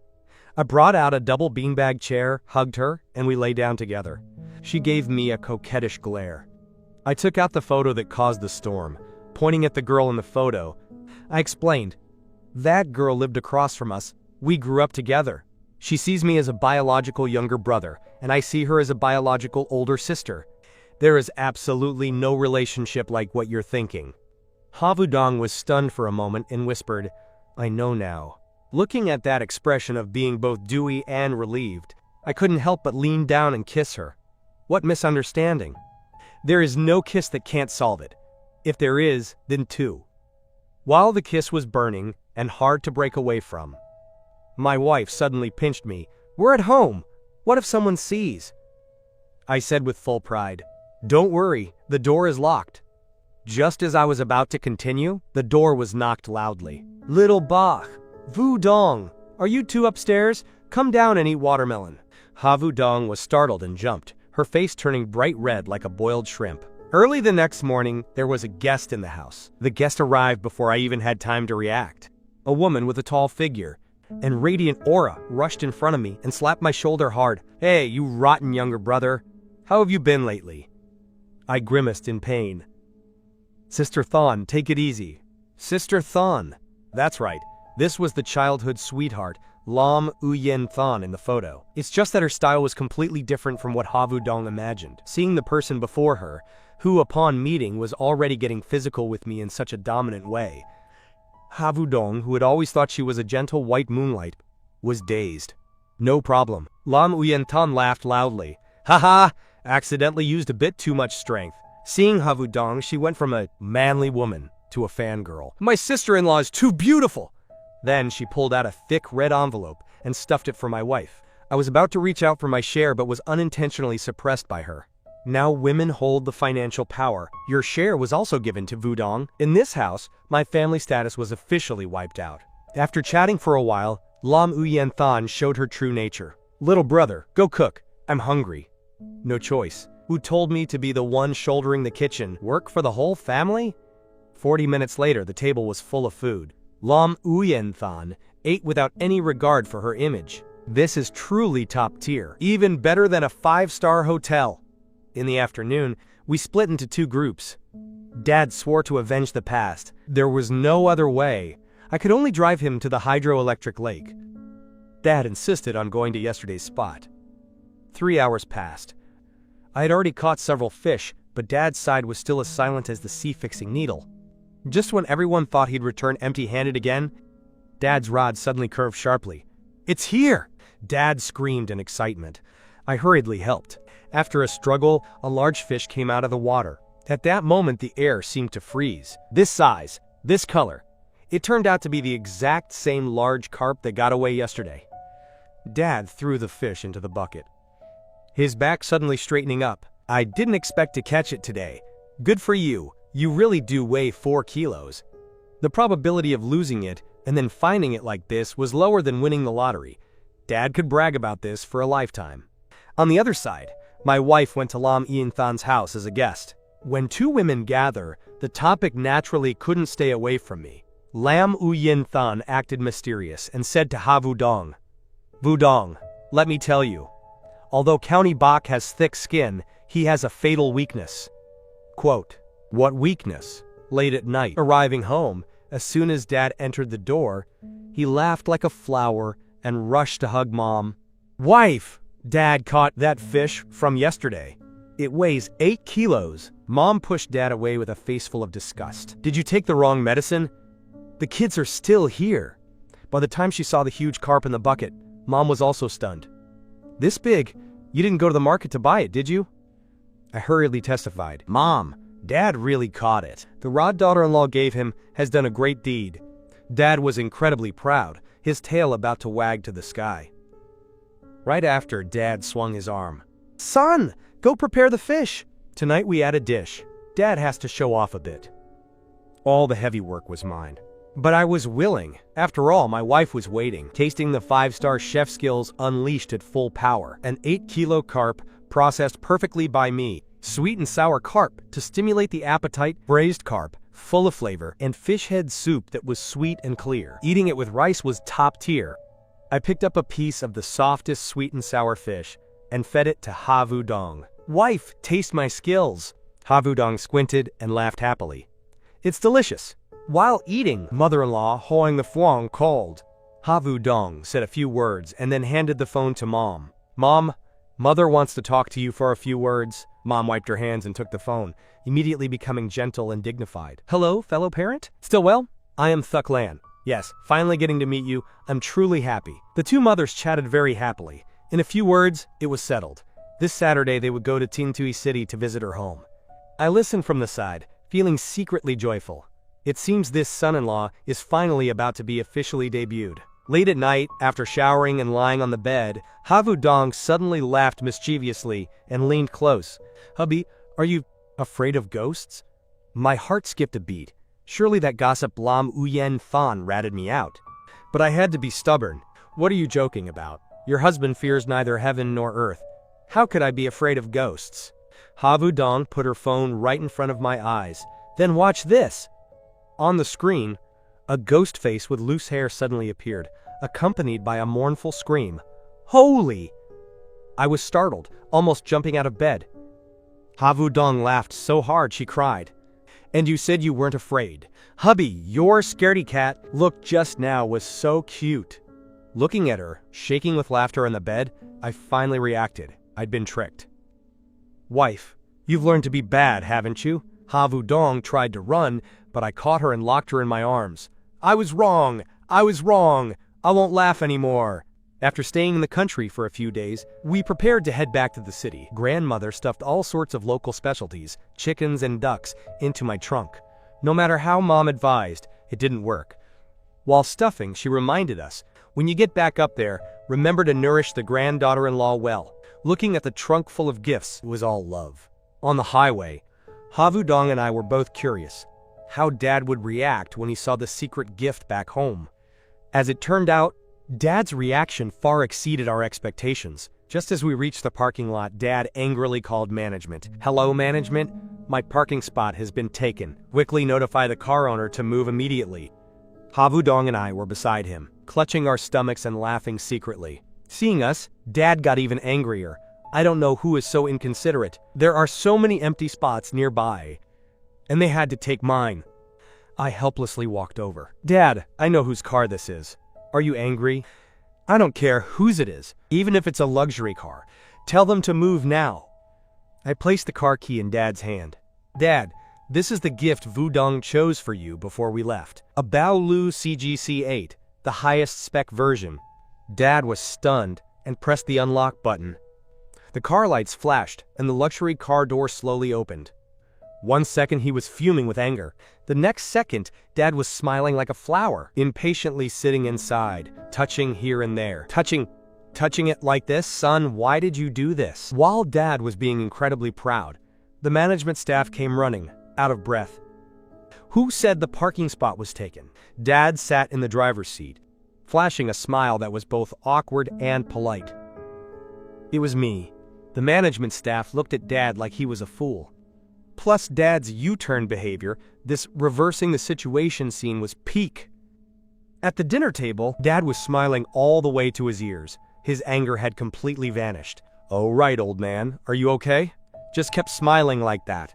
I brought out a double beanbag chair, hugged her, and we lay down together. She gave me a coquettish glare. I took out the photo that caused the storm. Pointing at the girl in the photo, I explained, "That girl lived across from us. We grew up together. She sees me as a biological younger brother, and I see her as a biological older sister. There is absolutely no relationship like what you're thinking." Havu Dong was stunned for a moment and whispered, "I know now." Looking at that expression of being both dewy and relieved, I couldn't help but lean down and kiss her. What misunderstanding? There is no kiss that can't solve it. If there is, then two. While the kiss was burning and hard to break away from, my wife suddenly pinched me. "We're at home. What if someone sees?" I said with full pride, "Don't worry, the door is locked." Just as I was about to continue, the door was knocked loudly. "Little Bach, Vu Dong, are you two upstairs? Come down and eat watermelon." Havu Dong was startled and jumped, her face turning bright red like a boiled shrimp. Early the next morning, there was a guest in the house. The guest arrived before I even had time to react. A woman with a tall figure and radiant aura rushed in front of me and slapped my shoulder hard. "Hey, you rotten younger brother. How have you been lately?" I grimaced in pain. "Sister Thon, take it easy." Sister Thon. That's right. This was the childhood sweetheart, Lam Uyen Thon in the photo. It's just that her style was completely different from what Havu Dong imagined. Seeing the person before her, who upon meeting was already getting physical with me in such a dominant way, Havu Dong, who had always thought she was a gentle white moonlight, was dazed. "No problem." Lam Uyen Thon laughed loudly. "Haha, accidentally used a bit too much strength." Seeing Havu Dong, she went from a manly woman to a fangirl. "My sister-in-law is too beautiful." Then she pulled out a thick red envelope and stuffed it for my wife. I was about to reach out for my share but was unintentionally suppressed by her. Now women hold the financial power. Your share was also given to Vu Dong. In this house, my family status was officially wiped out. After chatting for a while, Lam Uyen Thon showed her true nature. "Little brother, go cook. I'm hungry." No choice. Who told me to be the one shouldering the kitchen? Work for the whole family? 40 minutes later, the table was full of food. Lam Uyen Thon ate without any regard for her image. This is truly top tier, even better than a 5-star hotel. In the afternoon, we split into 2 groups. Dad swore to avenge the past. There was no other way. I could only drive him to the hydroelectric lake. Dad insisted on going to yesterday's spot. 3 hours passed. I had already caught several fish, but Dad's side was still as silent as the sea-fixing needle. Just when everyone thought he'd return empty-handed again, Dad's rod suddenly curved sharply. "It's here!" Dad screamed in excitement. I hurriedly helped. After a struggle, a large fish came out of the water. At that moment, the air seemed to freeze. This size, this color. It turned out to be the exact same large carp that got away yesterday. Dad threw the fish into the bucket, his back suddenly straightening up. "I didn't expect to catch it today. Good for you. You really do weigh 4 kilos. The probability of losing it and then finding it like this was lower than winning the lottery. Dad could brag about this for a lifetime. On the other side, my wife went to Lam Ian Than's house as a guest. When two women gather, the topic naturally couldn't stay away from me. Lam Ian Than acted mysterious and said to Ha Vudong, "Vudong, let me tell you. Although County Bok has thick skin, he has a fatal weakness." Quote, "What weakness?" Late at night, arriving home, as soon as Dad entered the door, he laughed like a flower and rushed to hug Mom. "Wife, Dad caught that fish from yesterday. It weighs 8 kilos. Mom pushed Dad away with a face full of disgust. "Did you take the wrong medicine? The kids are still here." By the time she saw the huge carp in the bucket, Mom was also stunned. "This big? You didn't go to the market to buy it, did you?" I hurriedly testified, "Mom, Dad really caught it. The rod daughter-in-law gave him has done a great deed." Dad was incredibly proud, his tail about to wag to the sky. Right after, Dad swung his arm. "Son, go prepare the fish. Tonight we add a dish. Dad has to show off a bit." All the heavy work was mine. But I was willing. After all, my wife was waiting, tasting the 5-star chef skills unleashed at full power. An 8-kilo carp, processed perfectly by me. Sweet and sour carp to stimulate the appetite, braised carp, full of flavor, and fish head soup that was sweet and clear. Eating it with rice was top tier. I picked up a piece of the softest sweet and sour fish and fed it to Ha Vudong. "Wife, taste my skills." Ha Vudong squinted and laughed happily. "It's delicious." While eating, mother-in-law Hoang the Phuong called. Ha Vudong said a few words and then handed the phone to Mom. "Mom, Mother wants to talk to you for a few words." Mom wiped her hands and took the phone, immediately becoming gentle and dignified. "Hello, fellow parent? Still well? I am Thuc Lan. Yes, finally getting to meet you. I'm truly happy." The two mothers chatted very happily. In a few words, it was settled. This Saturday they would go to Tintui City to visit her home. I listened from the side, feeling secretly joyful. It seems this son-in-law is finally about to be officially debuted. Late at night, after showering and lying on the bed, Ha Vudong suddenly laughed mischievously and leaned close. "Hubby, are you afraid of ghosts?" My heart skipped a beat. Surely that gossip Lam Uyen Than ratted me out. But I had to be stubborn. "What are you joking about? Your husband fears neither heaven nor earth. How could I be afraid of ghosts?" Ha Vudong put her phone right in front of my eyes. "Then watch this." On the screen, a ghost face with loose hair suddenly appeared, accompanied by a mournful scream. "Holy!" I was startled, almost jumping out of bed. Ha Vudong laughed so hard she cried. "And you said you weren't afraid. Hubby, your scaredy cat look just now was so cute." Looking at her, shaking with laughter on the bed, I finally reacted. I'd been tricked. "Wife, you've learned to be bad, haven't you?" Ha Vudong tried to run, but I caught her and locked her in my arms. "I was wrong. I was wrong. I won't laugh anymore." After staying in the country for a few days, we prepared to head back to the city. Grandmother stuffed all sorts of local specialties, chickens and ducks, into my trunk. No matter how Mom advised, it didn't work. While stuffing, she reminded us, "When you get back up there, remember to nourish the granddaughter-in-law well." Looking at the trunk full of gifts, it was all love. On the highway, Ha Vudong and I were both curious how Dad would react when he saw the secret gift back home. As it turned out, Dad's reaction far exceeded our expectations. Just as we reached the parking lot, Dad angrily called management. "Hello, management? My parking spot has been taken. Quickly notify the car owner to move immediately." Ha Vudong and I were beside him, clutching our stomachs and laughing secretly. Seeing us, Dad got even angrier. "I don't know who is so inconsiderate. There are so many empty spots nearby. And they had to take mine." I helplessly walked over. "Dad, I know whose car this is. Are you angry?" "I don't care whose it is, even if it's a luxury car. Tell them to move now." I placed the car key in Dad's hand. "Dad, this is the gift Vudong chose for you before we left. A Baolu CGC8, the highest spec version." Dad was stunned and pressed the unlock button. The car lights flashed and the luxury car door slowly opened. 1 second he was fuming with anger. The next second, Dad was smiling like a flower, impatiently sitting inside, touching here and there. Touching it like this? "Son, why did you do this?" While Dad was being incredibly proud, The management staff came running, out of breath. Who said the parking spot was taken? Dad sat in the driver's seat, flashing a smile that was both awkward and polite. It was me. The management staff looked at Dad like he was a fool. Plus Dad's U-turn behavior, this reversing the situation scene was peak. At the dinner table, Dad was smiling all the way to his ears. His anger had completely vanished. "Oh right, old man, are you okay?" Just kept smiling like that.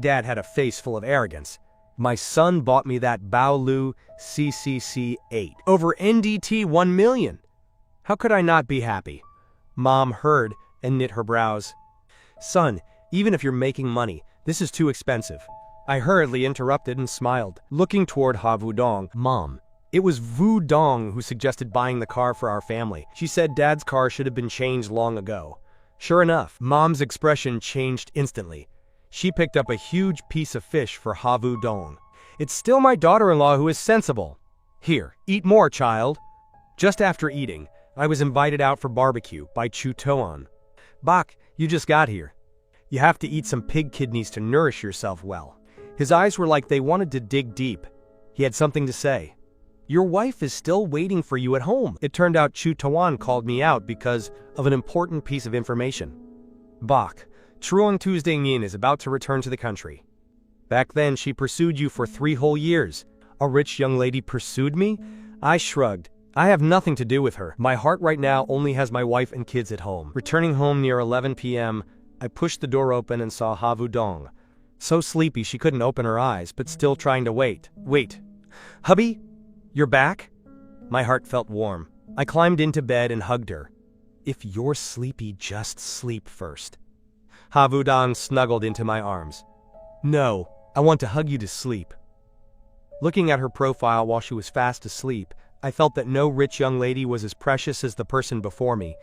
Dad had a face full of arrogance. "My son bought me that Baolu CCC8 over NDT 1 million. How could I not be happy?" Mom heard and knit her brows. "Son, even if you're making money, this is too expensive." I hurriedly interrupted and smiled, looking toward Ha Vudong. "Mom, it was Vudong who suggested buying the car for our family. She said Dad's car should have been changed long ago." Sure enough, Mom's expression changed instantly. She picked up a huge piece of fish for Ha Vudong. "It's still my daughter-in-law who is sensible. Here, eat more, child." Just after eating, I was invited out for barbecue by Chu Toan. "Bak, you just got here. You have to eat some pig kidneys to nourish yourself well." His eyes were like they wanted to dig deep. He had something to say. "Your wife is still waiting for you at home." It turned out Chu Toan called me out because of an important piece of information. "Bak, Truong Tuesday Ngin is about to return to the country. Back then, she pursued you for 3 whole years. A rich young lady pursued me?" I shrugged. "I have nothing to do with her. My heart right now only has my wife and kids at home." Returning home near 11 p.m., I pushed the door open and saw Ha Vudong. So sleepy she couldn't open her eyes, but still trying to wait. "Wait. Hubby? You're back?" My heart felt warm. I climbed into bed and hugged her. "If you're sleepy, just sleep first." Ha Vudong snuggled into my arms. "No, I want to hug you to sleep." Looking at her profile while she was fast asleep, I felt that no rich young lady was as precious as the person before me.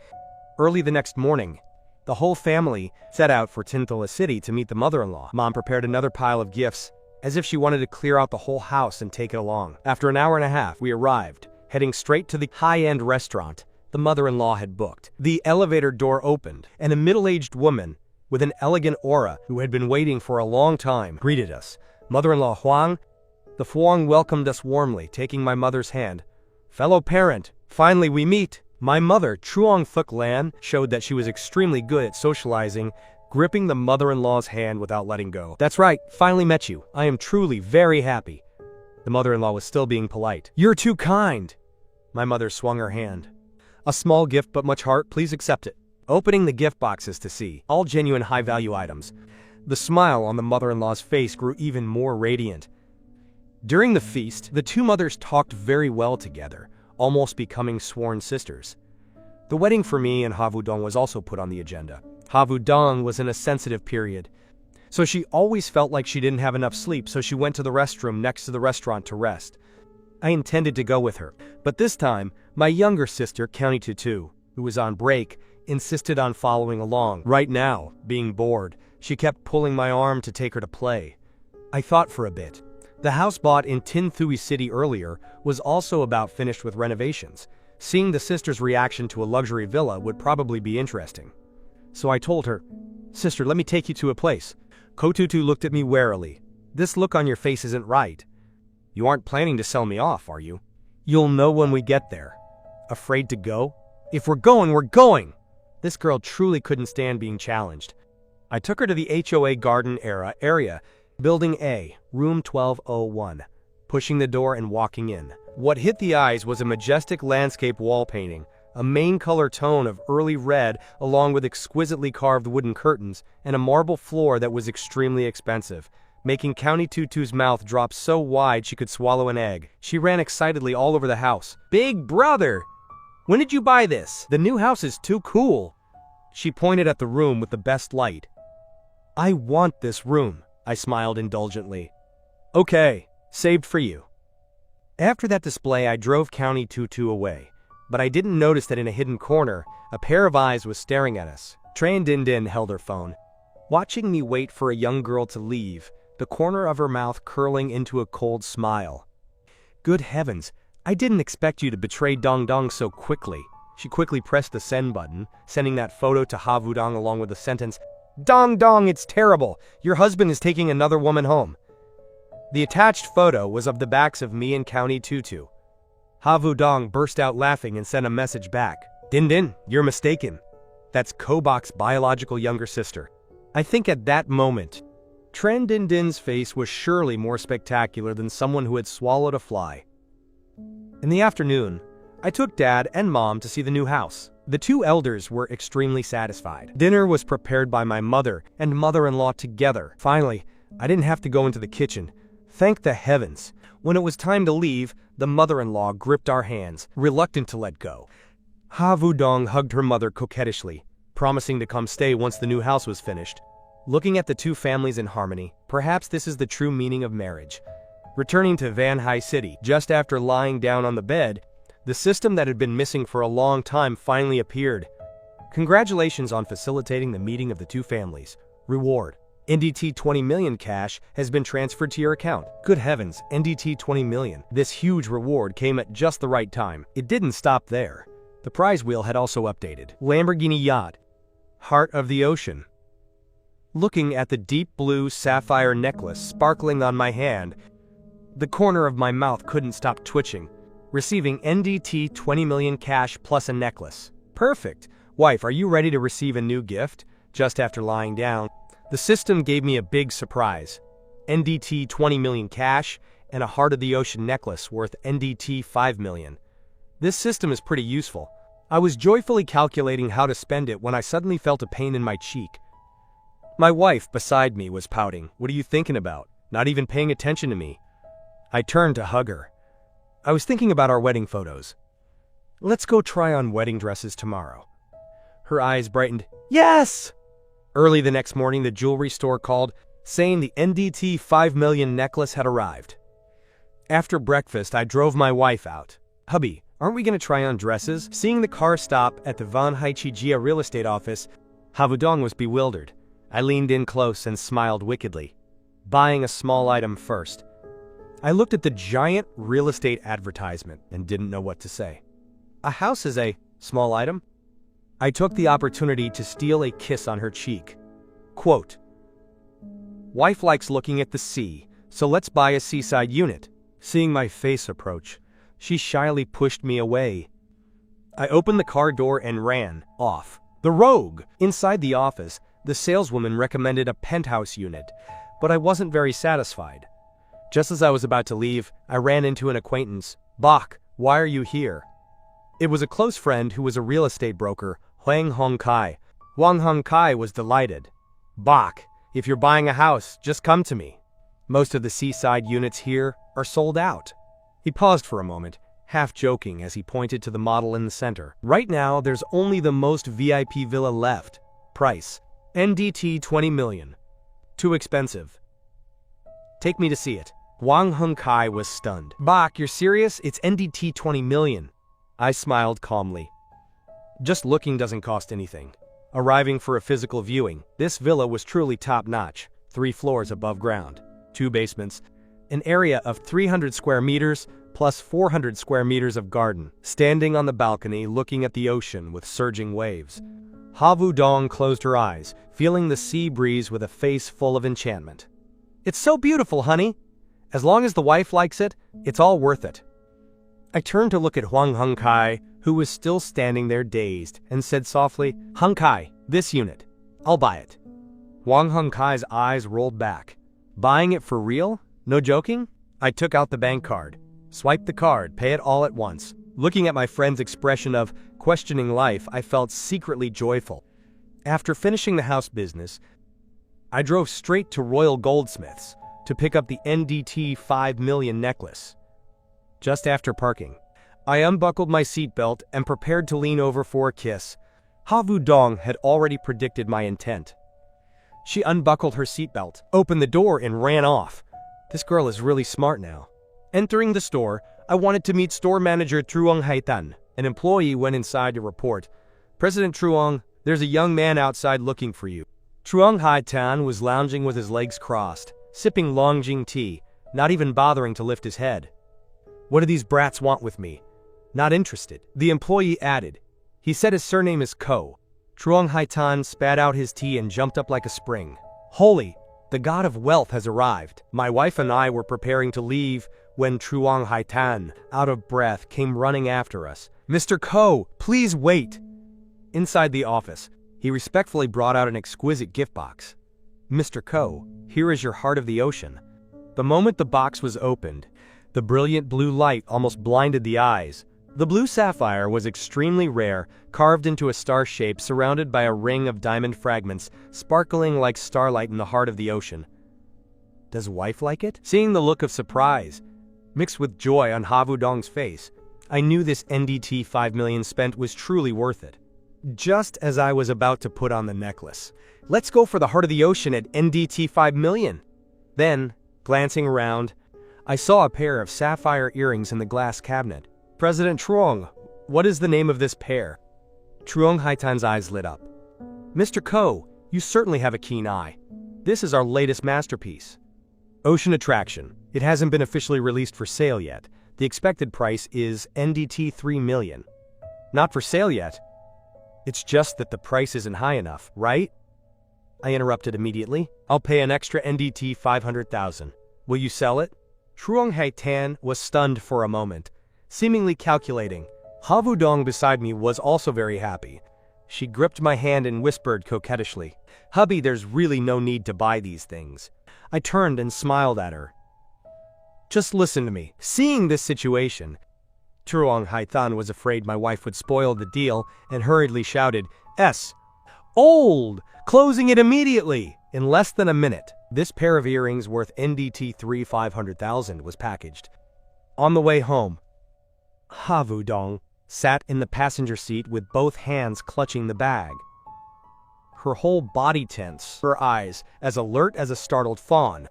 Early the next morning, the whole family set out for Tintola City to meet the mother-in-law. Mom prepared another pile of gifts, as if she wanted to clear out the whole house and take it along. After an hour and a half, we arrived, heading straight to the high-end restaurant the mother-in-law had booked. The elevator door opened, and a middle-aged woman with an elegant aura who had been waiting for a long time greeted us. Mother-in-law Huang. The Huang welcomed us warmly, taking my mother's hand. "Fellow parent, finally we meet." My mother, Truong Thuk Lan, showed that she was extremely good at socializing, gripping the mother-in-law's hand without letting go. "That's right, finally met you. I am truly very happy." The mother-in-law was still being polite. "You're too kind." My mother swung her hand. "A small gift but much heart, please accept it." Opening the gift boxes to see, all genuine high-value items. The smile on the mother-in-law's face grew even more radiant. During the feast, the two mothers talked very well together, almost becoming sworn sisters. The wedding for me and Ha Vudong was also put on the agenda. Ha Vudong was in a sensitive period, so she always felt like she didn't have enough sleep, so she went to the restroom next to the restaurant to rest. I intended to go with her, but this time, my younger sister, County Tutu, who was on break, insisted on following along. Right now, being bored, she kept pulling my arm to take her to play. I thought for a bit. The house bought in Tin Thui City earlier was also about finished with renovations. Seeing the sisters' reaction to a luxury villa would probably be interesting. So I told her, "Sister, let me take you to a place." Kotutu looked at me warily. "This look on your face isn't right. You aren't planning to sell me off, are you?" "You'll know when we get there." "Afraid to go?" "If we're going, we're going!" This girl truly couldn't stand being challenged. I took her to the HOA garden area, Building A, room 1201. Pushing the door and walking in. What hit the eyes was a majestic landscape wall painting, a main color tone of early red along with exquisitely carved wooden curtains, and a marble floor that was extremely expensive, making County Tutu's mouth drop so wide she could swallow an egg. She ran excitedly all over the house. "Big brother! When did you buy this? The new house is too cool." She pointed at the room with the best light. "I want this room," I smiled indulgently. "Okay, saved for you." After that display, I drove County Tutu away, but I didn't notice that in a hidden corner, a pair of eyes was staring at us. Tran Din Din held her phone, watching me wait for a young girl to leave, the corner of her mouth curling into a cold smile. "Good heavens, I didn't expect you to betray Dong Dong so quickly." She quickly pressed the send button, sending that photo to Ha Vudong along with the sentence, Dong dong, it's terrible. Your husband is taking another woman home. The attached photo was of the backs of me and County Tutu. Ha Vu Dong burst out laughing and sent a message back. Din Din, you're mistaken. That's Kobok's biological younger sister. I think at that moment, Tran Din Din's face was surely more spectacular than someone who had swallowed a fly. In the afternoon, I took Dad and Mom to see the new house. The two elders were extremely satisfied. Dinner was prepared by my mother and mother-in-law together. Finally, I didn't have to go into the kitchen. Thank the heavens. When it was time to leave, the mother-in-law gripped our hands, reluctant to let go. Ha Vu Dong hugged her mother coquettishly, promising to come stay once the new house was finished. Looking at the two families in harmony, perhaps this is the true meaning of marriage. Returning to Van Hai City, just after lying down on the bed, the system that had been missing for a long time finally appeared. Congratulations on facilitating the meeting of the two families. Reward. NDT 20 million cash has been transferred to your account. Good heavens, NDT 20 million. This huge reward came at just the right time. It didn't stop there. The prize wheel had also updated. Lamborghini yacht. Heart of the ocean. Looking at the deep blue sapphire necklace sparkling on my hand, the corner of my mouth couldn't stop twitching. Receiving NDT 20 million cash plus a necklace. Perfect. Wife, are you ready to receive a new gift? Just after lying down, the system gave me a big surprise. NDT 20 million cash and a Heart of the Ocean necklace worth NDT 5 million. This system is pretty useful. I was joyfully calculating how to spend it when I suddenly felt a pain in my cheek. My wife beside me was pouting. What are you thinking about? Not even paying attention to me. I turned to hug her. I was thinking about our wedding photos. Let's go try on wedding dresses tomorrow. Her eyes brightened. Yes! Early the next morning, the jewelry store called, saying the NDT 5 million necklace had arrived. After breakfast, I drove my wife out. Hubby, aren't we going to try on dresses? Seeing the car stop at the Van Haichi Jia real estate office, Ha Vu Dong was bewildered. I leaned in close and smiled wickedly. Buying a small item first. I looked at the giant real estate advertisement and didn't know what to say. A house is a small item? I took the opportunity to steal a kiss on her cheek. Quote, wife likes looking at the sea, so let's buy a seaside unit. Seeing my face approach, she shyly pushed me away. I opened the car door and ran off. The rogue! Inside the office, the saleswoman recommended a penthouse unit, but I wasn't very satisfied. Just as I was about to leave, I ran into an acquaintance. Bach, why are you here? It was a close friend who was a real estate broker, Huang Hongkai. Wang Hongkai was delighted. Bach, if you're buying a house, just come to me. Most of the seaside units here are sold out. He paused for a moment, half joking as he pointed to the model in the center. Right now, there's only the most VIP villa left. Price, NDT 20 million. Too expensive. Take me to see it. Wang Hongkai was stunned. Bach, you're serious? It's NDT 20 million. I smiled calmly. Just looking doesn't cost anything. Arriving for a physical viewing, this villa was truly top-notch. 3 floors above ground, 2 basements, an area of 300 square meters plus 400 square meters of garden. Standing on the balcony looking at the ocean with surging waves, Ha Vu Dong closed her eyes, feeling the sea breeze with a face full of enchantment. It's so beautiful, honey. As long as the wife likes it, it's all worth it. I turned to look at Huang Hongkai, who was still standing there dazed, and said softly, Hongkai, this unit. I'll buy it. Wang Hongkai's eyes rolled back. Buying it for real? No joking? I took out the bank card. Swiped the card, pay it all at once. Looking at my friend's expression of questioning life, I felt secretly joyful. After finishing the house business, I drove straight to Royal Goldsmiths to pick up the NDT 5 million necklace. Just after parking, I unbuckled my seatbelt and prepared to lean over for a kiss. Ha Vu Dong had already predicted my intent. She unbuckled her seatbelt, opened the door, and ran off. This girl is really smart now. Entering the store, I wanted to meet store manager Truong Haitan. An employee went inside to report, President Truong, there's a young man outside looking for you. Truong Haitan was lounging with his legs crossed, sipping Longjing tea, not even bothering to lift his head. What do these brats want with me? Not interested. The employee added. He said his surname is Ko. Truong Haitan spat out his tea and jumped up like a spring. Holy, the god of wealth has arrived. My wife and I were preparing to leave when Truong Haitan, out of breath, came running after us. Mr. Ko, please wait. Inside the office, he respectfully brought out an exquisite gift box. Mr. Ko, here is your heart of the ocean. The moment the box was opened, the brilliant blue light almost blinded the eyes. The blue sapphire was extremely rare, carved into a star shape surrounded by a ring of diamond fragments, sparkling like starlight in the heart of the ocean. Does wife like it? Seeing the look of surprise, mixed with joy on Havu Dong's face, I knew this NDT 5 million spent was truly worth it. Just as I was about to put on the necklace, let's go for the heart of the ocean at NDT 5 million. Then, glancing around, I saw a pair of sapphire earrings in the glass cabinet. President Truong, what is the name of this pair? Truong Haitan's eyes lit up. Mr. Ko, you certainly have a keen eye. This is our latest masterpiece. Ocean Attraction. It hasn't been officially released for sale yet. The expected price is NDT 3 million. Not for sale yet. It's just that the price isn't high enough, right? I interrupted immediately. I'll pay an extra NDT 500,000. Will you sell it? Truong Haitan was stunned for a moment, seemingly calculating. Havu Dong beside me was also very happy. She gripped my hand and whispered coquettishly, Hubby, there's really no need to buy these things. I turned and smiled at her. Just listen to me. Seeing this situation, Truong Haitan was afraid my wife would spoil the deal and hurriedly shouted, Old! Closing it immediately! In less than a minute, this pair of earrings worth NDT 500,000 was packaged. On the way home, Havu Dong sat in the passenger seat with both hands clutching the bag. Her whole body tense, her eyes as alert as a startled fawn.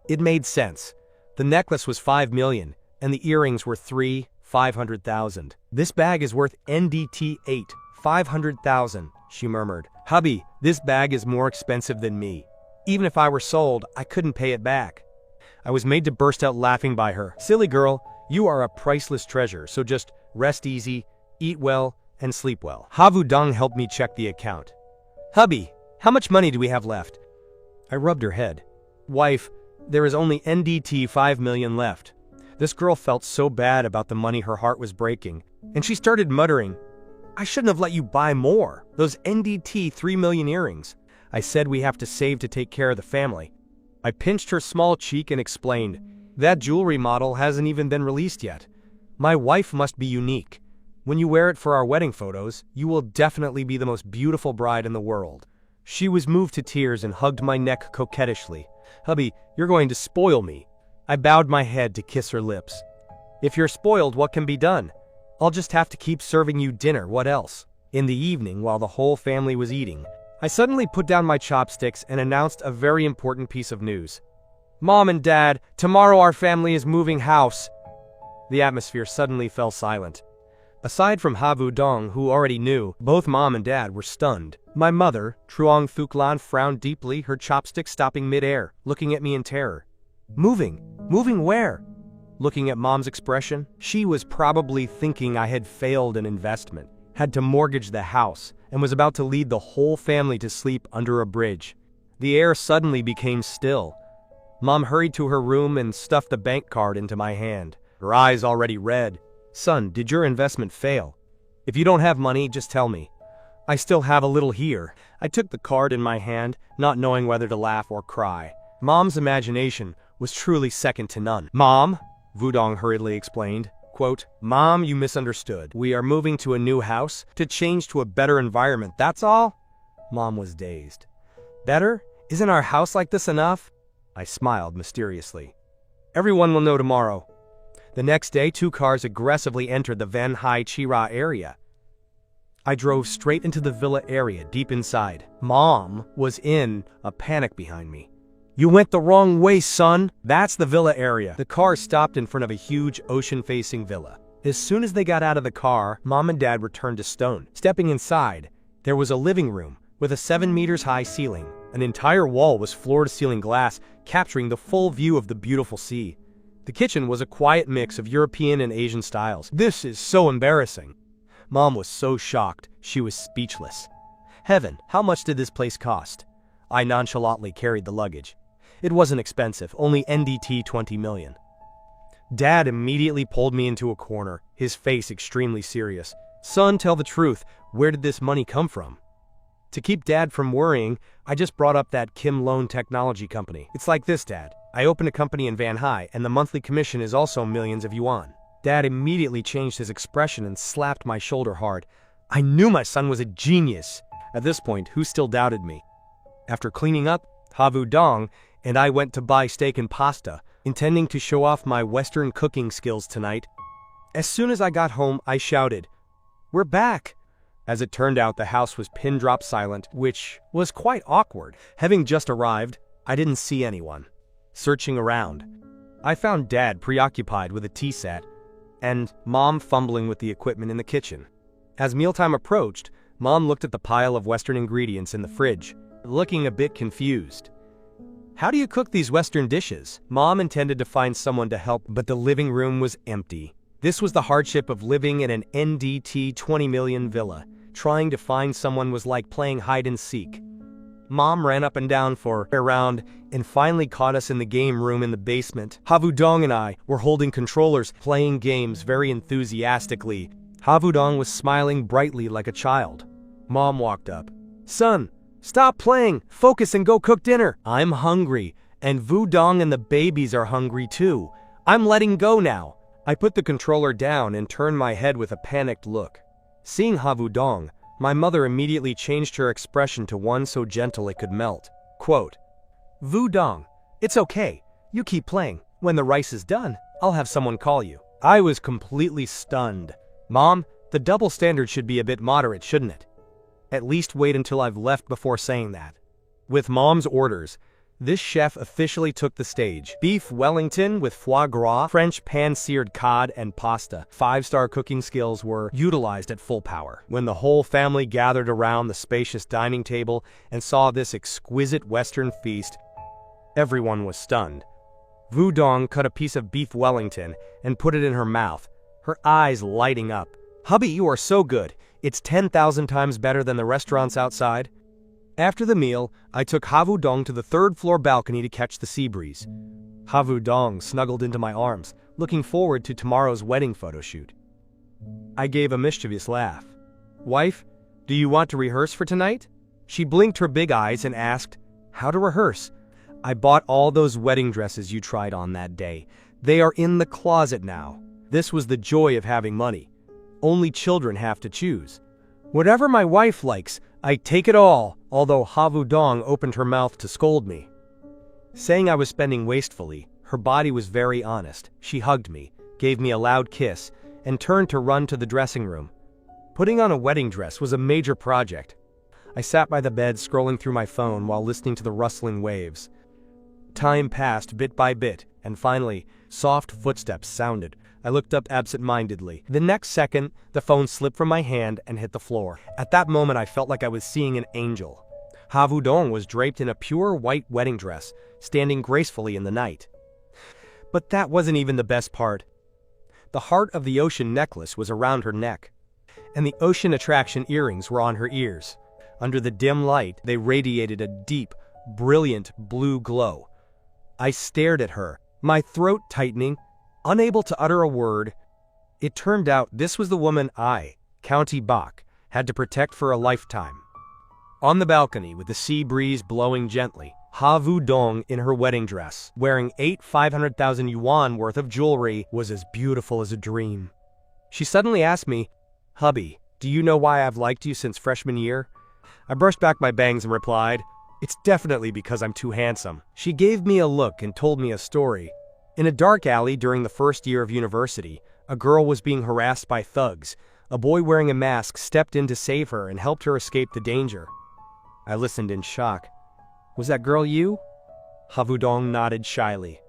It made sense. The necklace was 5 million, and the earrings were 500,000. This bag is worth NDT 500,000, she murmured. Hubby, this bag is more expensive than me. Even if I were sold, I couldn't pay it back. I was made to burst out laughing by her. Silly girl, you are a priceless treasure, so just rest easy, eat well, and sleep well. Havu Dong helped me check the account. Hubby, how much money do we have left? I rubbed her head. Wife, there is only NDT 5 million left. This girl felt so bad about the money her heart was breaking, and she started muttering, I shouldn't have let you buy more. Those NDT 3 million earrings. I said we have to save to take care of the family. I pinched her small cheek and explained, that jewelry model hasn't even been released yet. My wife must be unique. When you wear it for our wedding photos, you will definitely be the most beautiful bride in the world. She was moved to tears and hugged my neck coquettishly. Hubby, you're going to spoil me. I bowed my head to kiss her lips. If you're spoiled, what can be done? I'll just have to keep serving you dinner, what else? In the evening, while the whole family was eating, I suddenly put down my chopsticks and announced a very important piece of news. Mom and Dad, tomorrow our family is moving house. The atmosphere suddenly fell silent. Aside from Havu Dong, who already knew, both Mom and Dad were stunned. My mother, Truong Thuklan, frowned deeply, her chopsticks stopping mid-air, looking at me in terror. Moving? Moving where? Looking at Mom's expression, she was probably thinking I had failed an investment, had to mortgage the house, and was about to lead the whole family to sleep under a bridge. The air suddenly became still. Mom hurried to her room and stuffed the bank card into my hand, her eyes already red. Son, did your investment fail? If you don't have money, just tell me. I still have a little here. I took the card in my hand, not knowing whether to laugh or cry. Mom's imagination was truly second to none. Mom, Vudong hurriedly explained, quote, Mom, you misunderstood. We are moving to a new house to change to a better environment, that's all? Mom was dazed. Better? Isn't our house like this enough? I smiled mysteriously. Everyone will know tomorrow. The next day, 2 cars aggressively entered the Van Hai Chira area. I drove straight into the villa area deep inside. Mom was in a panic behind me. You went the wrong way, son. That's the villa area. The car stopped in front of a huge ocean-facing villa. As soon as they got out of the car, Mom and Dad returned to stone. Stepping inside, there was a living room with a 7 meters high ceiling. An entire wall was floor-to-ceiling glass, capturing the full view of the beautiful sea. The kitchen was a quiet mix of European and Asian styles. This is so embarrassing. Mom was so shocked, she was speechless. Heaven, how much did this place cost? I nonchalantly carried the luggage. It wasn't expensive, only NDT 20 million. Dad immediately pulled me into a corner, his face extremely serious. Son, tell the truth, where did this money come from? To keep Dad from worrying, I just brought up that Kim Loan Technology Company. It's like this, Dad. I opened a company in Van Hai, and the monthly commission is also millions of yuan. Dad immediately changed his expression and slapped my shoulder hard. I knew my son was a genius. At this point, who still doubted me? After cleaning up, Havu Dong and I went to buy steak and pasta, intending to show off my Western cooking skills tonight. As soon as I got home, I shouted, "We're back!" As it turned out, the house was pin-drop silent, which was quite awkward. Having just arrived, I didn't see anyone. Searching around, I found Dad preoccupied with a tea set and Mom fumbling with the equipment in the kitchen. As mealtime approached, Mom looked at the pile of Western ingredients in the fridge, looking a bit confused. "How do you cook these Western dishes?" Mom intended to find someone to help, but the living room was empty. This was the hardship of living in an NDT 20 million villa. Trying to find someone was like playing hide and seek. Mom ran up and down for a round and finally caught us in the game room in the basement. Havu Dong and I were holding controllers, playing games very enthusiastically. Havu Dong was smiling brightly like a child. Mom walked up. "Son, stop playing, focus and go cook dinner." "I'm hungry, and Vu Dong and the babies are hungry too. I'm letting go now." I put the controller down and turned my head with a panicked look. Seeing Havu Dong, my mother immediately changed her expression to one so gentle it could melt. Quote, "Vu Dong, it's okay. You keep playing. When the rice is done, I'll have someone call you." I was completely stunned. "Mom, the double standard should be a bit moderate, shouldn't it? At least wait until I've left before saying that." With Mom's orders, this chef officially took the stage. Beef Wellington with foie gras, French pan-seared cod, and pasta. 5-star cooking skills were utilized at full power. When the whole family gathered around the spacious dining table and saw this exquisite Western feast, everyone was stunned. Vu Dong cut a piece of beef Wellington and put it in her mouth, her eyes lighting up. "Hubby, you are so good. It's 10,000 times better than the restaurants outside." After the meal, I took Havu Dong to the 3rd-floor balcony to catch the sea breeze. Havu Dong snuggled into my arms, looking forward to tomorrow's wedding photo shoot. I gave a mischievous laugh. "Wife, do you want to rehearse for tonight?" She blinked her big eyes and asked, "How to rehearse?" "I bought all those wedding dresses you tried on that day. They are in the closet now." This was the joy of having money. Only children have to choose. Whatever my wife likes, I take it all, although Havu Dong opened her mouth to scold me. Saying I was spending wastefully, her body was very honest. She hugged me, gave me a loud kiss, and turned to run to the dressing room. Putting on a wedding dress was a major project. I sat by the bed scrolling through my phone while listening to the rustling waves. Time passed bit by bit, and finally, soft footsteps sounded. I looked up absent-mindedly. The next second, the phone slipped from my hand and hit the floor. At that moment, I felt like I was seeing an angel. Havu Dong was draped in a pure white wedding dress, standing gracefully in the night. But that wasn't even the best part. The Heart of the Ocean necklace was around her neck, and the Ocean Attraction earrings were on her ears. Under the dim light, they radiated a deep, brilliant blue glow. I stared at her, my throat tightening, unable to utter a word. It turned out this was the woman I, County Bach, had to protect for a lifetime. On the balcony, with the sea breeze blowing gently, Havu Dong in her wedding dress, wearing 500,000 yuan worth of jewelry, was as beautiful as a dream. She suddenly asked me, "Hubby, do you know why I've liked you since freshman year?" I brushed back my bangs and replied, "It's definitely because I'm too handsome." She gave me a look and told me a story. In a dark alley during the first year of university, a girl was being harassed by thugs. A boy wearing a mask stepped in to save her and helped her escape the danger. I listened in shock. "Was that girl you?" Havu Dong nodded shyly.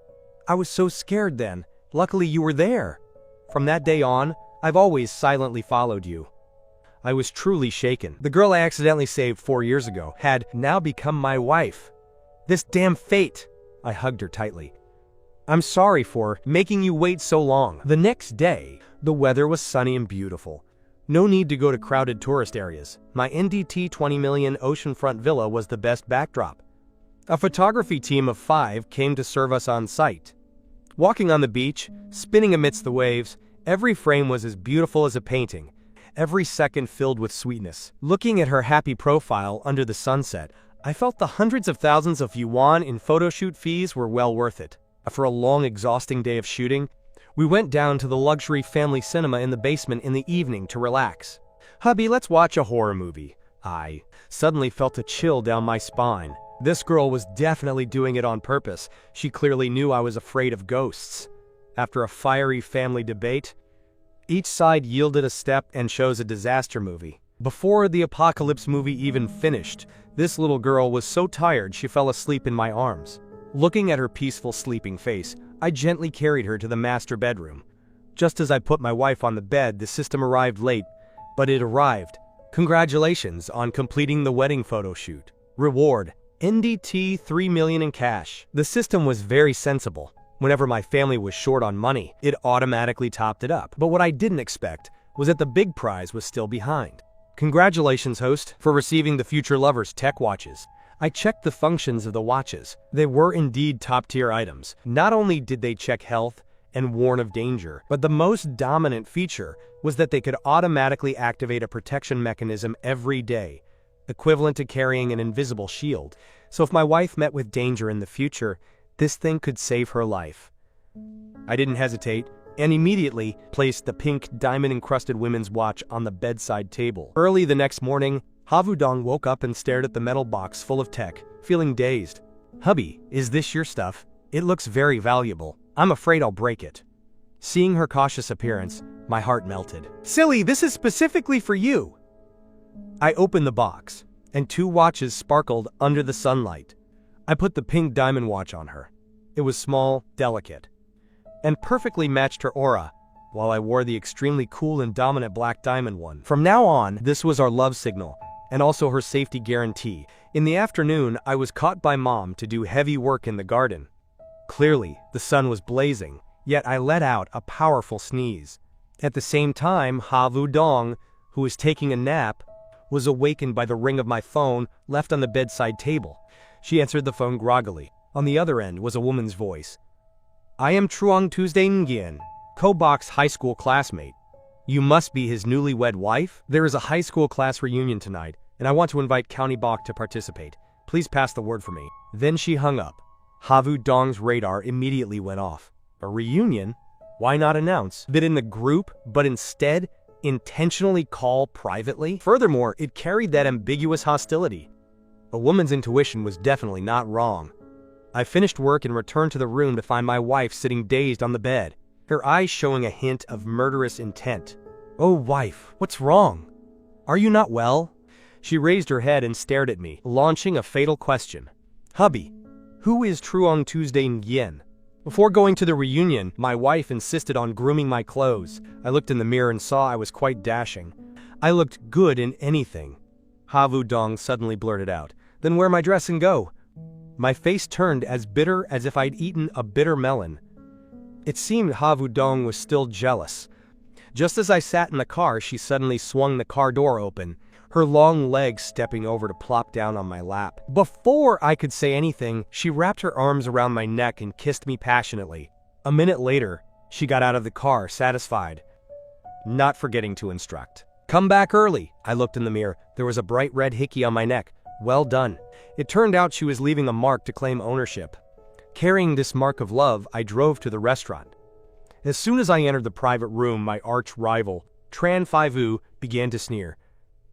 "I was so scared then. Luckily you were there. From that day on, I've always silently followed you." I was truly shaken. The girl I accidentally saved 4 years ago had now become my wife. This damn fate! I hugged her tightly. "I'm sorry for making you wait so long." The next day, the weather was sunny and beautiful. No need to go to crowded tourist areas. My NDT 20 million oceanfront villa was the best backdrop. A photography team of 5 came to serve us on site. Walking on the beach, spinning amidst the waves, every frame was as beautiful as a painting, every second filled with sweetness. Looking at her happy profile under the sunset, I felt the hundreds of thousands of yuan in photoshoot fees were well worth it. After a long, exhausting day of shooting, we went down to the luxury family cinema in the basement in the evening to relax. "Hubby, let's watch a horror movie." I suddenly felt a chill down my spine. This girl was definitely doing it on purpose. She clearly knew I was afraid of ghosts. After a fiery family debate, each side yielded a step and chose a disaster movie. Before the apocalypse movie even finished, this little girl was so tired she fell asleep in my arms. Looking at her peaceful sleeping face, I gently carried her to the master bedroom. Just as I put my wife on the bed, the system arrived late, but it arrived. Congratulations on completing the wedding photo shoot. Reward: NDT 3 million in cash. The system was very sensible. Whenever my family was short on money, it automatically topped it up. But what I didn't expect was that the big prize was still behind. Congratulations, host, for receiving the future lover's tech watches. I checked the functions of the watches. They were indeed top-tier items. Not only did they check health and warn of danger, but the most dominant feature was that they could automatically activate a protection mechanism every day, equivalent to carrying an invisible shield. So if my wife met with danger in the future, this thing could save her life. I didn't hesitate and immediately placed the pink diamond-encrusted women's watch on the bedside table. Early the next morning, Havudong woke up and stared at the metal box full of tech, feeling dazed. "Hubby, is this your stuff? It looks very valuable. I'm afraid I'll break it." Seeing her cautious appearance, my heart melted. "Silly, this is specifically for you." I opened the box, and 2 watches sparkled under the sunlight. I put the pink diamond watch on her. It was small, delicate, and perfectly matched her aura, while I wore the extremely cool and dominant black diamond one. From now on, this was our love signal, and also her safety guarantee. In the afternoon, I was caught by Mom to do heavy work in the garden. Clearly, the sun was blazing, yet I let out a powerful sneeze. At the same time, Havudong, who was taking a nap, was awakened by the ring of my phone left on the bedside table. She answered the phone groggily. On the other end was a woman's voice. "I am Truong Tuesday Nguyen, Kobok's high school classmate. You must be his newlywed wife? There is a high school class reunion tonight, and I want to invite County Bok to participate. Please pass the word for me." Then she hung up. Havudong's radar immediately went off. A reunion? Why not announce that in the group, but instead intentionally call privately? Furthermore, it carried that ambiguous hostility. A woman's intuition was definitely not wrong. I finished work and returned to the room to find my wife sitting dazed on the bed, her eyes showing a hint of murderous intent. "Oh, wife, what's wrong? Are you not well?" She raised her head and stared at me, launching a fatal question. "Hubby, who is Truong Tuesday Nguyen?" Before going to the reunion, my wife insisted on grooming my clothes. I looked in the mirror and saw I was quite dashing. I looked good in anything. Havudong suddenly blurted out, "Then wear my dress and go." My face turned as bitter as if I'd eaten a bitter melon. It seemed Havudong was still jealous. Just as I sat in the car, she suddenly swung the car door open, her long legs stepping over to plop down on my lap. Before I could say anything, she wrapped her arms around my neck and kissed me passionately. A minute later, she got out of the car, satisfied, not forgetting to instruct. "Come back early." I looked in the mirror. There was a bright red hickey on my neck. Well done. It turned out she was leaving a mark to claim ownership. Carrying this mark of love, I drove to the restaurant. As soon as I entered the private room, my arch rival, Tran Faivu, began to sneer.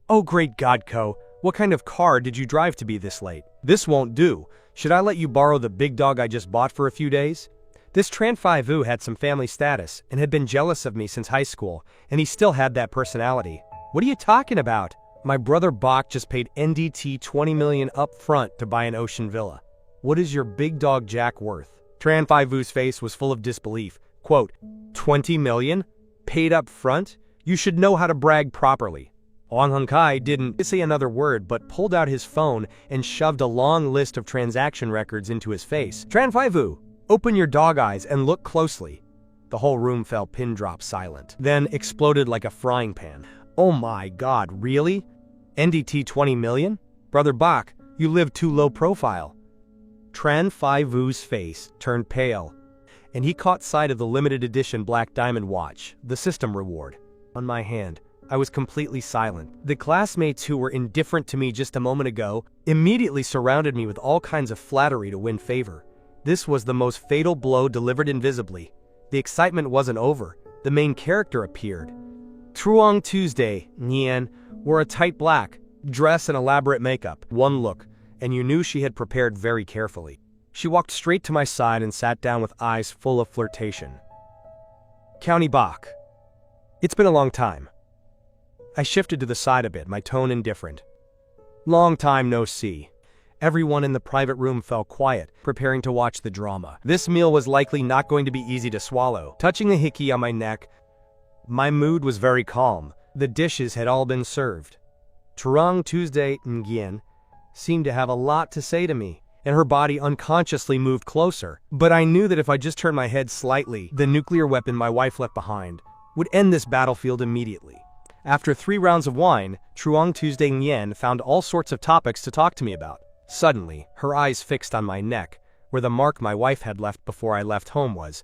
"Oh great God, Ko, what kind of car did you drive to be this late? This won't do. Should I let you borrow the big dog I just bought for a few days?" This Tran Faivu had some family status and had been jealous of me since high school, and he still had that personality. "What are you talking about? My brother Bok just paid NDT 20 million up front to buy an ocean villa. What is your big dog Jack worth?" Tran Faivu's face was full of disbelief. Quote, 20 million? Paid up front? You should know how to brag properly. Wang Hengkai didn't say another word but pulled out his phone and shoved a long list of transaction records into his face. "Tran Faivu, open your dog eyes and look closely." The whole room fell pin-drop silent, then exploded like a frying pan. Oh my god, really? NDT 20 million? Brother Bach, you live too low profile. Tran Phai Vu's face turned pale, and he caught sight of the limited edition black diamond watch, the system reward, on my hand. I was completely silent. The classmates who were indifferent to me just a moment ago immediately surrounded me with all kinds of flattery to win favor. This was the most fatal blow delivered invisibly. The excitement wasn't over. The main character appeared. Truong Tuesday, Nian, wore a tight black dress and elaborate makeup. One look, and you knew she had prepared very carefully. She walked straight to my side and sat down with eyes full of flirtation. County Bach. It's been a long time. I shifted to the side a bit, my tone indifferent. Long time no see. Everyone in the private room fell quiet, preparing to watch the drama. This meal was likely not going to be easy to swallow. Touching a hickey on my neck, my mood was very calm. The dishes had all been served. Truong Tuesday Nguyen seemed to have a lot to say to me, and her body unconsciously moved closer. But I knew that if I just turned my head slightly, the nuclear weapon my wife left behind would end this battlefield immediately. After 3 rounds of wine, Truong Tuesday Nguyen found all sorts of topics to talk to me about. Suddenly, her eyes fixed on my neck, where the mark my wife had left before I left home was.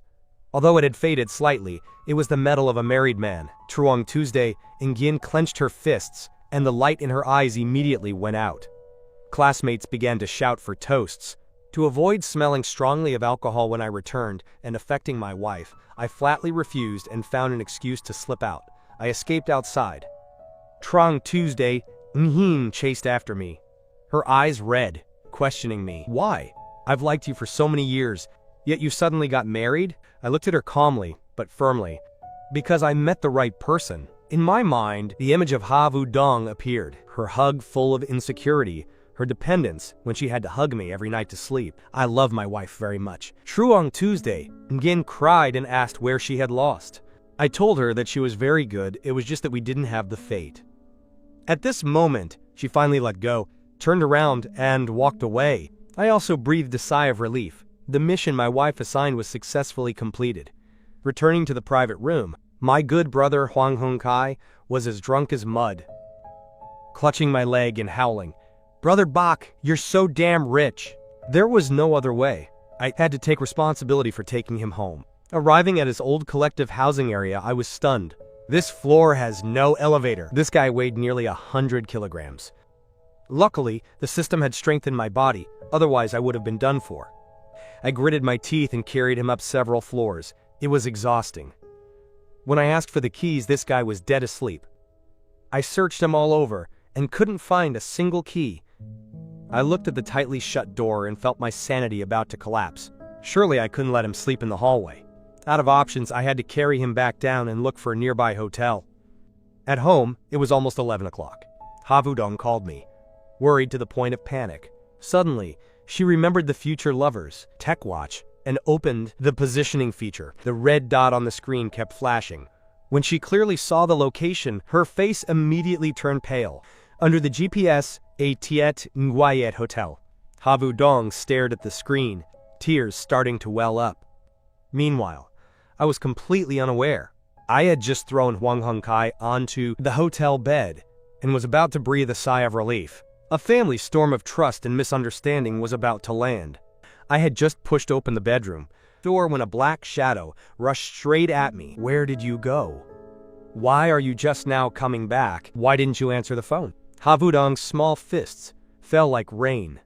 Although it had faded slightly, it was the medal of a married man. Truong Tuesday Nguyen clenched her fists, and the light in her eyes immediately went out. Classmates began to shout for toasts. To avoid smelling strongly of alcohol when I returned and affecting my wife, I flatly refused and found an excuse to slip out. I escaped outside. Truong Tuesday Nguyen chased after me, her eyes red, questioning me. Why? I've liked you for so many years, yet you suddenly got married? I looked at her calmly, but firmly. Because I met the right person. In my mind, the image of Ha Vu Dong appeared, her hug full of insecurity, her dependence when she had to hug me every night to sleep. I love my wife very much. Truong Tuesday Nguyen cried and asked where she had lost. I told her that she was very good, it was just that we didn't have the fate. At this moment, she finally let go, turned around, and walked away. I also breathed a sigh of relief. The mission my wife assigned was successfully completed. Returning to the private room, my good brother Huang Hong Kai was as drunk as mud, clutching my leg and howling, "Brother Bach, you're so damn rich." There was no other way. I had to take responsibility for taking him home. Arriving at his old collective housing area, I was stunned. This floor has no elevator. This guy weighed nearly 100 kilograms. Luckily, the system had strengthened my body, otherwise I would have been done for. I gritted my teeth and carried him up several floors. It was exhausting. When I asked for the keys, this guy was dead asleep. I searched him all over and couldn't find a single key. I looked at the tightly shut door and felt my sanity about to collapse. Surely I couldn't let him sleep in the hallway. Out of options, I had to carry him back down and look for a nearby hotel. At home, it was almost 11 o'clock. Ha Vu Dong called me, worried to the point of panic. Suddenly, she remembered the future lover's tech watch and opened the positioning feature. The red dot on the screen kept flashing. When she clearly saw the location, her face immediately turned pale. Under the GPS, a Tiet Nguyen hotel. Ha Vu Dong stared at the screen, tears starting to well up. Meanwhile, I was completely unaware. I had just thrown Huang Hong Kai onto the hotel bed and was about to breathe a sigh of relief. A family storm of trust and misunderstanding was about to land. I had just pushed open the bedroom door when a black shadow rushed straight at me. "Where did you go? Why are you just now coming back? Why didn't you answer the phone?" Ha Vu Dong's small fists fell like rain.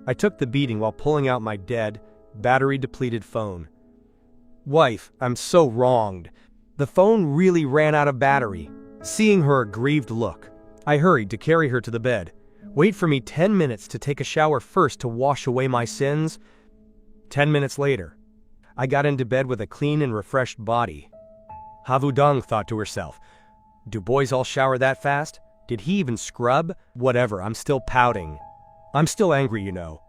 I took the beating while pulling out my dead, battery-depleted phone. "Wife, I'm so wronged. The phone really ran out of battery." Seeing her aggrieved look, I hurried to carry her to the bed. "Wait for me 10 minutes to take a shower first to wash away my sins." 10 minutes later, I got into bed with a clean and refreshed body. Ha Vu Dong thought to herself, "Do boys all shower that fast? Did he even scrub? Whatever, I'm still pouting. I'm still angry, you know.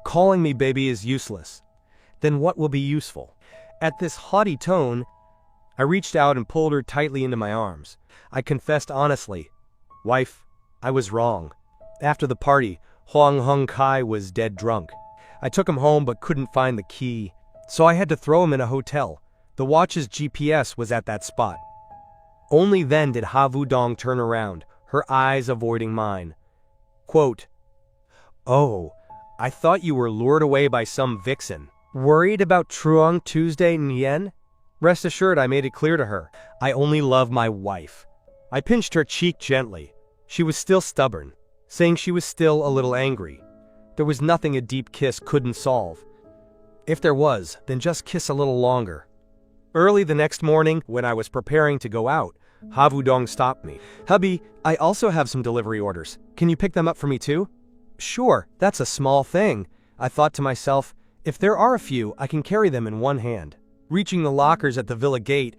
Calling me baby is useless. Then what will be useful?" At this haughty tone, I reached out and pulled her tightly into my arms. I confessed honestly, "Wife, I was wrong." After the party, Huang Hong Kai was dead drunk. I took him home but couldn't find the key, so I had to throw him in a hotel. The watch's GPS was at that spot. Only then did Havudong turn around, her eyes avoiding mine. Quote, "Oh, I thought you were lured away by some vixen. Worried about Truong Tuesday Nien? Rest assured I made it clear to her. I only love my wife." I pinched her cheek gently. She was still stubborn, saying she was still a little angry. There was nothing a deep kiss couldn't solve. If there was, then just kiss a little longer. Early the next morning, when I was preparing to go out, Havudong stopped me. "Hubby, I also have some delivery orders. Can you pick them up for me too?" "Sure, that's a small thing." I thought to myself, if there are a few, I can carry them in one hand. Reaching the lockers at the villa gate,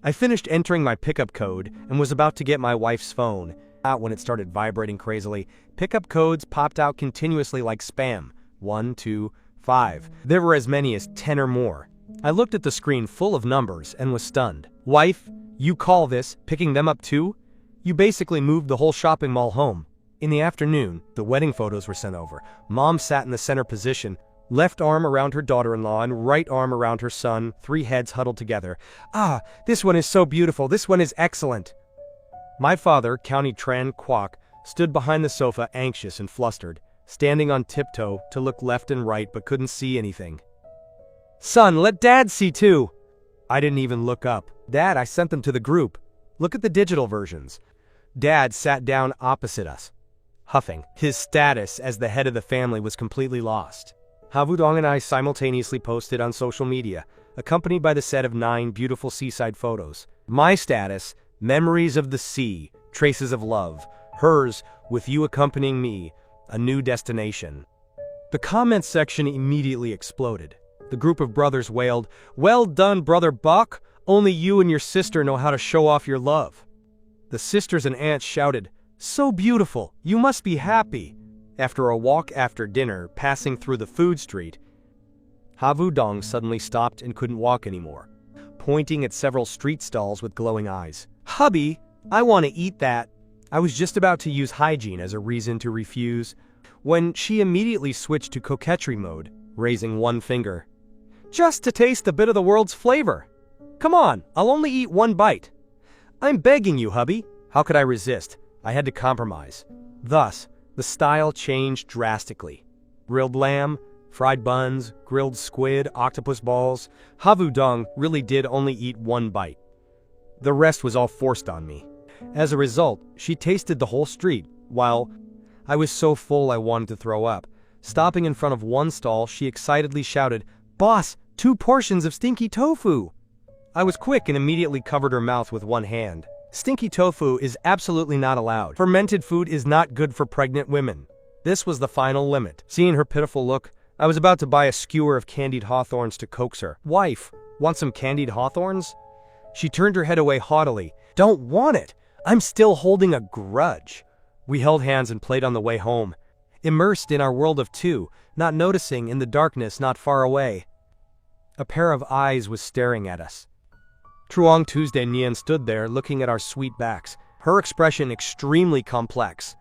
I finished entering my pickup code and was about to get my wife's phone. Out when it started vibrating crazily, pickup codes popped out continuously like spam. 1, 2, 5. There were as many as 10 or more. I looked at the screen full of numbers and was stunned. "Wife, you call this picking them up too? You basically moved the whole shopping mall home." In the afternoon, the wedding photos were sent over. Mom sat in the center position, left arm around her daughter-in-law and right arm around her son, 3 heads huddled together. "Ah, this one is so beautiful, this one is excellent." My father, County Tran Kwok, stood behind the sofa anxious and flustered, standing on tiptoe to look left and right but couldn't see anything. "Son, let Dad see too." I didn't even look up. "Dad, I sent them to the group. Look at the digital versions." Dad sat down opposite us, huffing. His status as the head of the family was completely lost. Havudong and I simultaneously posted on social media, accompanied by the set of 9 beautiful seaside photos. My status, memories of the sea, traces of love. Hers, with you accompanying me, a new destination. The comments section immediately exploded. The group of brothers wailed, "Well done, Brother Bok! Only you and your sister know how to show off your love." The sisters and aunts shouted, "So beautiful! You must be happy!" After a walk after dinner, passing through the food street, Havudong suddenly stopped and couldn't walk anymore, pointing at several street stalls with glowing eyes. "Hubby, I want to eat that." I was just about to use hygiene as a reason to refuse, when she immediately switched to coquetry mode, raising one finger. "Just to taste a bit of the world's flavor. Come on, I'll only eat 1 bite." "I'm begging you, hubby." How could I resist? I had to compromise. Thus, the style changed drastically. Grilled lamb, fried buns, grilled squid, octopus balls. Havudong really did only eat 1 bite. The rest was all forced on me. As a result, she tasted the whole street, while I was so full I wanted to throw up. Stopping in front of one stall, she excitedly shouted, "Boss, 2 portions of stinky tofu!" I was quick and immediately covered her mouth with one hand. Stinky tofu is absolutely not allowed. Fermented food is not good for pregnant women. This was the final limit. Seeing her pitiful look, I was about to buy a skewer of candied hawthorns to coax her. "Wife, want some candied hawthorns?" She turned her head away haughtily. "Don't want it. I'm still holding a grudge." We held hands and played on the way home, immersed in our world of 2, not noticing in the darkness not far away. A pair of eyes was staring at us. Truong Tuesday Nian stood there looking at our sweet backs, her expression extremely complex.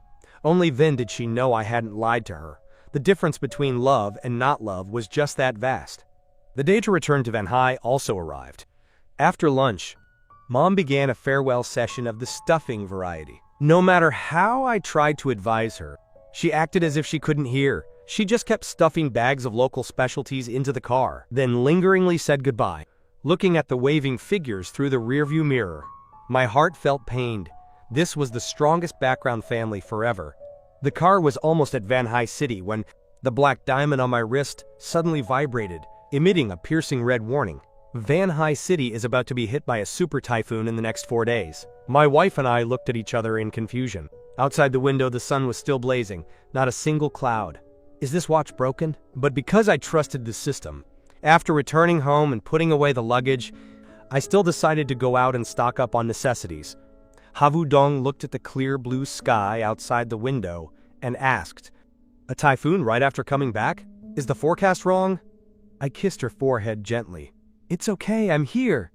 Only then did she know I hadn't lied to her. The difference between love and not love was just that vast. The day to return to Van Hai also arrived. After lunch, Mom began a farewell session of the stuffing variety. No matter how I tried to advise her, she acted as if she couldn't hear. She just kept stuffing bags of local specialties into the car, then lingeringly said goodbye, looking at the waving figures through the rearview mirror. My heart felt pained. This was the strongest background family forever. The car was almost at Van Hai City when the black diamond on my wrist suddenly vibrated, emitting a piercing red warning. Van Hai City is about to be hit by a super typhoon in the next 4 days. My wife and I looked at each other in confusion. Outside the window, the sun was still blazing, not a single cloud. Is this watch broken? But because I trusted the system, after returning home and putting away the luggage, I still decided to go out and stock up on necessities. Havudong looked at the clear blue sky outside the window and asked, "A typhoon right after coming back? Is the forecast wrong?" I kissed her forehead gently. "It's okay, I'm here."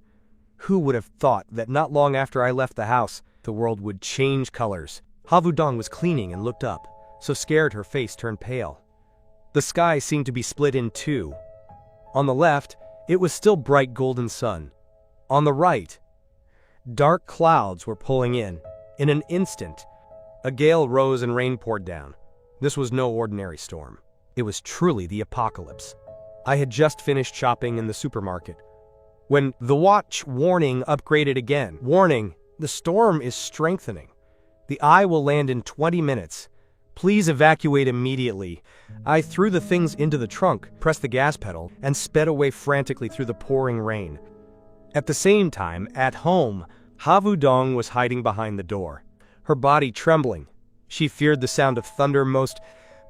Who would have thought that not long after I left the house, the world would change colors? Havudong was cleaning and looked up, so scared her face turned pale. The sky seemed to be split in 2. On the left, it was still bright golden sun. On the right, Dark clouds were pulling in. In an instant, a gale rose and rain poured down. This was no ordinary storm. It was truly the apocalypse. I had just finished shopping in the supermarket when the watch warning upgraded again. Warning, the storm is strengthening. The eye will land in 20 minutes. Please evacuate immediately. I threw the things into the trunk, pressed the gas pedal, and sped away frantically through the pouring rain. At the same time, at home, Havu Dong was hiding behind the door, her body trembling. She feared the sound of thunder most,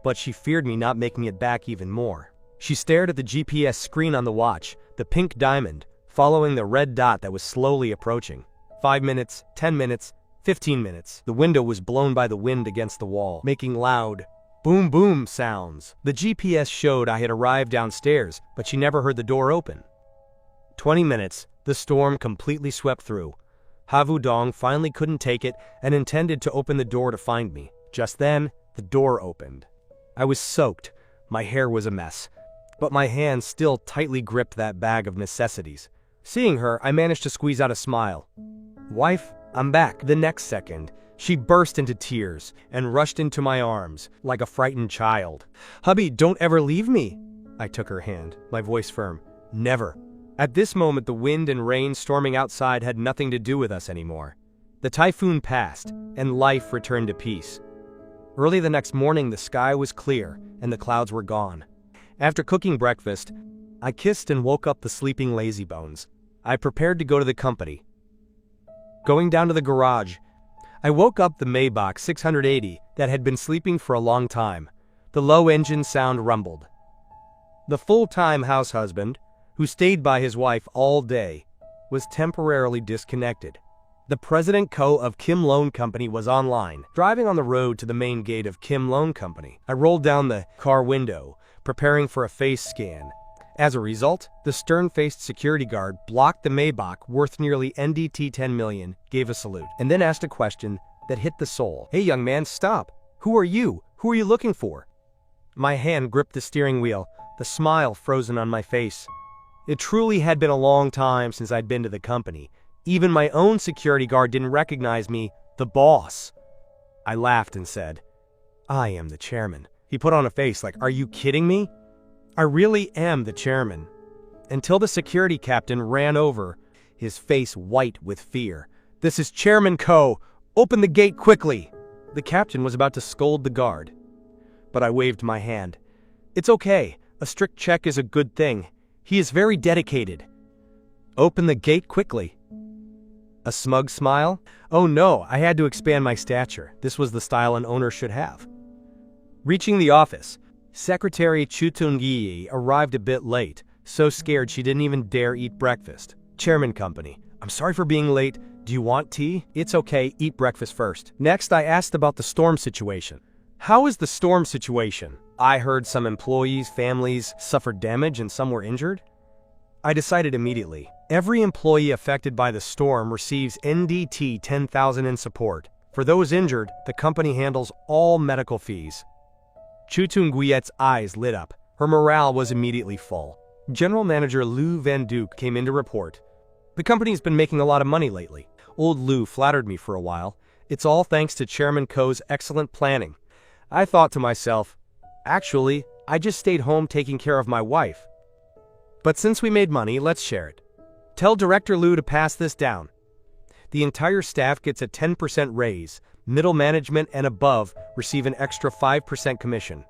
but she feared me not making it back even more. She stared at the GPS screen on the watch, the pink diamond, following the red dot that was slowly approaching. 5 minutes, 10 minutes, 15 minutes. The window was blown by the wind against the wall, making loud boom boom sounds. The GPS showed I had arrived downstairs, but she never heard the door open. 20 minutes, the storm completely swept through. Havu Dong finally couldn't take it and intended to open the door to find me. Just then, the door opened. I was soaked. My hair was a mess, but my hands still tightly gripped that bag of necessities. Seeing her, I managed to squeeze out a smile. "Wife, I'm back." The next second, she burst into tears and rushed into my arms like a frightened child. "Hubby, don't ever leave me." I took her hand, my voice firm. "Never." At this moment, the wind and rain storming outside had nothing to do with us anymore. The typhoon passed, and life returned to peace. Early the next morning, the sky was clear, and the clouds were gone. After cooking breakfast, I kissed and woke up the sleeping lazybones. I prepared to go to the company. Going down to the garage, I woke up the Maybach 680 that had been sleeping for a long time. The low engine sound rumbled. The full-time house husband, who stayed by his wife all day, was temporarily disconnected. The President Co. of Kim Loan Company was online, driving on the road to the main gate of Kim Loan Company. I rolled down the car window, preparing for a face scan. As a result, the stern-faced security guard blocked the Maybach worth nearly NDT 10 million, gave a salute, and then asked a question that hit the soul. "Hey young man, stop. Who are you? Who are you looking for?" My hand gripped the steering wheel, the smile frozen on my face. It truly had been a long time since I'd been to the company. Even my own security guard didn't recognize me, the boss. I laughed and said, "I am the chairman." He put on a face like, "Are you kidding me?" "I really am the chairman." Until the security captain ran over, his face white with fear. "This is Chairman Co. Open the gate quickly." The captain was about to scold the guard, but I waved my hand. "It's okay. A strict check is a good thing. He is very dedicated." "Open the gate quickly." A smug smile? Oh no, I had to expand my stature. This was the style an owner should have. Reaching the office, Secretary Chu Tung-yi arrived a bit late, so scared she didn't even dare eat breakfast. "Chairman Company, I'm sorry for being late. Do you want tea?" "It's okay, eat breakfast first." Next, I asked about the storm situation. "How is the storm situation?" I heard some employees' families suffered damage and some were injured. I decided immediately. Every employee affected by the storm receives NDT 10,000 in support. For those injured, the company handles all medical fees. Chu Tung-guyet's eyes lit up. Her morale was immediately full. General Manager Lou Van Duke came in to report. "The company's been making a lot of money lately." Old Lou flattered me for a while. "It's all thanks to Chairman Co's excellent planning." I thought to myself, actually, I just stayed home taking care of my wife. But since we made money, let's share it. Tell Director Lou to pass this down. The entire staff gets a 10% raise. Middle management and above receive an extra 5% commission.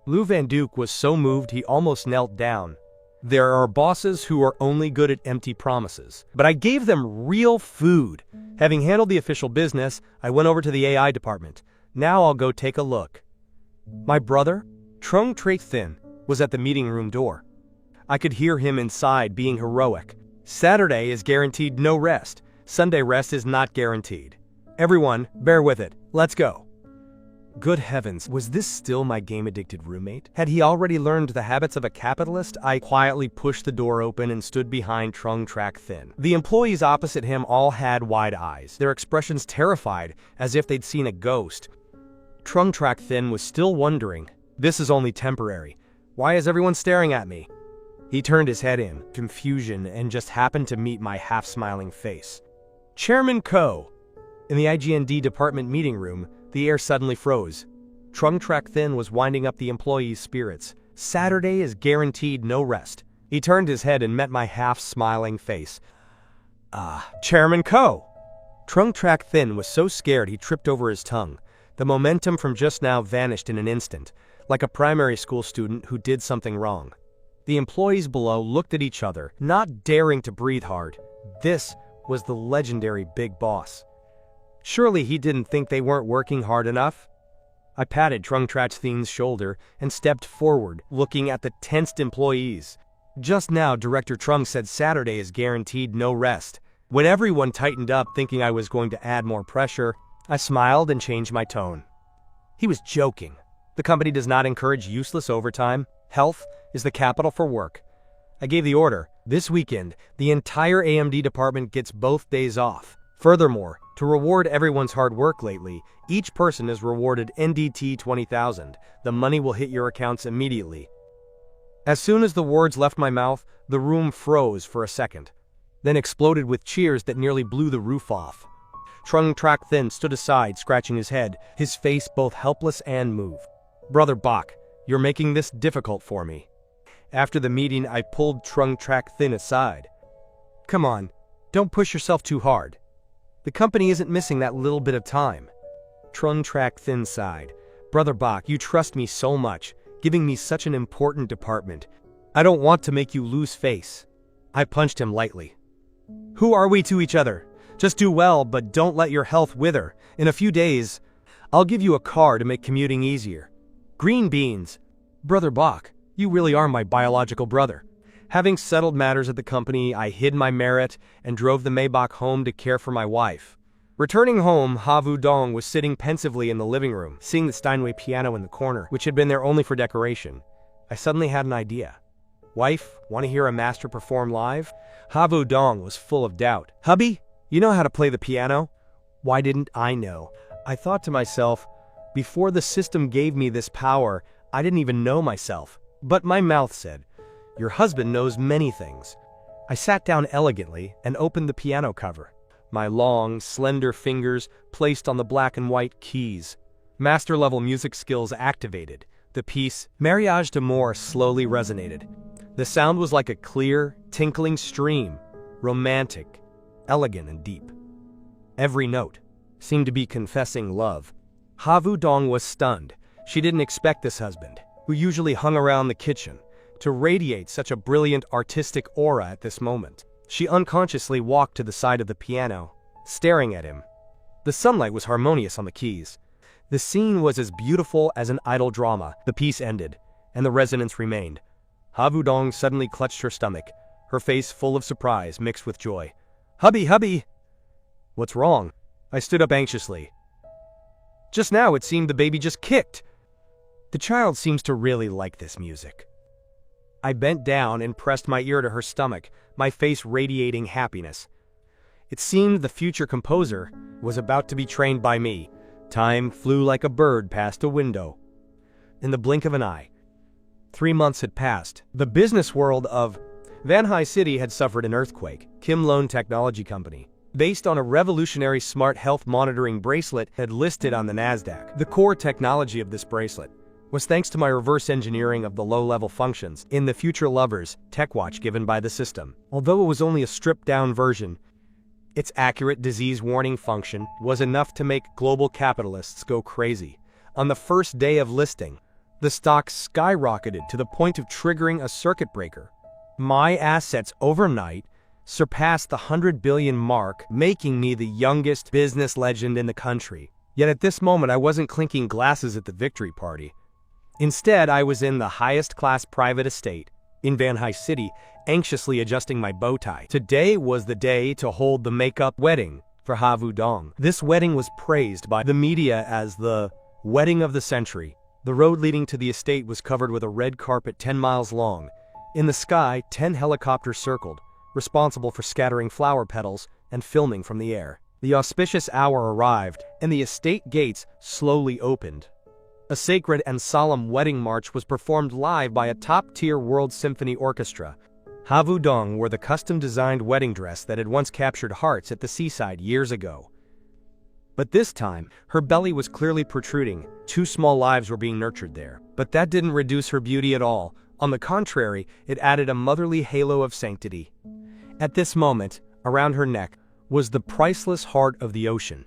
Lou Van Duke was so moved he almost knelt down. There are bosses who are only good at empty promises. But I gave them real food. Having handled the official business, I went over to the AI department. Now I'll go take a look. My brother, Trung Tre Thin, was at the meeting room door. I could hear him inside being heroic. Saturday is guaranteed no rest. Sunday rest is not guaranteed. Everyone, bear with it. Let's go. Good heavens, was this still my game-addicted roommate? Had he already learned the habits of a capitalist? I quietly pushed the door open and stood behind Trung Tre Thin. The employees opposite him all had wide eyes, their expressions terrified, as if they'd seen a ghost. Trung Tre Thin was still wondering, "This is only temporary. Why is everyone staring at me?" He turned his head in confusion and just happened to meet my half-smiling face. Chairman Ko. In the IGND department meeting room, the air suddenly froze. Trung Trak Thin was winding up the employees' spirits. Saturday is guaranteed no rest. He turned his head and met my half-smiling face. Chairman Ko. Trung Trak Thin was so scared he tripped over his tongue. The momentum from just now vanished in an instant, like a primary school student who did something wrong. The employees below looked at each other, not daring to breathe hard. This was the legendary Big Boss. Surely he didn't think they weren't working hard enough? I patted Trung Trak Thin's shoulder and stepped forward, looking at the tensed employees. Just now, Director Trung said Saturday is guaranteed no rest. When everyone tightened up thinking I was going to add more pressure, I smiled and changed my tone. He was joking. The company does not encourage useless overtime. Health is the capital for work. I gave the order. This weekend, the entire AMD department gets both days off. Furthermore, to reward everyone's hard work lately, each person is rewarded NDT 20,000. The money will hit your accounts immediately. As soon as the words left my mouth, the room froze for a second, then exploded with cheers that nearly blew the roof off. Trung Trak Thin stood aside, scratching his head, his face both helpless and moved. Brother Bach, you're making this difficult for me. After the meeting, I pulled Trung Trak Thin aside. Come on, don't push yourself too hard. The company isn't missing that little bit of time. Trung Trak Thin sighed. Brother Bach, you trust me so much, giving me such an important department. I don't want to make you lose face. I punched him lightly. Who are we to each other? Just do well, but don't let your health wither. In a few days, I'll give you a car to make commuting easier. Green beans. Brother Bach, you really are my biological brother. Having settled matters at the company, I hid my merit and drove the Maybach home to care for my wife. Returning home, Havu Dong was sitting pensively in the living room, seeing the Steinway piano in the corner, which had been there only for decoration. I suddenly had an idea. Wife, want to hear a master perform live? Havu Dong was full of doubt. Hubby, you know how to play the piano? Why didn't I know? I thought to myself, before the system gave me this power, I didn't even know myself. But my mouth said, your husband knows many things. I sat down elegantly and opened the piano cover. My long, slender fingers placed on the black and white keys. Master-level music skills activated. The piece, Mariage d'Amour, slowly resonated. The sound was like a clear, tinkling stream, romantic, elegant, and deep. Every note seemed to be confessing love. Havu Dong was stunned. She didn't expect this husband, who usually hung around the kitchen, to radiate such a brilliant artistic aura at this moment. She unconsciously walked to the side of the piano, staring at him. The sunlight was harmonious on the keys. The scene was as beautiful as an idle drama. The piece ended, and the resonance remained. Havu Dong suddenly clutched her stomach, her face full of surprise mixed with joy. Hubby, hubby! What's wrong? I stood up anxiously. Just now it seemed the baby just kicked. The child seems to really like this music. I bent down and pressed my ear to her stomach, my face radiating happiness. It seemed the future composer was about to be trained by me. Time flew like a bird past a window. In the blink of an eye, 3 months had passed. The business world of Van High City had suffered an earthquake. Kim Loan Technology Company, based on a revolutionary smart health monitoring bracelet, had listed on the NASDAQ. The core technology of this bracelet was thanks to my reverse engineering of the low-level functions in the Future Lovers tech watch given by the system. Although it was only a stripped-down version, its accurate disease warning function was enough to make global capitalists go crazy. On the first day of listing, the stock skyrocketed to the point of triggering a circuit breaker. My assets overnight surpassed the 100 billion mark, making me the youngest business legend in the country. Yet at this moment I wasn't clinking glasses at the victory party. Instead, I was in the highest-class private estate in Van High City, anxiously adjusting my bow tie. Today was the day to hold the makeup wedding for Havu Dong. This wedding was praised by the media as the wedding of the century. The road leading to the estate was covered with a red carpet 10 miles long. In the sky, 10 helicopters circled, responsible for scattering flower petals and filming from the air. The auspicious hour arrived, and the estate gates slowly opened. A sacred and solemn wedding march was performed live by a top-tier world symphony orchestra. Ha-Vu Dong wore the custom-designed wedding dress that had once captured hearts at the seaside years ago. But this time, her belly was clearly protruding. 2 small lives were being nurtured there. But that didn't reduce her beauty at all. On the contrary, it added a motherly halo of sanctity. At this moment, around her neck, was the priceless heart of the ocean.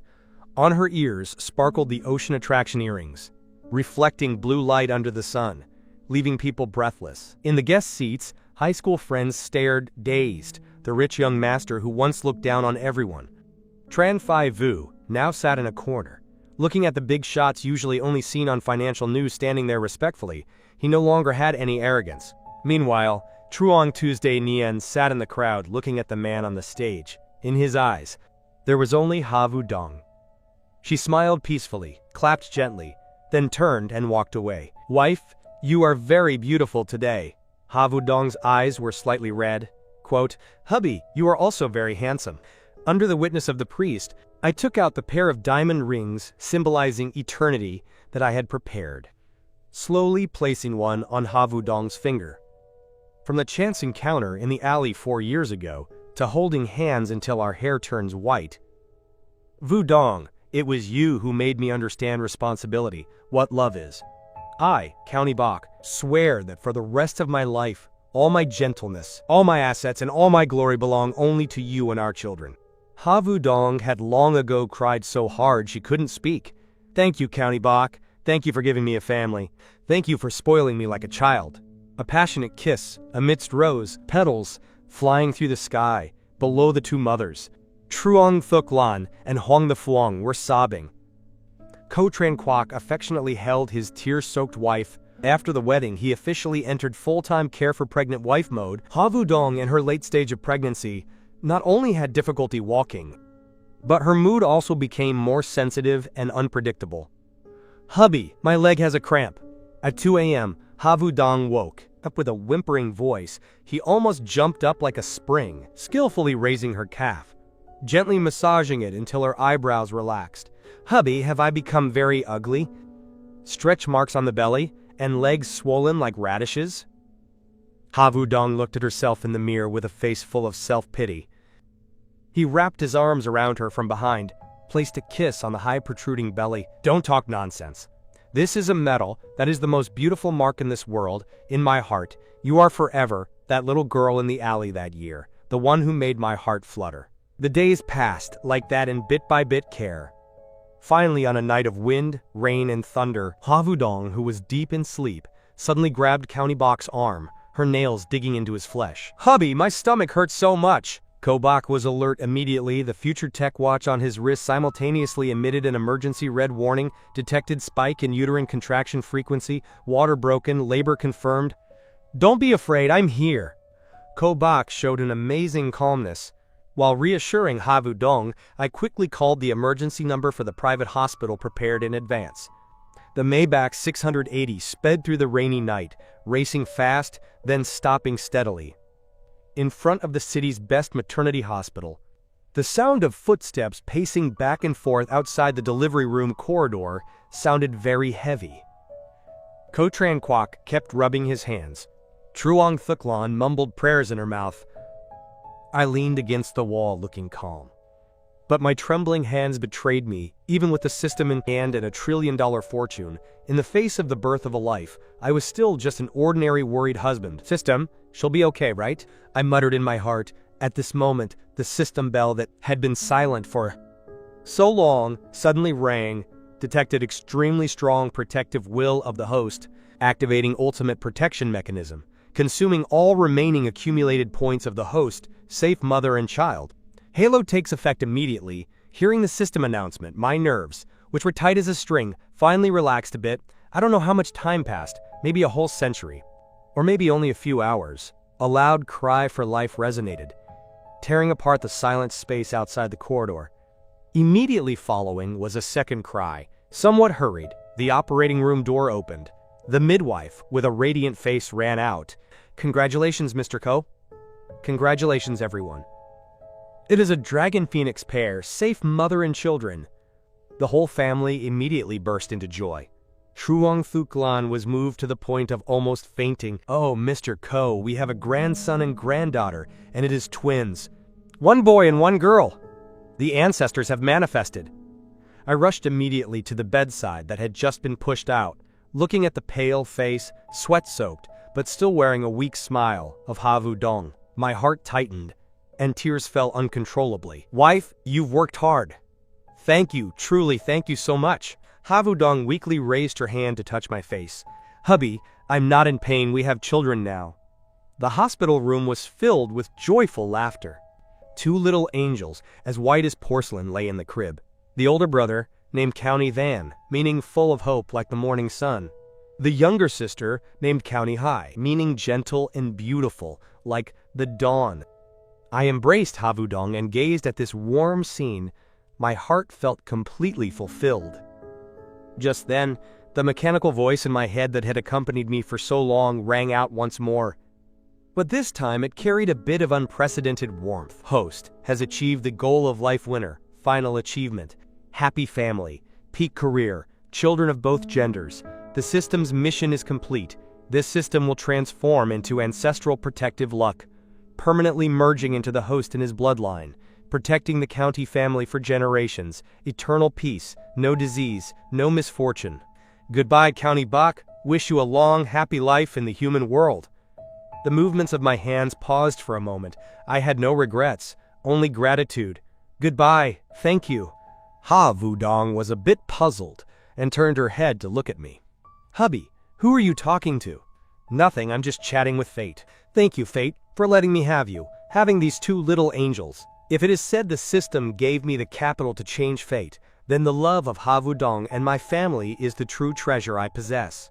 On her ears sparkled the ocean attraction earrings, reflecting blue light under the sun, leaving people breathless. In the guest seats, high school friends stared, dazed, the rich young master who once looked down on everyone. Tran Phai Vu now sat in a corner, looking at the big shots usually only seen on financial news standing there respectfully. He no longer had any arrogance. Meanwhile, Truong Tuesday Nien sat in the crowd looking at the man on the stage. In his eyes, there was only Ha-Vu Dong. She smiled peacefully, clapped gently, then turned and walked away. "Wife, you are very beautiful today." Ha-Vu Dong's eyes were slightly red. Quote, "Hubby, you are also very handsome." Under the witness of the priest, I took out the pair of diamond rings symbolizing eternity that I had prepared, slowly placing one on Ha-Vu Dong's finger. From the chance encounter in the alley 4 years ago to holding hands until our hair turns white. Vu Dong, it was you who made me understand responsibility, what love is. I, County Bok, swear that for the rest of my life, all my gentleness, all my assets, and all my glory belong only to you and our children. Ha-Vu Dong had long ago cried so hard she couldn't speak. Thank you, County Bok. Thank you for giving me a family. Thank you for spoiling me like a child. A passionate kiss, amidst rose petals, flying through the sky, below the 2 mothers. Truong Thuk Lan and Huang the Phuong were sobbing. Ko Tran Kwok affectionately held his tear-soaked wife. After the wedding, he officially entered full-time care for pregnant wife mode. Ha-Vu Dong, in her late stage of pregnancy, not only had difficulty walking, but her mood also became more sensitive and unpredictable. "Hubby, my leg has a cramp." At 2 a.m., Ha-Vu Dong woke up with a whimpering voice. He almost jumped up like a spring, skillfully raising her calf, gently massaging it until her eyebrows relaxed. "Hubby, have I become very ugly? Stretch marks on the belly, and legs swollen like radishes?" Ha-Vu Dong looked at herself in the mirror with a face full of self-pity. He wrapped his arms around her from behind, placed a kiss on the high protruding belly. "Don't talk nonsense. This is a medal that is the most beautiful mark in this world. In my heart, you are forever that little girl in the alley that year, the one who made my heart flutter." The days passed like that in bit-by-bit care. Finally, on a night of wind, rain, and thunder, Ha-Vu Dong, who was deep in sleep, suddenly grabbed County Bok's arm, her nails digging into his flesh. "Hubby, my stomach hurts so much." Ko Bok was alert immediately. The future tech watch on his wrist simultaneously emitted an emergency red warning, detected spike in uterine contraction frequency, water broken, labor confirmed. "Don't be afraid, I'm here." Ko Bok showed an amazing calmness. While reassuring Ha-Vu Dong, I quickly called the emergency number for the private hospital prepared in advance. The Maybach 680 sped through the rainy night, racing fast, then stopping steadily. In front of the city's best maternity hospital, the sound of footsteps pacing back and forth outside the delivery room corridor sounded very heavy. Ko Tran Kwok kept rubbing his hands. Truong Thuk Lan mumbled prayers in her mouth. I leaned against the wall looking calm. But my trembling hands betrayed me, even with the system in hand and $1 trillion fortune. In the face of the birth of a life, I was still just an ordinary worried husband. "System, she'll be okay, right?" I muttered in my heart. At this moment, the system bell that had been silent for so long suddenly rang, detected extremely strong protective will of the host, activating ultimate protection mechanism, consuming all remaining accumulated points of the host, safe mother and child. Halo takes effect immediately. Hearing the system announcement, my nerves, which were tight as a string, finally relaxed a bit. I don't know how much time passed, maybe a whole century, or maybe only a few hours. A loud cry for life resonated, tearing apart the silent space outside the corridor. Immediately following was a second cry, somewhat hurried. The operating room door opened. The midwife, with a radiant face, ran out. "Congratulations, Mr. Ko." "Congratulations, everyone. It is a dragon phoenix pair, safe mother and children." The whole family immediately burst into joy. Truong Thuklan was moved to the point of almost fainting. "Oh, Mr. Ko, we have a grandson and granddaughter, and it is twins. One boy and one girl. The ancestors have manifested." I rushed immediately to the bedside that had just been pushed out, looking at the pale face, sweat-soaked, but still wearing a weak smile, of Ha Vu-dong. My heart tightened, and tears fell uncontrollably. "Wife, you've worked hard. Thank you, truly thank you so much." Ha Vu-dong weakly raised her hand to touch my face. "Hubby, I'm not in pain, we have children now." The hospital room was filled with joyful laughter. Two little angels, as white as porcelain, lay in the crib. The older brother, named County Van, meaning full of hope like the morning sun. The younger sister, named County Hai, meaning gentle and beautiful, like the dawn. I embraced Ha Vu-dong and gazed at this warm scene. My heart felt completely fulfilled. Just then, the mechanical voice in my head that had accompanied me for so long rang out once more. But this time it carried a bit of unprecedented warmth. "Host has achieved the goal of life winner, final achievement, happy family, peak career, children of both genders. The system's mission is complete. This system will transform into ancestral protective luck, permanently merging into the host and his bloodline, protecting the county family for generations, eternal peace, no disease, no misfortune. Goodbye, County Bok. Wish you a long, happy life in the human world." The movements of my hands paused for a moment. I had no regrets, only gratitude. "Goodbye, thank you." Ha Vu-dong was a bit puzzled and turned her head to look at me. "Hubby, who are you talking to?" "Nothing, I'm just chatting with Fate." "Thank you, Fate, for letting me have you, having these two little angels. If it is said the system gave me the capital to change fate, then the love of Ha Vu-dong and my family is the true treasure I possess."